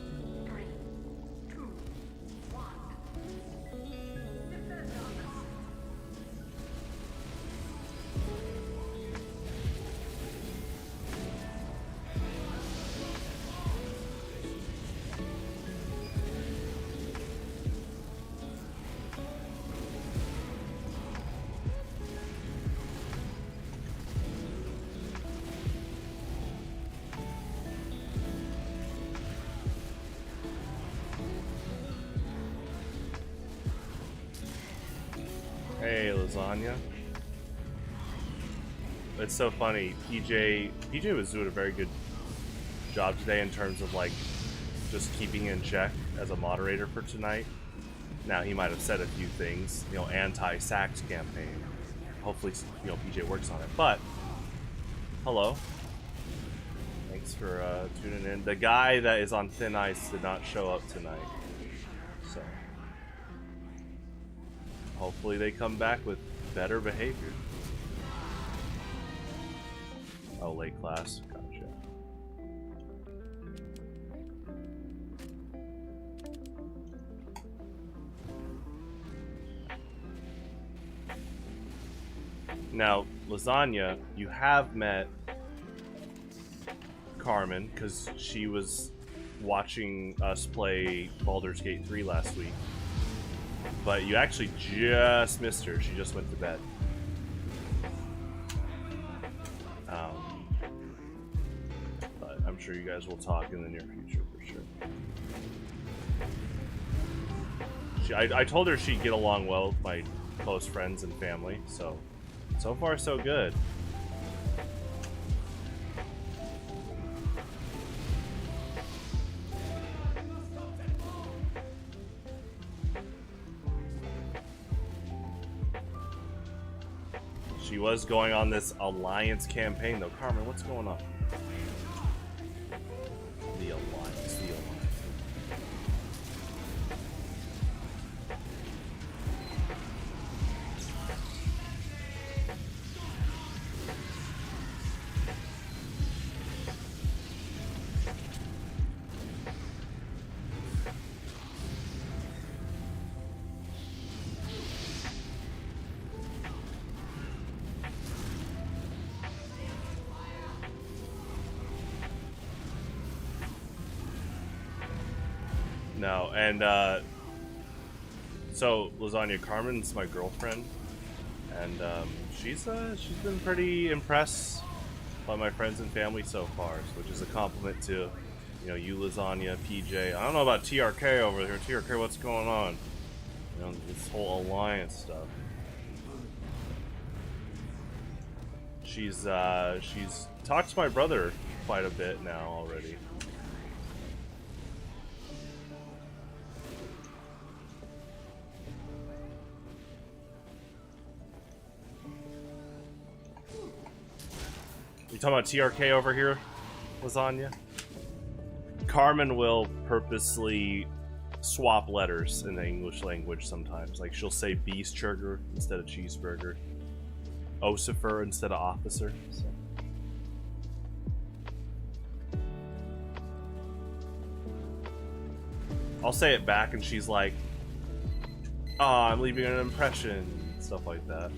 Hey, lasagna. It's so funny. PJ was doing a very good job today in terms of like just keeping in check as a moderator for tonight. Now he might have said a few things, you know, anti-sax campaign. Hopefully, you know, PJ works on it. But hello. Thanks for tuning in. The guy that is on thin ice did not show up tonight. So hopefully they come back with better behavior. Oh, late class. Gotcha. Now, lasagna, you have met Carmen because she was watching us play Baldur's Gate 3 last week. But you actually just missed her. She just went to bed. But I'm sure you guys will talk in the near future for sure. I told her she'd get along well with my close friends and family, so far so good. She was going on this alliance campaign though. Carmen, what's going on? The alliance, the alliance. No, and so Lasagna Carmen's my girlfriend, and she's been pretty impressed by my friends and family so far, which is a compliment to you Lasagna, PJ. I don't know about TRK over there. TRK, what's going on? This whole alliance stuff. She's talked to my brother quite a bit now already. You talking about TRK over here, Lasagna? Carmen will purposely swap letters in the English language sometimes. Like she'll say Beastburger instead of cheeseburger, Osifer instead of officer. So. I'll say it back and she's like, "Oh, I'm leaving an impression," stuff like that.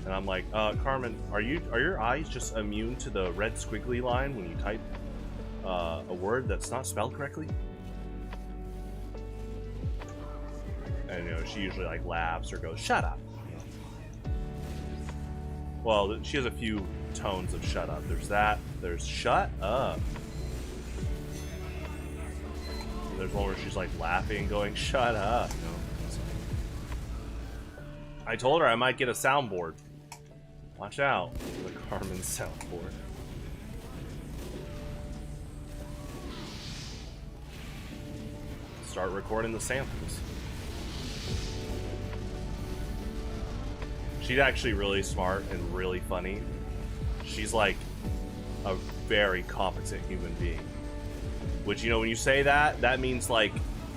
And I'm like, Carmen, are your eyes just immune to the red squiggly line when you type a word that's not spelled correctly? And she usually like laughs or goes, "Shut up." Well, she has a few tones of "shut up." There's that. There's "shut up." And there's one where she's like laughing and going, "Shut up." I told her I might get a soundboard. Watch out, the Carmen soundboard. Start recording the samples. She's actually really smart and really funny. She's like a very competent human being. Which, when you say that, that means like,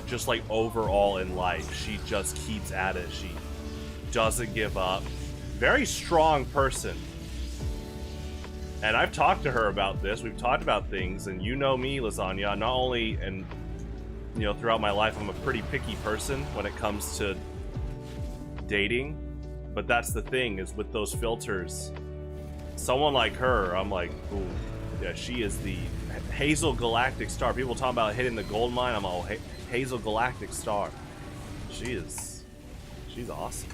just like overall in life, she just keeps at it. She doesn't give up. Very strong person. And I've talked to her about this. We've talked about things, and me, Lasagna, not only, and throughout my life, I'm a pretty picky person when it comes to dating. But that's the thing, is with those filters, someone like her, I'm like, ooh, yeah, she is the Hazel Galactic Star. People talk about hitting the gold mine. I'm all Hazel Galactic Star. She's awesome,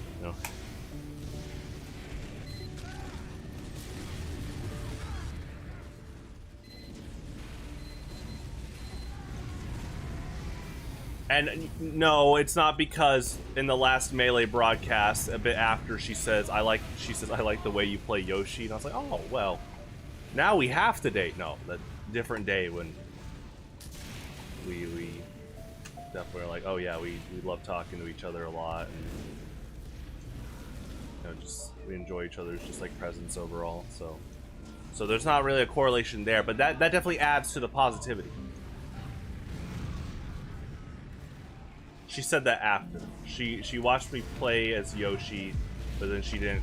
And no, it's not because in the last Melee broadcast, a bit after, she says I like the way you play Yoshi, and I was like, oh well, now we have to date. No, that different day when we definitely are like, oh yeah, we love talking to each other a lot, and we enjoy each other's just like presence overall. So there's not really a correlation there, but that definitely adds to the positivity. She said that after. She watched me play as Yoshi, but then she didn't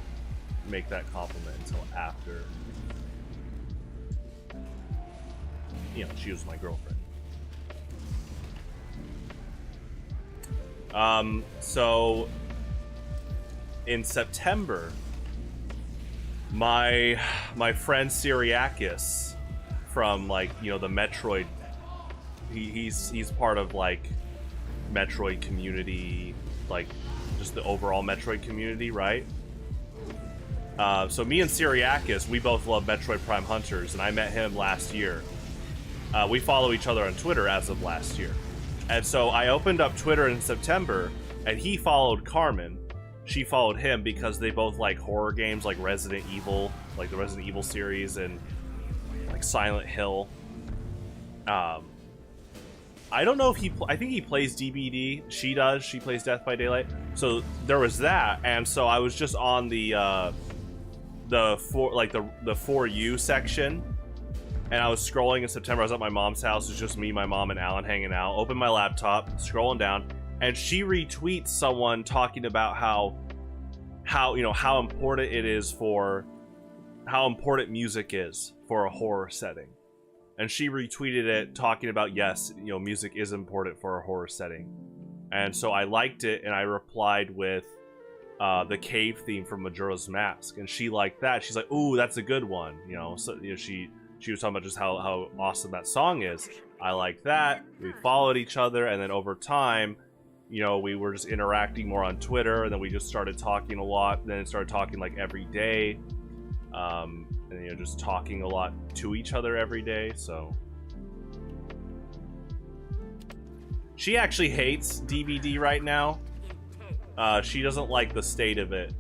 make that compliment until after. She was my girlfriend. So in September, my friend Syriakis from like, you know, the Metroid. He's part of like Metroid community, like just the overall Metroid community, right? So me and Cyriacus, we both love Metroid Prime Hunters, and I met him last year. We follow each other on Twitter as of last year. And so I opened up Twitter in September, and he followed Carmen. She followed him because they both like horror games like Resident Evil, like the Resident Evil series, and like Silent Hill. I don't know if I think he plays DBD. She does. She plays Death by Daylight. So there was that, and so I was just on the For You section, and I was scrolling in September. I was at my mom's house. It was just me, my mom, and Alan hanging out. Open my laptop, scrolling down, and she retweets someone talking about how you know how important it is for how important music is for a horror setting. And she retweeted it talking about, yes, you know, music is important for a horror setting. And so I liked it, and I replied with the cave theme from Majora's Mask, and she liked that. She's like, "Ooh, that's a good one," you know. So you know, she was talking about just how awesome that song is. I like that. We followed each other, and then over time, you know, we were just interacting more on Twitter, and then we just started talking a lot. Then it started talking like every day. And, you know, just talking a lot to each other every day, so. She actually hates DBD right now. She doesn't like the state of it.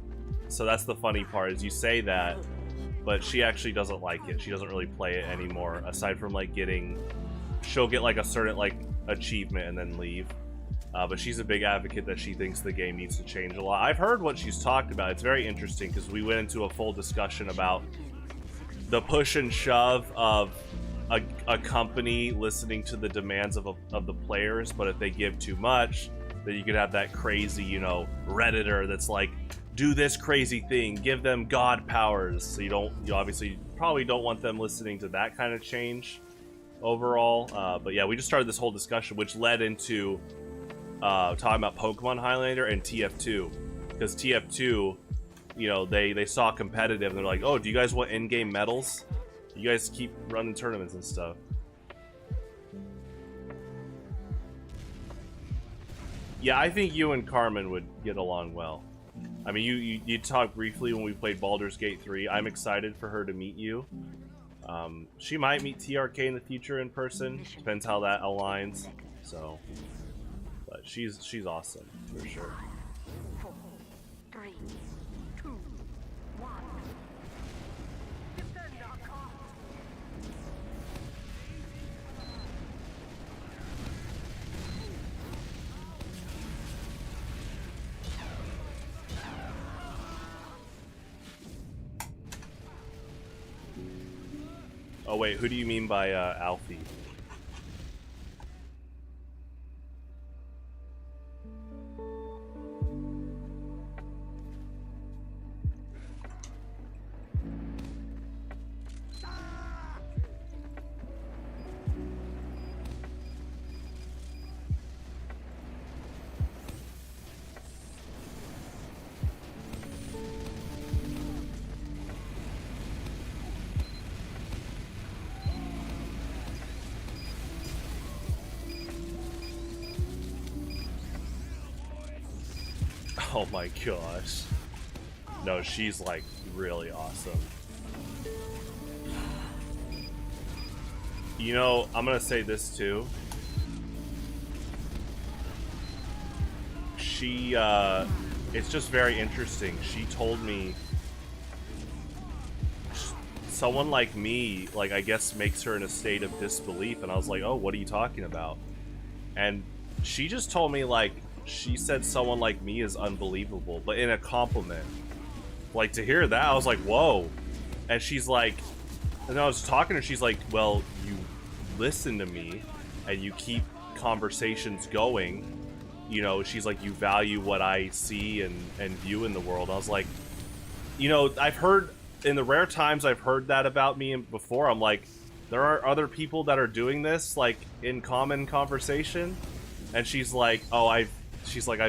So that's the funny part, is you say that, but she actually doesn't like it. She doesn't really play it anymore, aside from, like, she'll get, like, a certain, like, achievement and then leave. But she's a big advocate that she thinks the game needs to change a lot. I've heard what she's talked about. It's very interesting, because we went into a full discussion about the push and shove of a company listening to the demands of the players, but if they give too much, then you could have that crazy, you know, Redditor that's like, do this crazy thing, give them god powers. So you obviously probably don't want them listening to that kind of change overall. But yeah, we just started this whole discussion, which led into talking about Pokemon Highlander and TF2, because TF2, you know, they saw competitive and they're like, oh, do you guys want in-game medals? You guys keep running tournaments and stuff. Yeah, I think you and Carmen would get along well. I mean, you talked briefly when we played Baldur's Gate 3. I'm excited for her to meet you. She might meet TRK in the future in person. Depends how that aligns. So, but she's awesome for sure. 4, 3, 2, 1. Defend our cause. Oh wait, who do you mean by Alfie? Oh my gosh. No, she's like really awesome. You know, I'm gonna say this too. She, it's just very interesting. She told me someone like me, like, I guess makes her in a state of disbelief, and I was like, oh, what are you talking about? And she just told me, like, she said someone like me is unbelievable, but in a compliment. Like, to hear that, I was like, whoa. And she's like, and I was talking to her, she's like, well, you listen to me, and you keep conversations going. You know, she's like, you value what I see and view in the world. I was like, you know, I've heard, in the rare times I've heard that about me before, I'm like, there are other people that are doing this, like, in common conversation. And she's like, oh, I've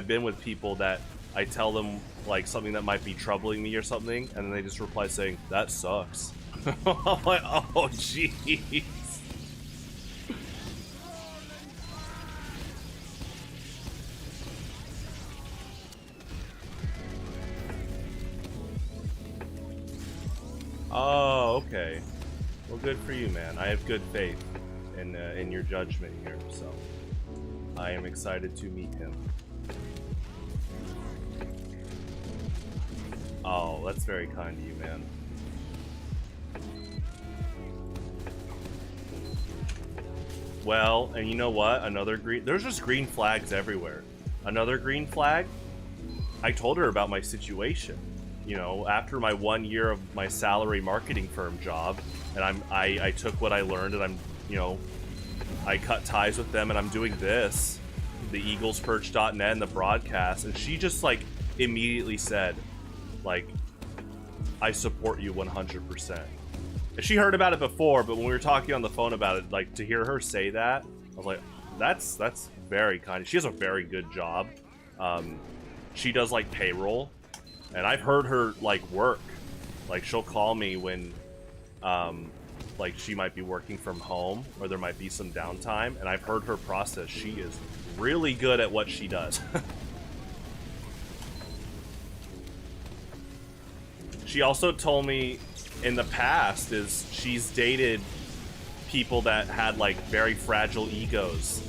been with people that I tell them, like, something that might be troubling me or something, and then they just reply saying, that sucks. I'm like, oh, jeez. Oh, okay. Well, good for you, man. I have good faith in your judgment here, so I am excited to meet him. Oh, that's very kind of you, man. Well, and you know what? Another green... There's just green flags everywhere. Another green flag? I told her about my situation. You know, after my 1 year of my salary marketing firm job, and I took what I learned and I'm, you know, I cut ties with them and I'm doing this, the eaglesperch.net and the broadcast, and she just, like, immediately said, like, I support you 100%. And she heard about it before, but when we were talking on the phone about it, like, to hear her say that, I was like, that's very kind. She has a very good job. She does, like, payroll, and I've heard her, like, work. Like, she'll call me when, like, she might be working from home, or there might be some downtime, and I've heard her process. She is really good at what she does. She also told me in the past is she's dated people that had, like, very fragile egos.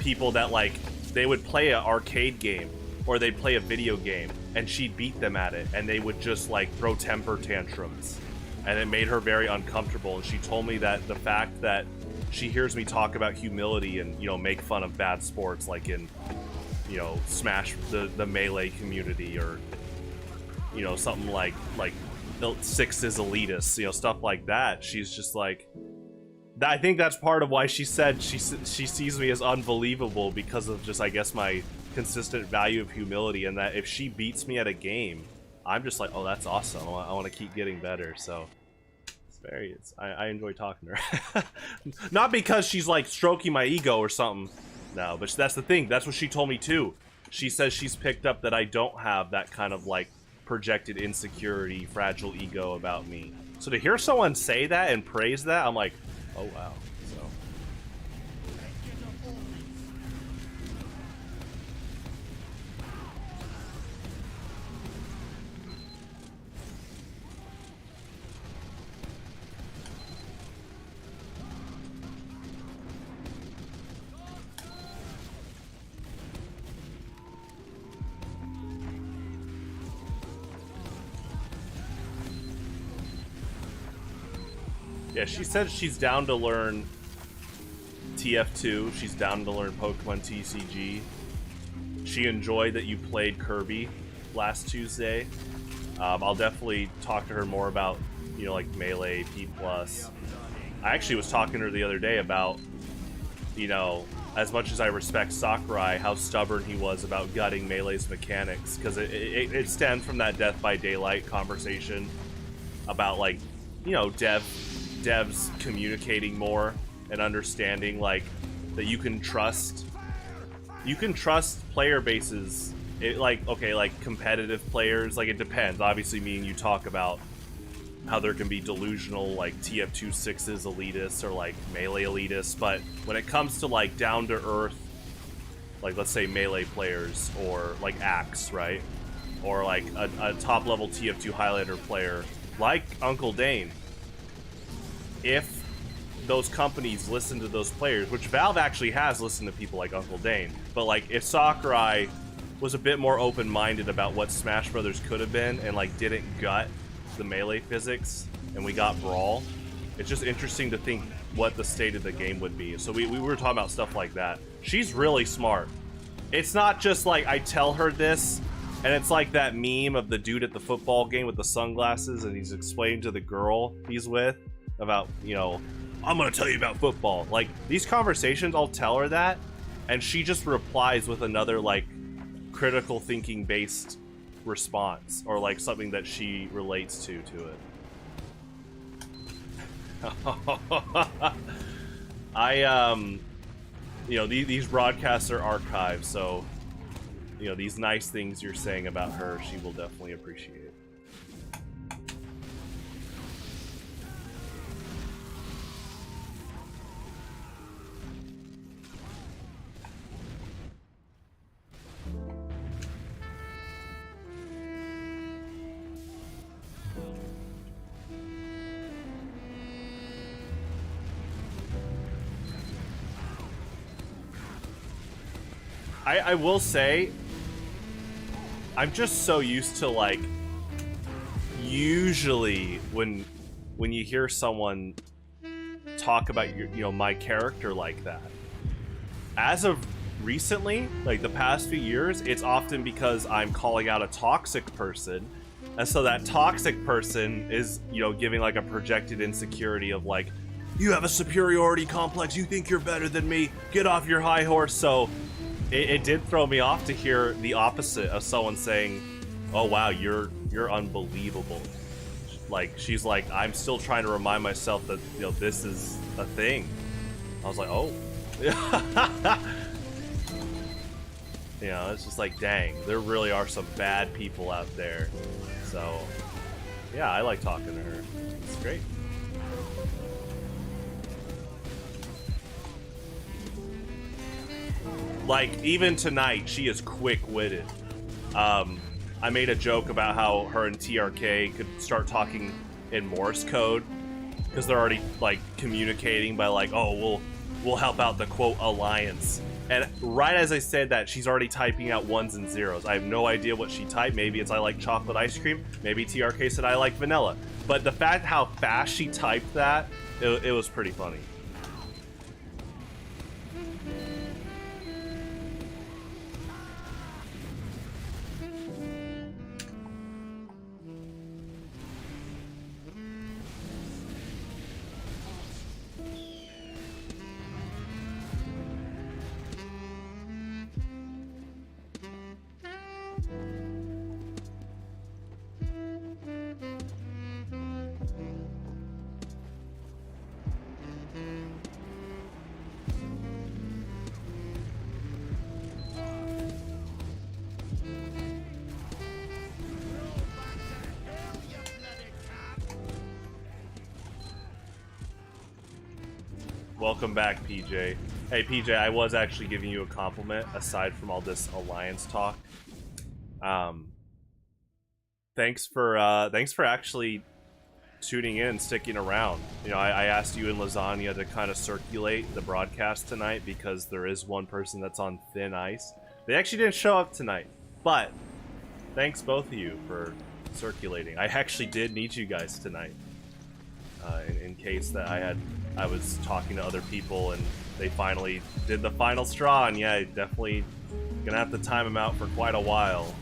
People that, like, they would play an arcade game or they'd play a video game and she'd beat them at it and they would just, like, throw temper tantrums. And it made her very uncomfortable. And she told me that the fact that she hears me talk about humility and, you know, make fun of bad sports, like in, you know, Smash, the Melee community, or, you know, something like Six is elitist, you know, stuff like that. She's just like, I think that's part of why she said she sees me as unbelievable, because of just, I guess, my consistent value of humility, and that if she beats me at a game, I'm just like, oh, that's awesome. I want to keep getting better. So I enjoy talking to her. Not because she's, like, stroking my ego or something. No, but that's the thing. That's what she told me too. She says she's picked up that I don't have that kind of, like, projected insecurity, fragile ego about me. So to hear someone say that and praise that, I'm like, oh wow. So yeah, she said she's down to learn TF2. She's down to learn Pokemon TCG. She enjoyed that you played Kirby last Tuesday. I'll definitely talk to her more about, you know, like Melee, P+. I actually was talking to her the other day about, you know, as much as I respect Sakurai, how stubborn he was about gutting Melee's mechanics, because it stemmed from that Death by Daylight conversation about, like, you know, devs communicating more and understanding, like, that you can trust player bases. Like, okay, like competitive players, like, it depends. Obviously, me and you talk about how there can be delusional, like, TF2 6s elitists or, like, Melee elitists, but when it comes to, like, down to earth, like, let's say Melee players, or like Axe, right, or like a top level TF2 Highlander player like Uncle Dane, if those companies listen to those players, which Valve actually has listened to people like Uncle Dane, but, like, if Sakurai was a bit more open-minded about what Smash Brothers could have been and, like, didn't gut the Melee physics and we got Brawl, it's just interesting to think what the state of the game would be. So we were talking about stuff like that. She's really smart. It's not just like I tell her this and it's like that meme of the dude at the football game with the sunglasses and he's explaining to the girl he's with about, you know, I'm gonna tell you about football. Like, these conversations, I'll tell her that, and she just replies with another, like, critical thinking based response, or, like, something that she relates to it. You know, these broadcasts are archived, so, you know, these nice things you're saying about her, she will definitely appreciate. I will say, I'm just so used to, like, usually when you hear someone talk about my character like that, as of recently, like the past few years, it's often because I'm calling out a toxic person, and so that toxic person is, giving like a projected insecurity of like, you have a superiority complex, you think you're better than me, get off your high horse. So it did throw me off to hear the opposite of someone saying, oh wow, you're unbelievable. Like, she's like, I'm still trying to remind myself that, this is a thing. I was like, oh. It's just like, dang, there really are some bad people out there. So, yeah, I like talking to her. It's great. Like, even tonight, she is quick-witted. I made a joke about how her and TRK could start talking in Morse code, because they're already, like, communicating by, like, oh, we'll help out the, quote, alliance. And right as I said that, she's already typing out ones and zeros. I have no idea what she typed. Maybe it's I like chocolate ice cream. Maybe TRK said I like vanilla. But the fact how fast she typed that, it was pretty funny. Welcome back, PJ. Hey, PJ, I was actually giving you a compliment aside from all this alliance talk. Thanks for actually tuning in and sticking around. I asked you and Lasagna to kind of circulate the broadcast tonight because there is one person that's on thin ice. They actually didn't show up tonight, but thanks both of you for circulating. I actually did need you guys tonight, in case that I was talking to other people and they finally did the final straw, and yeah, definitely gonna have to time him out for quite a while.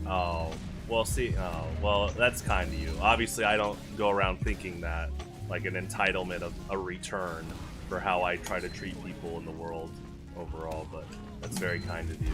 Oh, well, see, oh, well, that's kind of you. Obviously, I don't go around thinking that, like an entitlement of a return for how I try to treat people in the world overall, but that's very kind of you.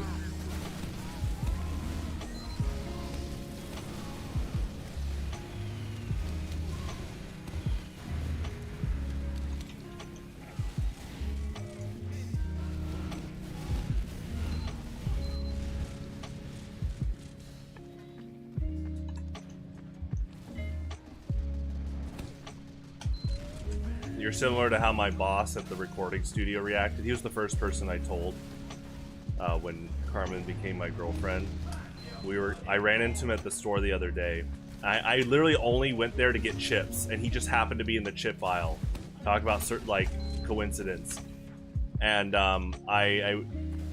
You're similar to how my boss at the recording studio reacted. He was the first person I told when Carmen became my girlfriend. I ran into him at the store the other day. I literally only went there to get chips, and he just happened to be in the chip aisle. Talk about certain, like, coincidence. And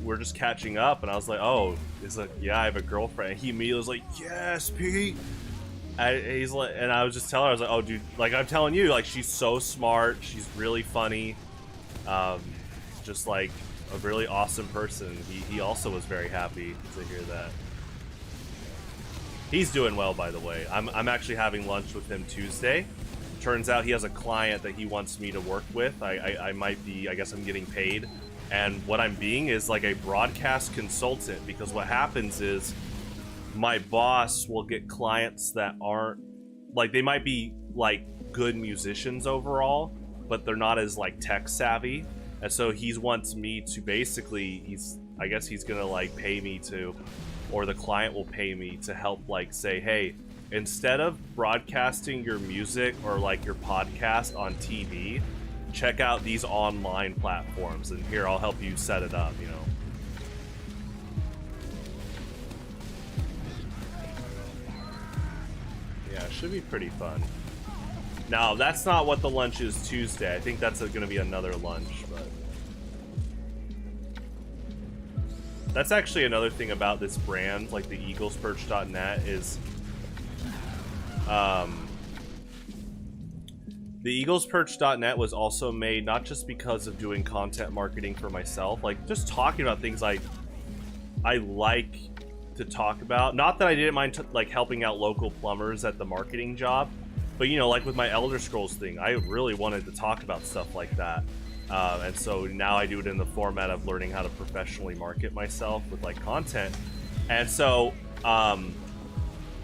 we're just catching up, and I was like, oh, he's like, yeah, I have a girlfriend. And he immediately was like, yes, Pete. He's like, and I was just telling her, I was like, oh, dude, like, I'm telling you, like, she's so smart, she's really funny, just like a really awesome person. He also was very happy to hear that. He's doing well, by the way. I'm actually having lunch with him Tuesday. Turns out he has a client that he wants me to work with. I might be, I guess I'm getting paid, and what I'm being is like a broadcast consultant, because what happens is my boss will get clients that aren't, like, they might be like good musicians overall, but they're not as like tech savvy, and so he wants me to basically, I guess he's gonna like pay me to, or the client will pay me to help, like, say, hey, instead of broadcasting your music or like your podcast on TV, check out these online platforms, and here, I'll help you set it up, you know. Yeah, it should be pretty fun. No, that's not what the lunch is Tuesday. I think that's going to be another lunch, but... That's actually another thing about this brand, like the eaglesperch.net, is... The eaglesperch.net was also made not just because of doing content marketing for myself, like just talking about things I like to talk about. Not that I didn't mind like helping out local plumbers at the marketing job, but you know, like with my Elder Scrolls thing, I really wanted to talk about stuff like that. And so now I do it in the format of learning how to professionally market myself with like content. And so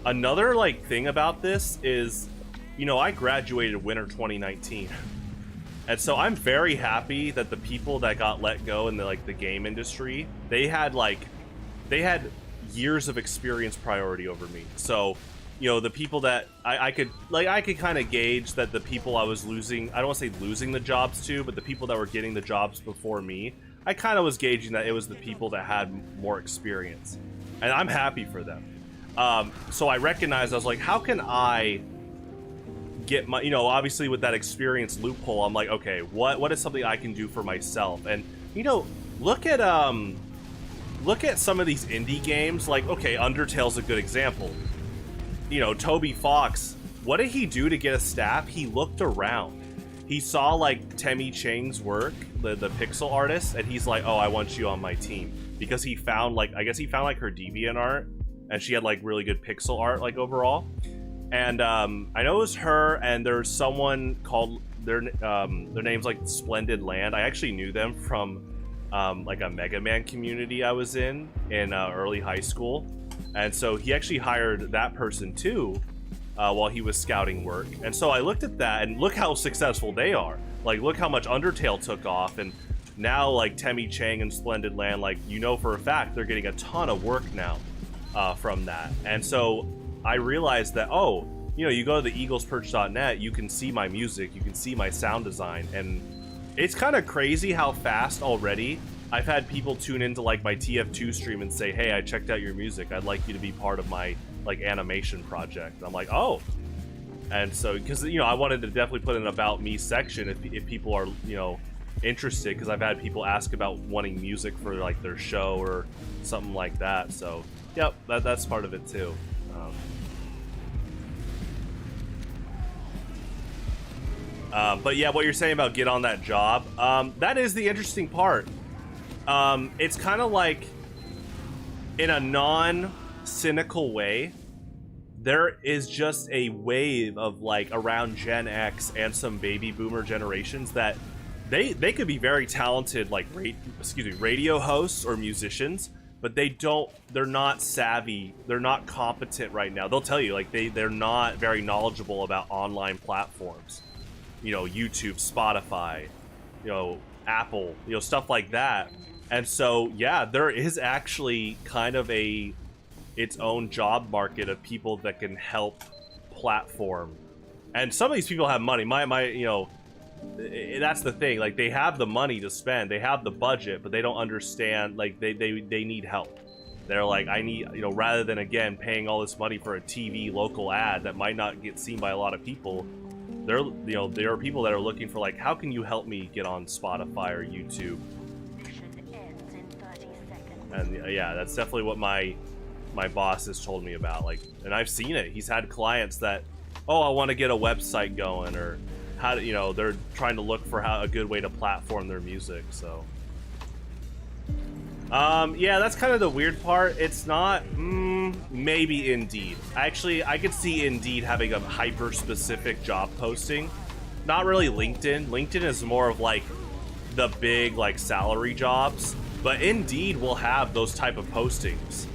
another like thing about this is, you know, I graduated winter 2019. And so I'm very happy that the people that got let go in the like the game industry, they had years of experience priority over me. So, you know, the people that I could kind of gauge that the people I was losing, I don't want to say losing the jobs to, but the people that were getting the jobs before me, I kind of was gauging that it was the people that had more experience. And I'm happy for them. So I recognized, I was like, how can I get my, you know, obviously with that experience loophole, I'm like, okay, what is something I can do for myself? And, you know, look at some of these indie games, like, okay, Undertale's a good example. You know, Toby Fox, what did he do to get a staff? He looked around. He saw, like, Temmie Chang's work, the pixel artist, and he's like, oh, I want you on my team. Because he found, like, I guess he found, like, her DeviantArt, and she had, like, really good pixel art, like, overall. And, I know it was her, and there's someone called, their name's, like, Splendid Land. I actually knew them from, like, a Mega Man community I was in early high school. And so he actually hired that person too while he was scouting work. And so I looked at that and look how successful they are. Like, look how much Undertale took off. And now, like, Temmie Chang and Splendid Land, like, you know for a fact they're getting a ton of work now from that. And so I realized that, oh, you know, you go to the eaglesperch.net, you can see my music, you can see my sound design. And it's kind of crazy how fast already I've had people tune into like my TF2 stream and say, hey, I checked out your music. I'd like you to be part of my like animation project. And I'm like, oh. And so, because, you know, I wanted to definitely put an about me section if people are, you know, interested, because I've had people ask about wanting music for like their show or something like that. So, yep, that's part of it too. But yeah, what you're saying about get on that job, that is the interesting part. It's kind of like, in a non-cynical way, there is just a wave of like around Gen X and some baby boomer generations that they could be very talented, like radio hosts or musicians, but they're not savvy, they're not competent right now. They'll tell you like they're not very knowledgeable about online platforms, you know, YouTube, Spotify, you know, Apple, you know, stuff like that. And so, yeah, there is actually kind of its own job market of people that can help platform. And some of these people have money. My you know, that's the thing. Like, they have the money to spend, they have the budget, but they don't understand. Like, they need help. They're like, I need, you know, rather than again paying all this money for a TV local ad that might not get seen by a lot of people. There are people that are looking for like, how can you help me get on Spotify or YouTube? And yeah, that's definitely what my boss has told me about. Like, and I've seen it. He's had clients that, oh, I want to get a website going, or how to, you know, they're trying to look for a good way to platform their music. So, yeah, that's kind of the weird part. It's not, maybe Indeed. Actually, I could see Indeed having a hyper-specific job posting. Not really LinkedIn. LinkedIn is more of like the big like salary jobs. But Indeed will have those type of postings.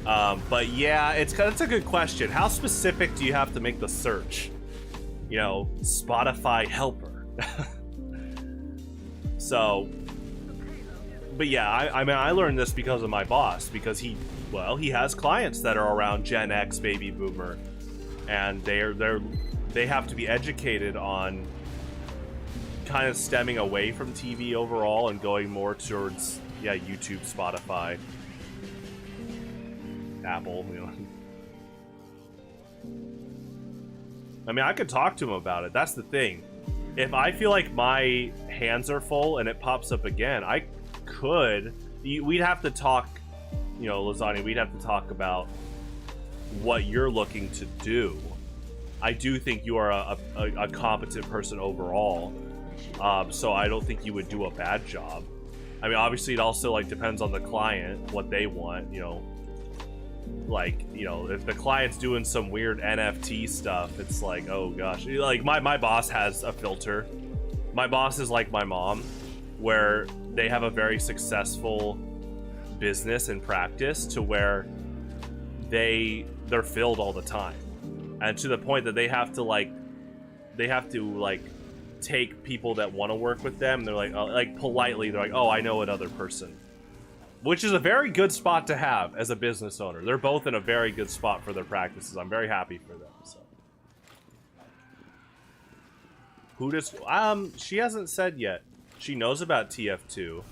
But yeah, it's a good question. How specific do you have to make the search? You know, Spotify helper. So, but yeah, I mean, I learned this because of my boss, because he has clients that are around Gen X, baby boomer, and they have to be educated on kind of stemming away from TV overall and going more towards, yeah, YouTube, Spotify, Apple, you know. I mean, I could talk to him about it. That's the thing. If I feel like my hands are full and it pops up again, I could. We'd have to talk, you know, Lasagna, we'd have to talk about what you're looking to do. I do think you are a competent person overall, so I don't think you would do a bad job. I mean, obviously, it also like depends on the client, what they want, you know. Like, you know, if the client's doing some weird NFT stuff, it's like, oh gosh. Like, my boss has a filter. My boss is like my mom, where they have a very successful business and practice to where they're filled all the time. And to the point that they have to take people that want to work with them, and they're like politely, they're like, oh, I know another person. Which is a very good spot to have as a business owner. They're both in a very good spot for their practices. I'm very happy for them. So, who does? She hasn't said yet. She knows about TF2,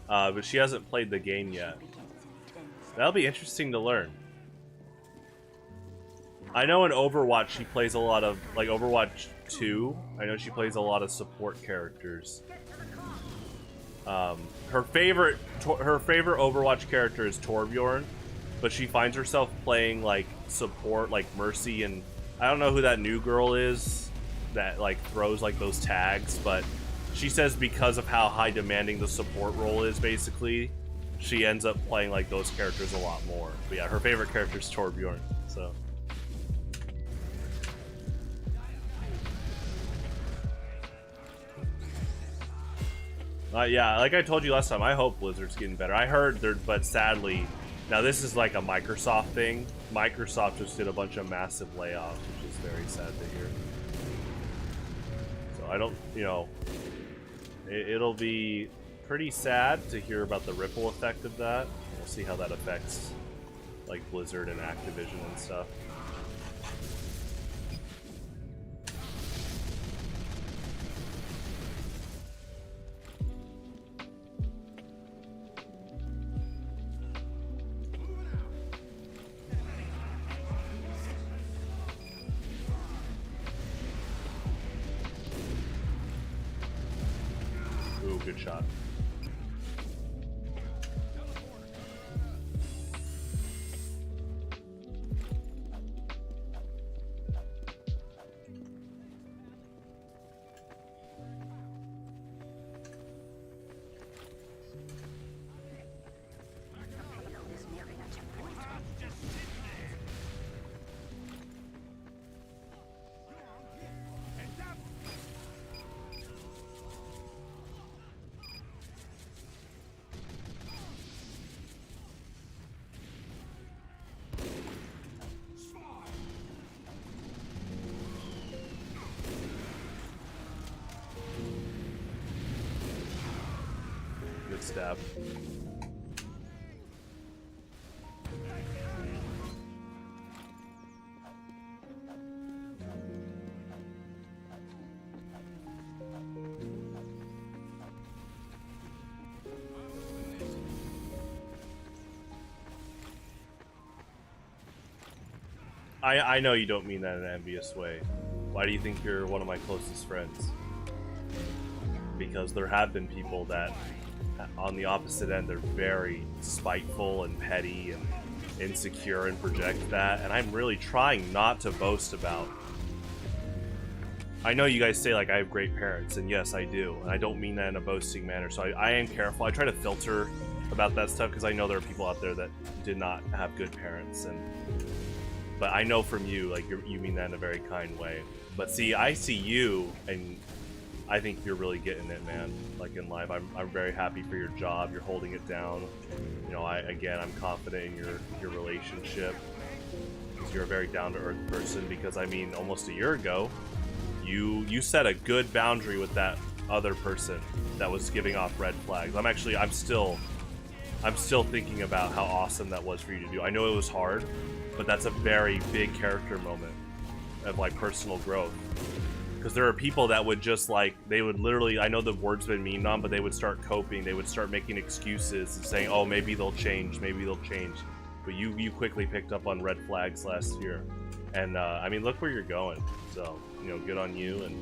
but she hasn't played the game yet. That'll be interesting to learn. I know in Overwatch she plays a lot of like Overwatch 2. I know she plays a lot of support characters. Her favorite Overwatch character is Torbjorn, but she finds herself playing like support, like Mercy, and I don't know who that new girl is that like throws like those tags, but she says because of how high demanding the support role is, basically, she ends up playing like those characters a lot more. But yeah, her favorite character is Torbjorn. So. Yeah, like I told you last time, I hope Blizzard's getting better. I heard but sadly, now this is like a Microsoft thing. Microsoft just did a bunch of massive layoffs, which is very sad to hear. So I don't, you know, it'll be pretty sad to hear about the ripple effect of that. We'll see how that affects like Blizzard and Activision and stuff. Good shot. Good stab. I know you don't mean that in an envious way. Why do you think you're one of my closest friends? Because there have been people that, on the opposite end, they're very spiteful and petty and insecure and project that, and I'm really trying not to boast about. I know you guys say, like, I have great parents, and yes, I do, and I don't mean that in a boasting manner, so I am careful. I try to filter about that stuff, because I know there are people out there that did not have good parents, but I know from you, like, you mean that in a very kind way. But see, I see you, and I think you're really getting it, man. Like in life, I'm very happy for your job. You're holding it down. You know, I'm confident in your relationship, because you're a very down-to-earth person. Because I mean, almost a year ago, you set a good boundary with that other person that was giving off red flags. I'm still thinking about how awesome that was for you to do. I know it was hard, but that's a very big character moment of like personal growth. Because there are people that would just like, they would literally, I know the word's been memed on, but they would start coping, they would start making excuses and saying, oh, maybe they'll change, maybe they'll change. But you quickly picked up on red flags last year. And I mean, look where you're going. So, you know, good on you, and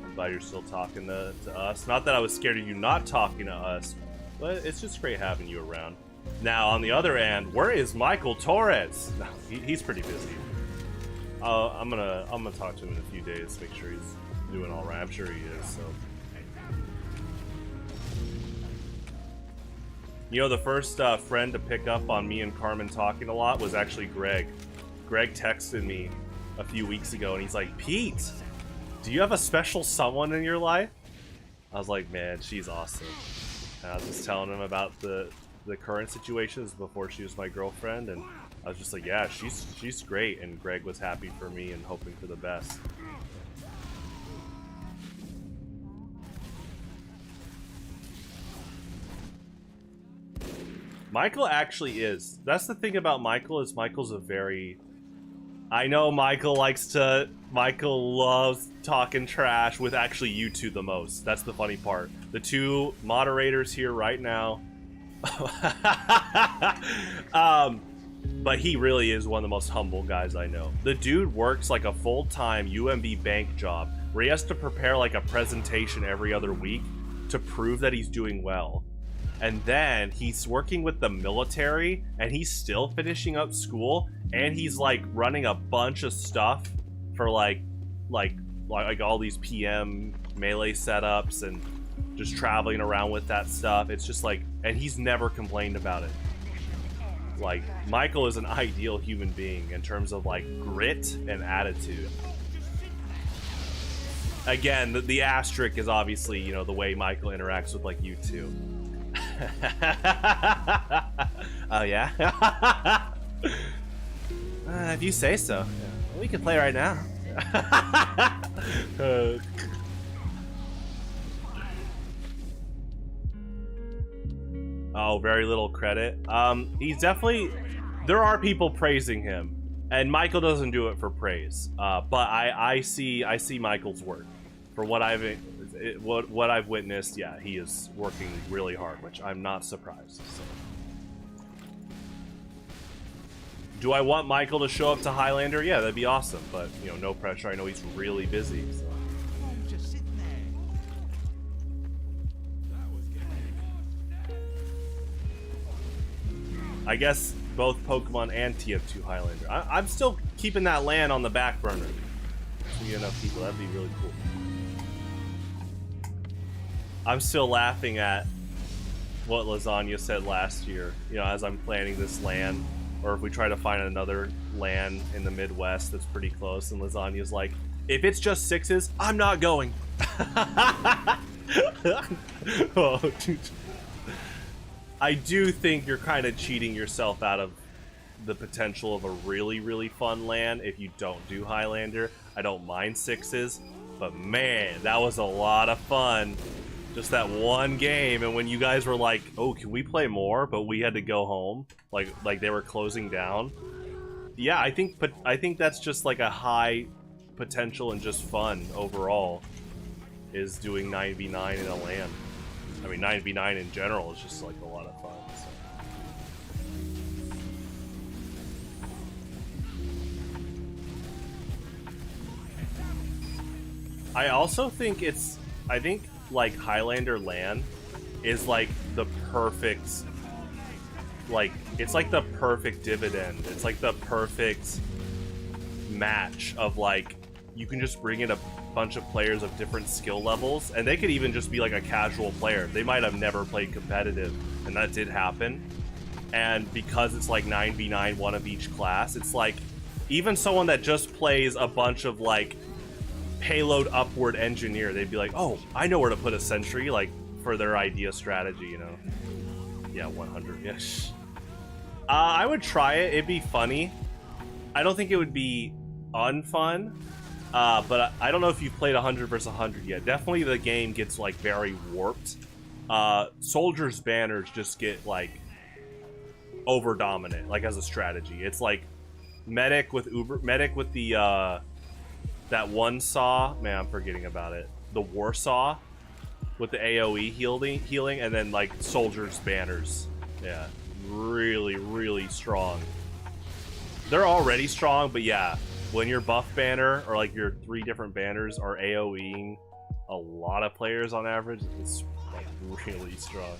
I'm glad you're still talking to us. Not that I was scared of you not talking to us, but it's just great having you around. Now, on the other end, where is Michael Torres? No, he's pretty busy. I'm gonna talk to him in a few days, make sure he's doing all right. I'm sure he is. So, you know, the first friend to pick up on me and Carmen talking a lot was actually Greg. Greg texted me a few weeks ago, and he's like, "Pete, do you have a special someone in your life?" I was like, "Man, she's awesome." And I was just telling him about the current situations before she was my girlfriend, and I was just like, yeah, she's great. And Greg was happy for me and hoping for the best. Michael actually is. That's the thing about Michael, is Michael's a very... I know Michael loves talking trash with actually you two the most. That's the funny part. The two moderators here right now. But he really is one of the most humble guys I know. The dude works like a full-time UMB bank job where he has to prepare like a presentation every other week to prove that he's doing well. And then he's working with the military, and he's still finishing up school, and he's like running a bunch of stuff for like all these PM melee setups and just traveling around with that stuff. It's just like, and he's never complained about it. Like, Michael is an ideal human being in terms of like grit and attitude. Again, the asterisk is obviously, you know, the way Michael interacts with like you two. Oh yeah? If you say so. Yeah. We can play right now. Oh, very little credit. He's definitely... There are people praising him, and Michael doesn't do it for praise. But I see Michael's work. For what I've witnessed, yeah, he is working really hard, which I'm not surprised. So. Do I want Michael to show up to Highlander? Yeah, that'd be awesome. But, you know, no pressure. I know he's really busy. So. I guess both Pokemon and TF2 Highlander. I'm still keeping that LAN on the back burner. If we get enough people, that'd be really cool. I'm still laughing at what Lasagna said last year, you know, as I'm planning this LAN, or if we try to find another LAN in the Midwest that's pretty close, and Lasagna's like, if it's just 6s, I'm not going. Oh, dude. I do think you're kind of cheating yourself out of the potential of a really, really fun LAN if you don't do Highlander. I don't mind 6s, but man, that was a lot of fun. Just that one game, and when you guys were like, oh, can we play more? But we had to go home, like they were closing down. Yeah, I think that's just like a high potential and just fun overall, is doing 9v9 in a LAN. I mean, 9v9 in general is just like a lot of fun. So. I also think like Highlander LAN is like the perfect, like, it's like the perfect dividend. It's like the perfect match of like, you can just bring in a bunch of players of different skill levels, and they could even just be like a casual player. They might have never played competitive, and that did happen. And because it's like 9v9, one of each class, it's like even someone that just plays a bunch of like payload upward engineer, they'd be like, oh, I know where to put a sentry, like, for their idea strategy, you know. Yeah, 100-ish. I would try it. It'd be funny. I don't think it would be unfun, but I don't know if you've played 100 vs 100 yet. Definitely the game gets like very warped. Soldiers banners just get like over dominant, like as a strategy. It's like medic with the that one saw, man, I'm forgetting about it. The war saw with the AoE healing, and then like soldiers banners. Yeah, really, really strong. They're already strong, but yeah, when your buff banner or like your 3 different banners are AoEing a lot of players on average, it's like really strong.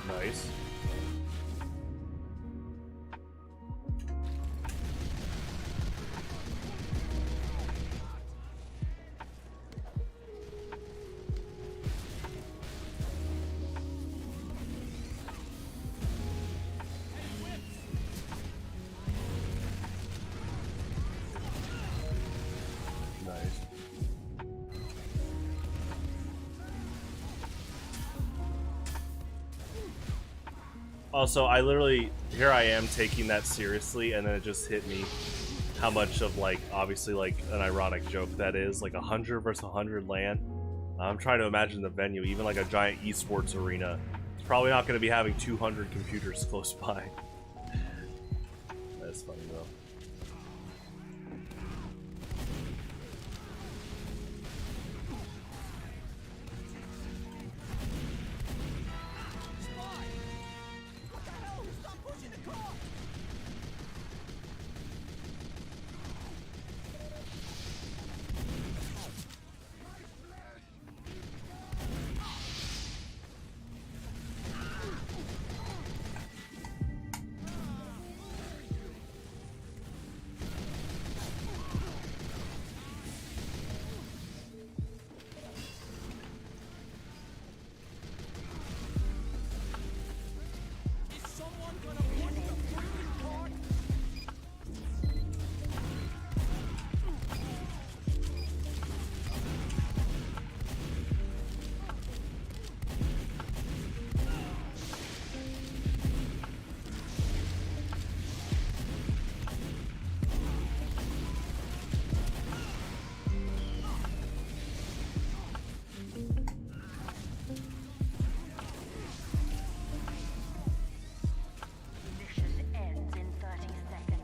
Nice. Nice. Also, I literally, here I am taking that seriously, and then it just hit me how much of, like, obviously, like, an ironic joke that is. Like, 100 versus 100 LAN. I'm trying to imagine the venue, even like a giant esports arena. It's probably not going to be having 200 computers close by. That's funny, though. Mission ends in 30 seconds.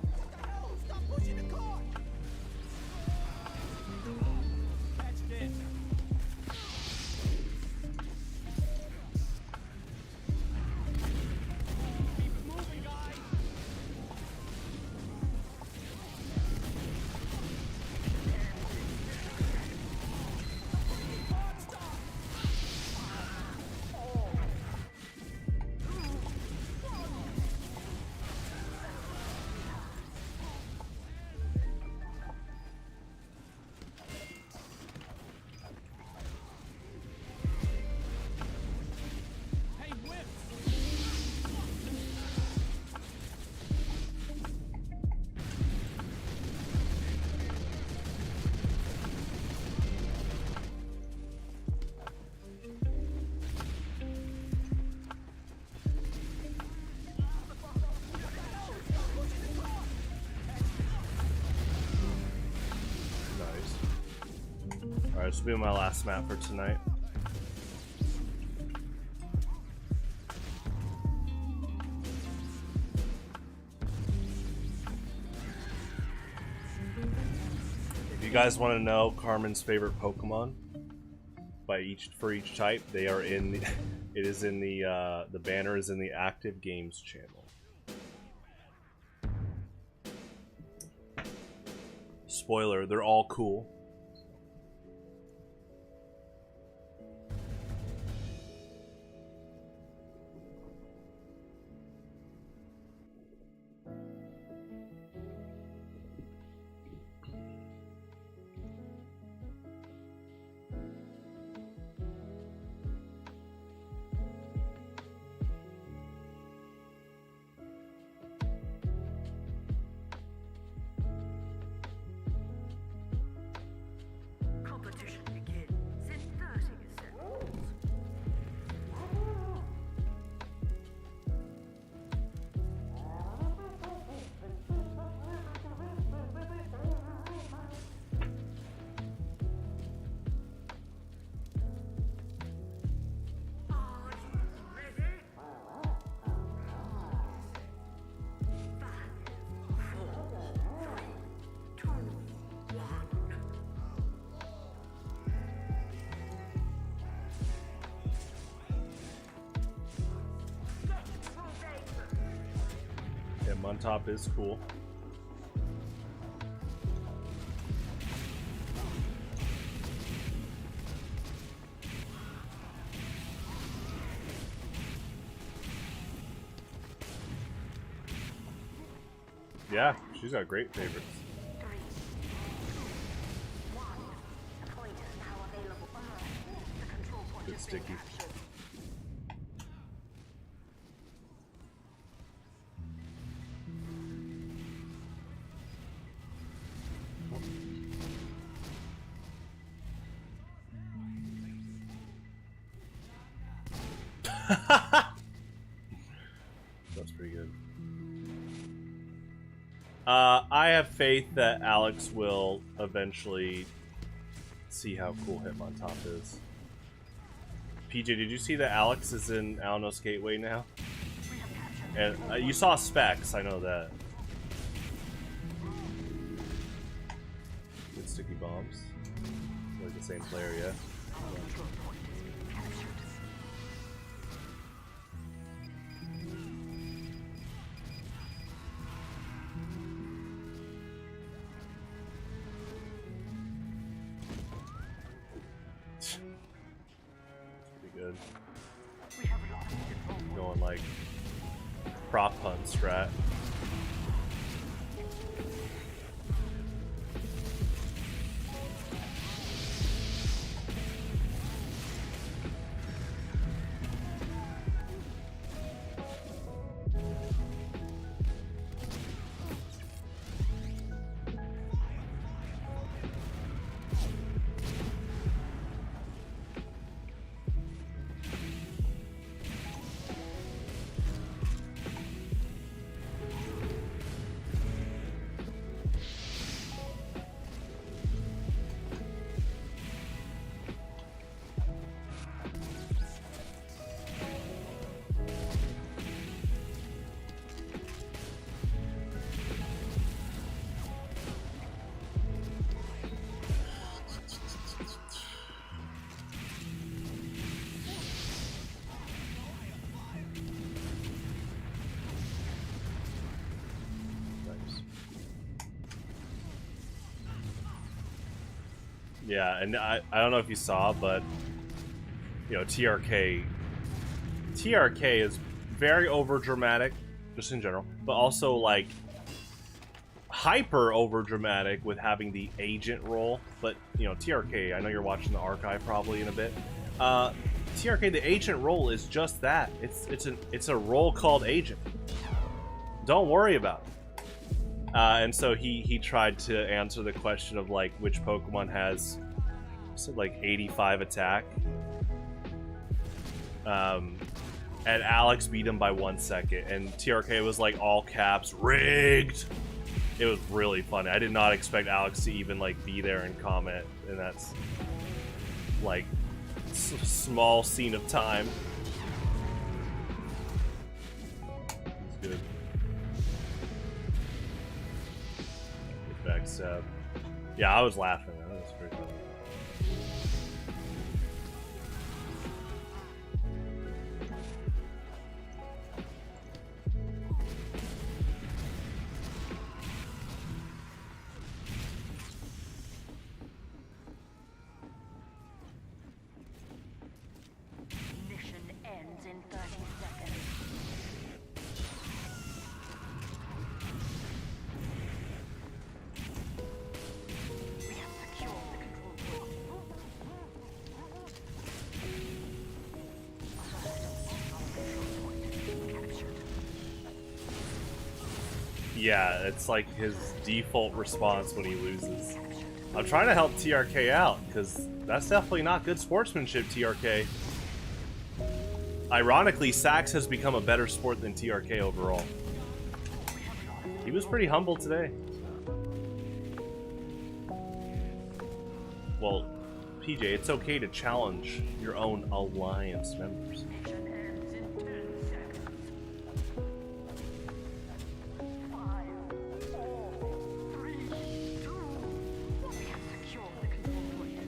Alright, this will be my last map for tonight. If you guys want to know Carmen's favorite Pokemon for each type, they are in the it is in the banner is in the active games channel. Spoiler, they're all cool. on top is cool. Yeah, she's got great favorites. Good sticky. That's pretty good. I have faith that Alex will eventually see how cool Hitmontop is. PJ, did you see that Alex is in Alinos Gateway now? And you saw specs, I know that. Good sticky bombs. Like the same player, yeah. Good. Going like prop hunt strat. Yeah, and I don't know if you saw, but you know, TRK is very over dramatic, just in general, but also like hyper over dramatic with having the agent role. But you know, TRK, I know you're watching the archive probably in a bit. TRK, the agent role is just that. It's a role called agent. Don't worry about it. And so he tried to answer the question of like which Pokemon has like 85 attack. And Alex beat him by 1 second, and TRK was like all caps, rigged. It was really funny. I did not expect Alex to even like be there and comment, and that's like small scene of time. It's good. Backstab. Yeah, I was laughing. That was pretty funny. Mission ends in 30 seconds. We have secured the control point. Control point captured. Yeah, it's like his default response when he loses. I'm trying to help TRK out, because that's definitely not good sportsmanship, TRK. Ironically, Sax has become a better sport than TRK overall. He was pretty humble today. Well, PJ, it's okay to challenge your own alliance members. Mission ends in 10 seconds. 5, 4, 3, 2. We have secured the control point.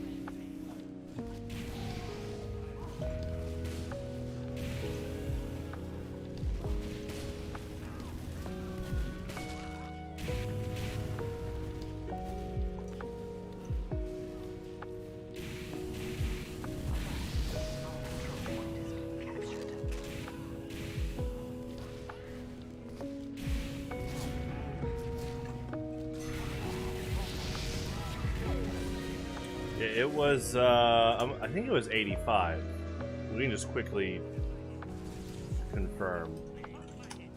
It was, I think it was 85. We can just quickly confirm.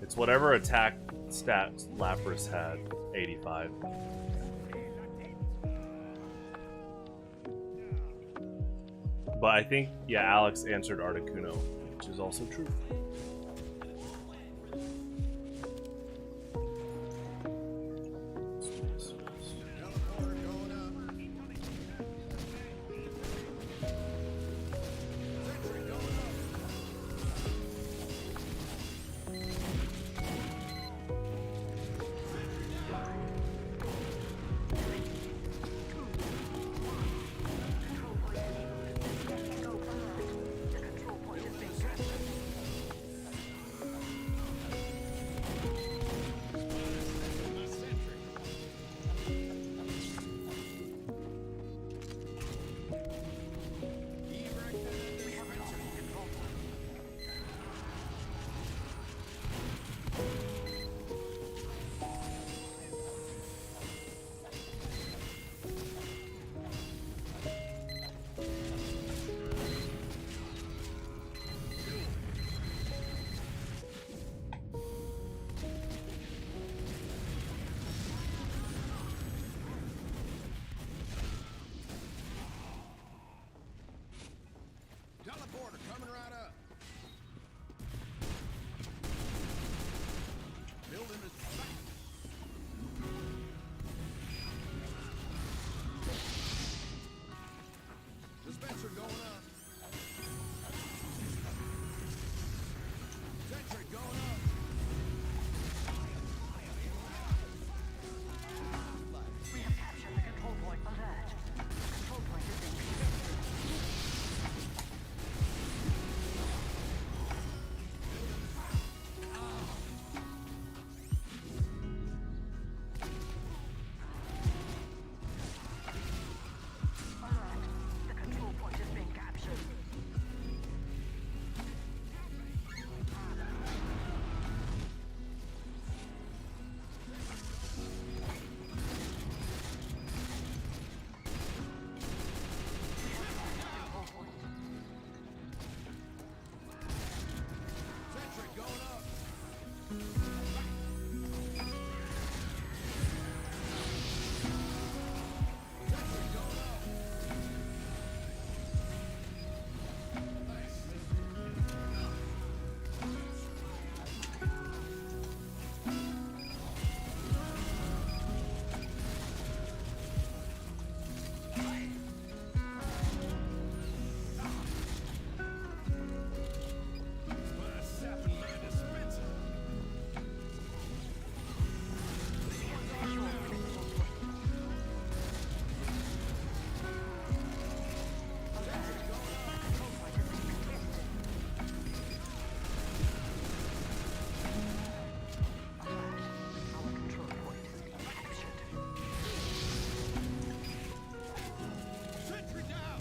It's whatever attack stat Lapras had, 85. But I think, yeah, Alex answered Articuno, which is also true. Teleporter coming right up. Building is back. Dispenser going up. Sentry going up. We have captured the control point. Alert. Control point has been the control point has been captured. Sentry going up. Sentry going up. Put a sap in my dispenser. Our control point has been captured. Sentry down.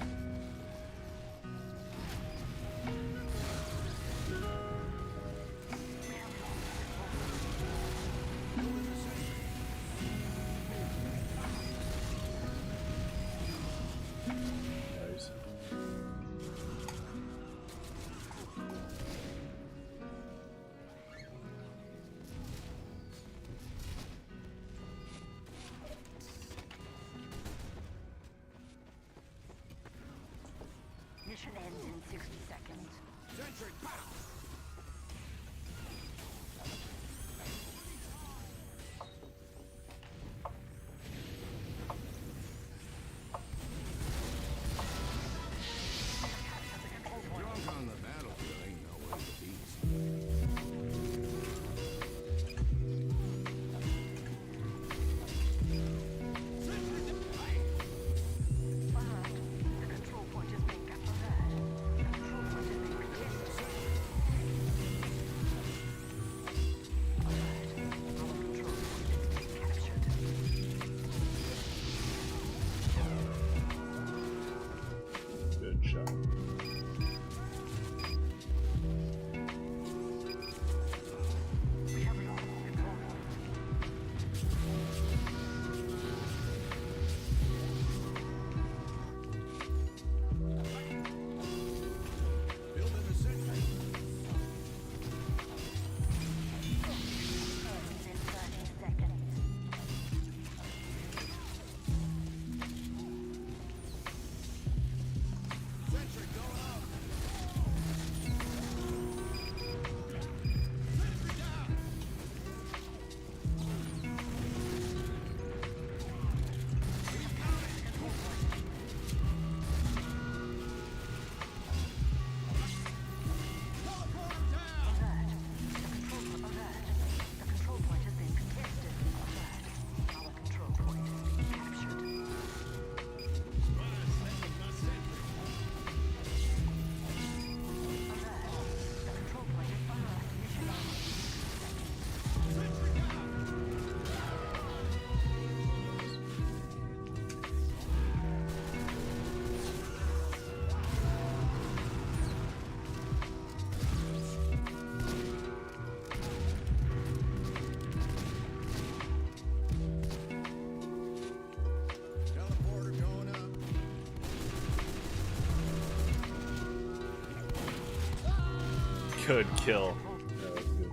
Nice. Mission ends in 60 seconds. Sentry pow. Drunk on the battlefield ain't no way to beat. The control point has been captured. The control point has been contested. good kill. Yeah, that was good.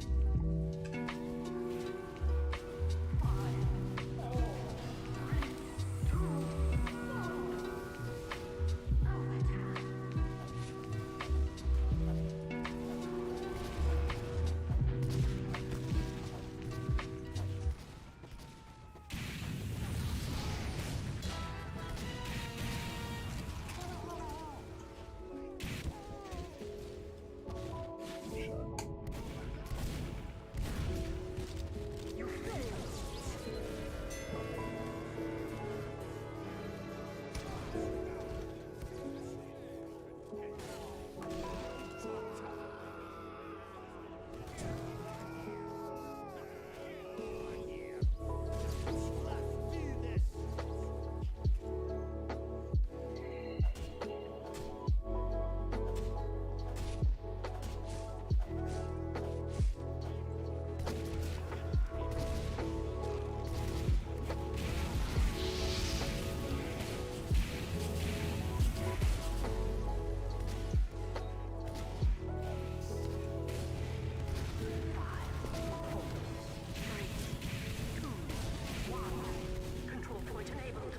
Control point enabled.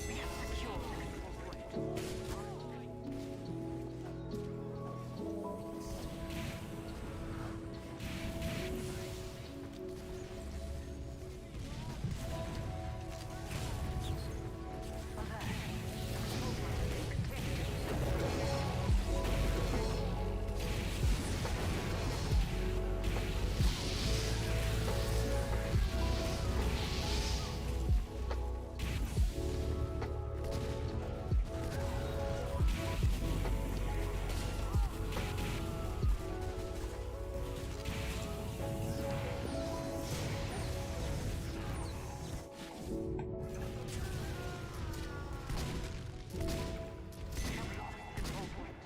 We have secured the control point.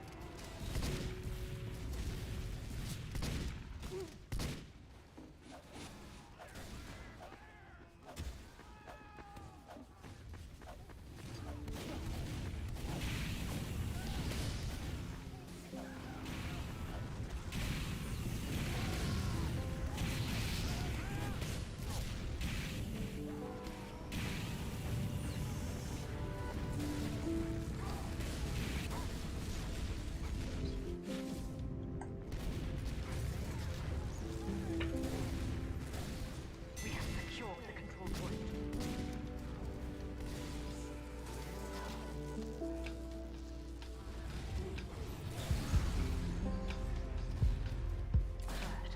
We have secured the control point. Alert.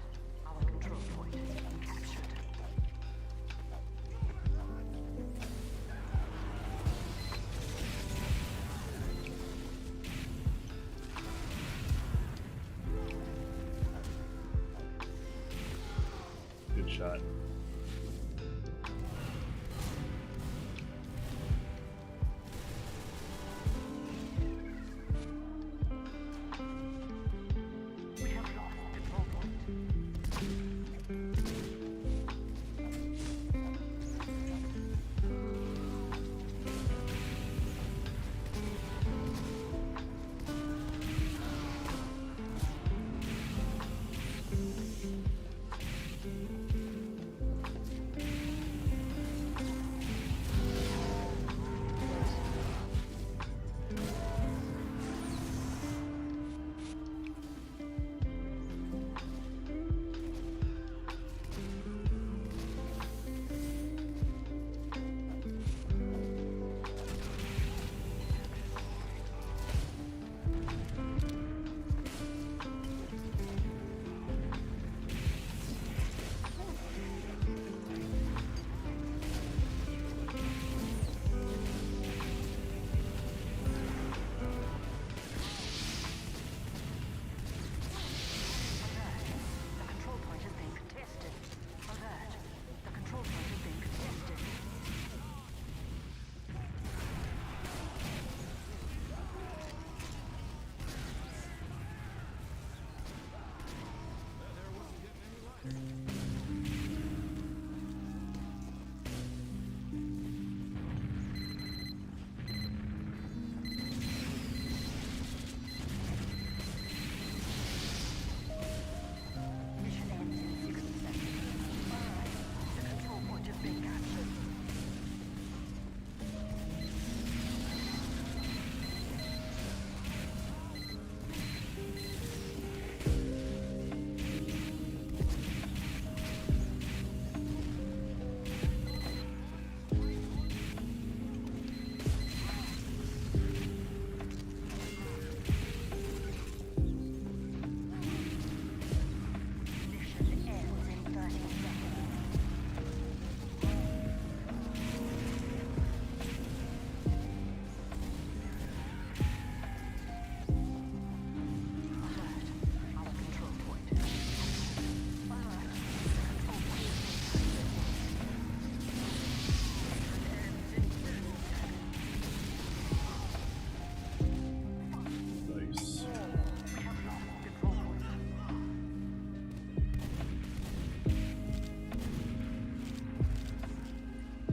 Our control point captured. Good shot. We have lost control point.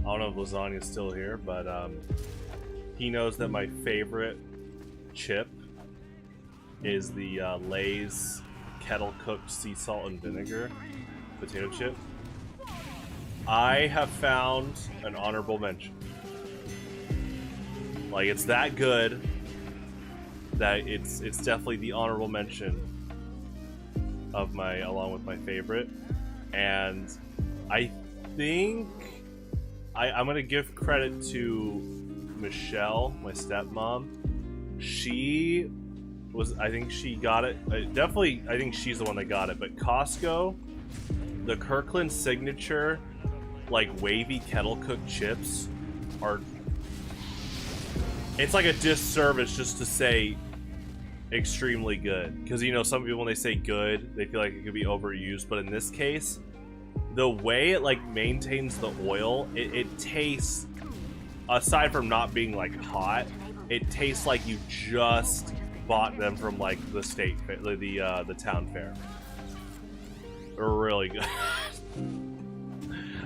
I don't know if Lasagna's still here, but he knows that my favorite chip is the Lay's kettle cooked sea salt and vinegar potato chip. I have found an honorable mention. Like, it's that good that it's definitely the honorable mention of my, along with my favorite. And I think I'm gonna give credit to Michelle, my stepmom. She was, I think she got it. Definitely, I think she's the one that got it. But Costco, the Kirkland signature, like wavy kettle cooked chips are. It's like a disservice just to say extremely good, because you know some people when they say good, they feel like it could be overused. But in this case, the way it like maintains the oil, it tastes. Aside from not being like hot, it tastes like you just bought them from like the state, the town fair. They're really good.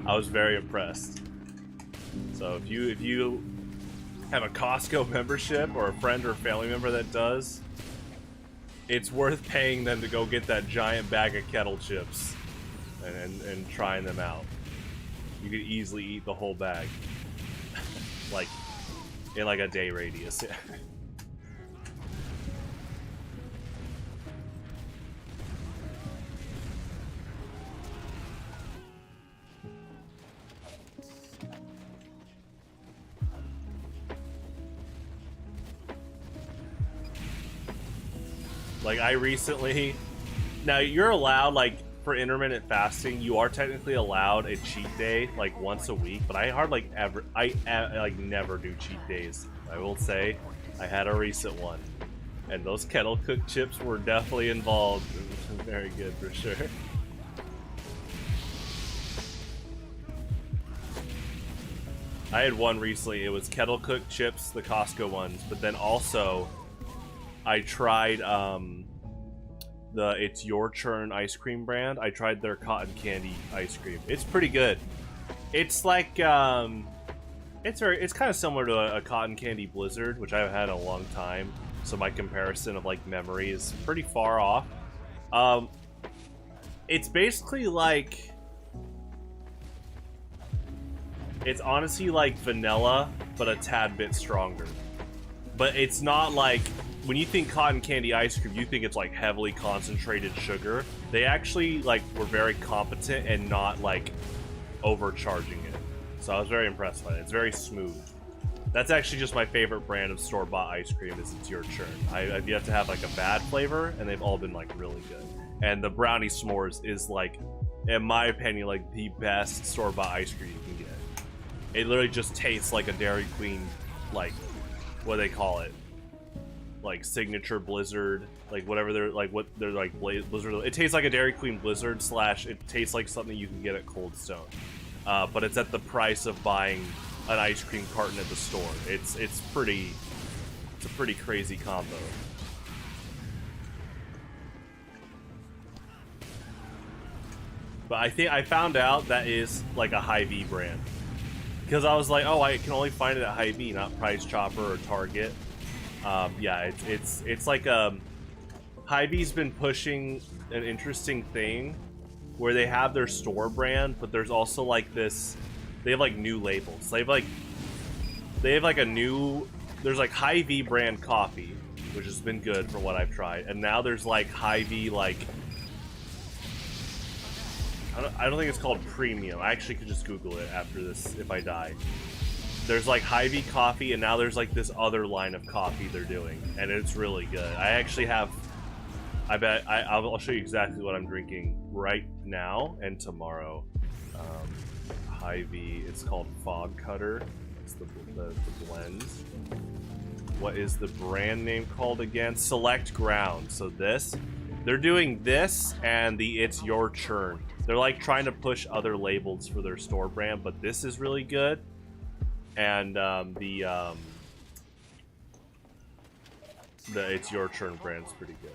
I was very impressed. So if you have a Costco membership or a friend or family member that does, it's worth paying them to go get that giant bag of kettle chips and trying them out. You could easily eat the whole bag. Like, in like a day radius. Yeah. Like, I recently... Now, you're allowed, like, for intermittent fasting, you are technically allowed a cheat day, like, once a week, but I hardly ever... I never do cheat days. I will say, I had a recent one. And those kettle-cooked chips were definitely involved. It was very good, for sure. I had one recently. It was kettle-cooked chips, the Costco ones, but then also... I tried the It's Your Churn ice cream brand. I tried their cotton candy ice cream. It's pretty good. It's like it's kind of similar to a cotton candy blizzard, which I've had in a long time. So my comparison of like memory is pretty far off. It's basically like, it's honestly like vanilla, but a tad bit stronger. But it's not like, when you think cotton candy ice cream, you think it's like heavily concentrated sugar. They actually like were very competent and not like overcharging it. So I was very impressed by it. It's very smooth. That's actually just my favorite brand of store-bought ice cream is It's Your Churn. I've yet to have like a bad flavor, and they've all been like really good. And the brownie s'mores is like, in my opinion, like the best store-bought ice cream you can get. It literally just tastes like a Dairy Queen, like, what do they call it? Like signature blizzard, like whatever they're like, what they're like blizzard. It tastes like a Dairy Queen blizzard / it tastes like something you can get at Cold Stone, but it's at the price of buying an ice cream carton at the store. It's a pretty crazy combo. But I think I found out that is like a Hy-Vee brand, because I was like, oh, I can only find it at Hy-Vee, not Price Chopper or Target. Yeah, it's like Hy-Vee's been pushing an interesting thing where they have their store brand, but there's also like this, they have like new labels. They have like a new, there's like Hy-Vee brand coffee, which has been good for what I've tried, and now there's like Hy-Vee, like, I don't think it's called premium. I actually could just Google it after this if I die. There's like Hy-Vee coffee, and now there's like this other line of coffee they're doing, and it's really good. I actually have, I'll show you exactly what I'm drinking right now and tomorrow. Hy-Vee, it's called Fog Cutter. It's the blend. What is the brand name called again? Select Ground. So they're doing this and the It's Your Churn. They're like trying to push other labels for their store brand, but this is really good. And the It's Your Churn brand's pretty good.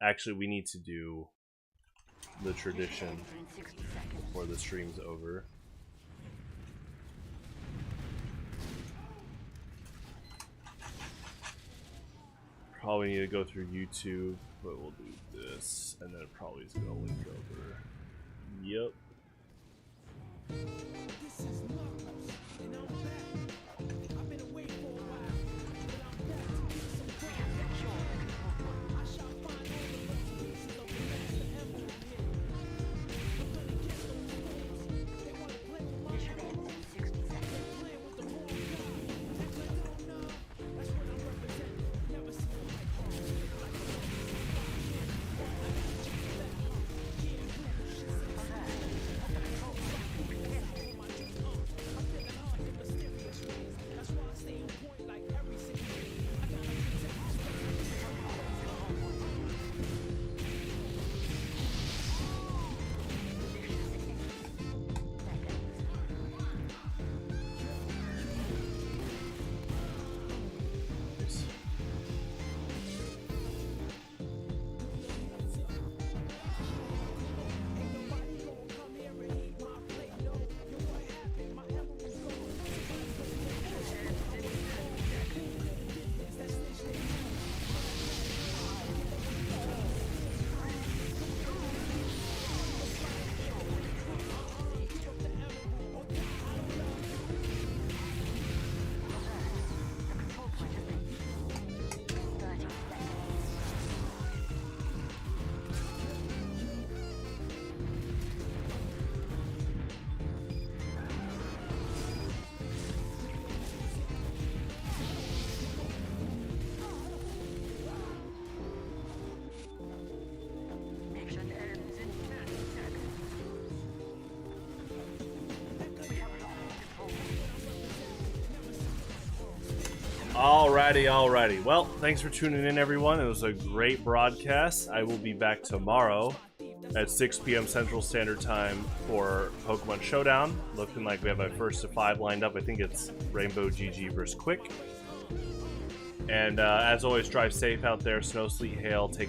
Actually, we need to do the tradition In 60 seconds. before the stream's over. Probably need to go through YouTube, but we'll do this, and then it probably is gonna link over. Yep. Mission ends in 60 seconds. Mission ends in 10 seconds. We have lost control. Alrighty. Well, thanks for tuning in, everyone. It was a great broadcast. I will be back tomorrow at 6 p.m. Central Standard Time for Pokemon Showdown. Looking like we have a 1st to 5 lined up. I think it's Rainbow GG versus Quick. And as always, drive safe out there. Snow, sleet, hail. Take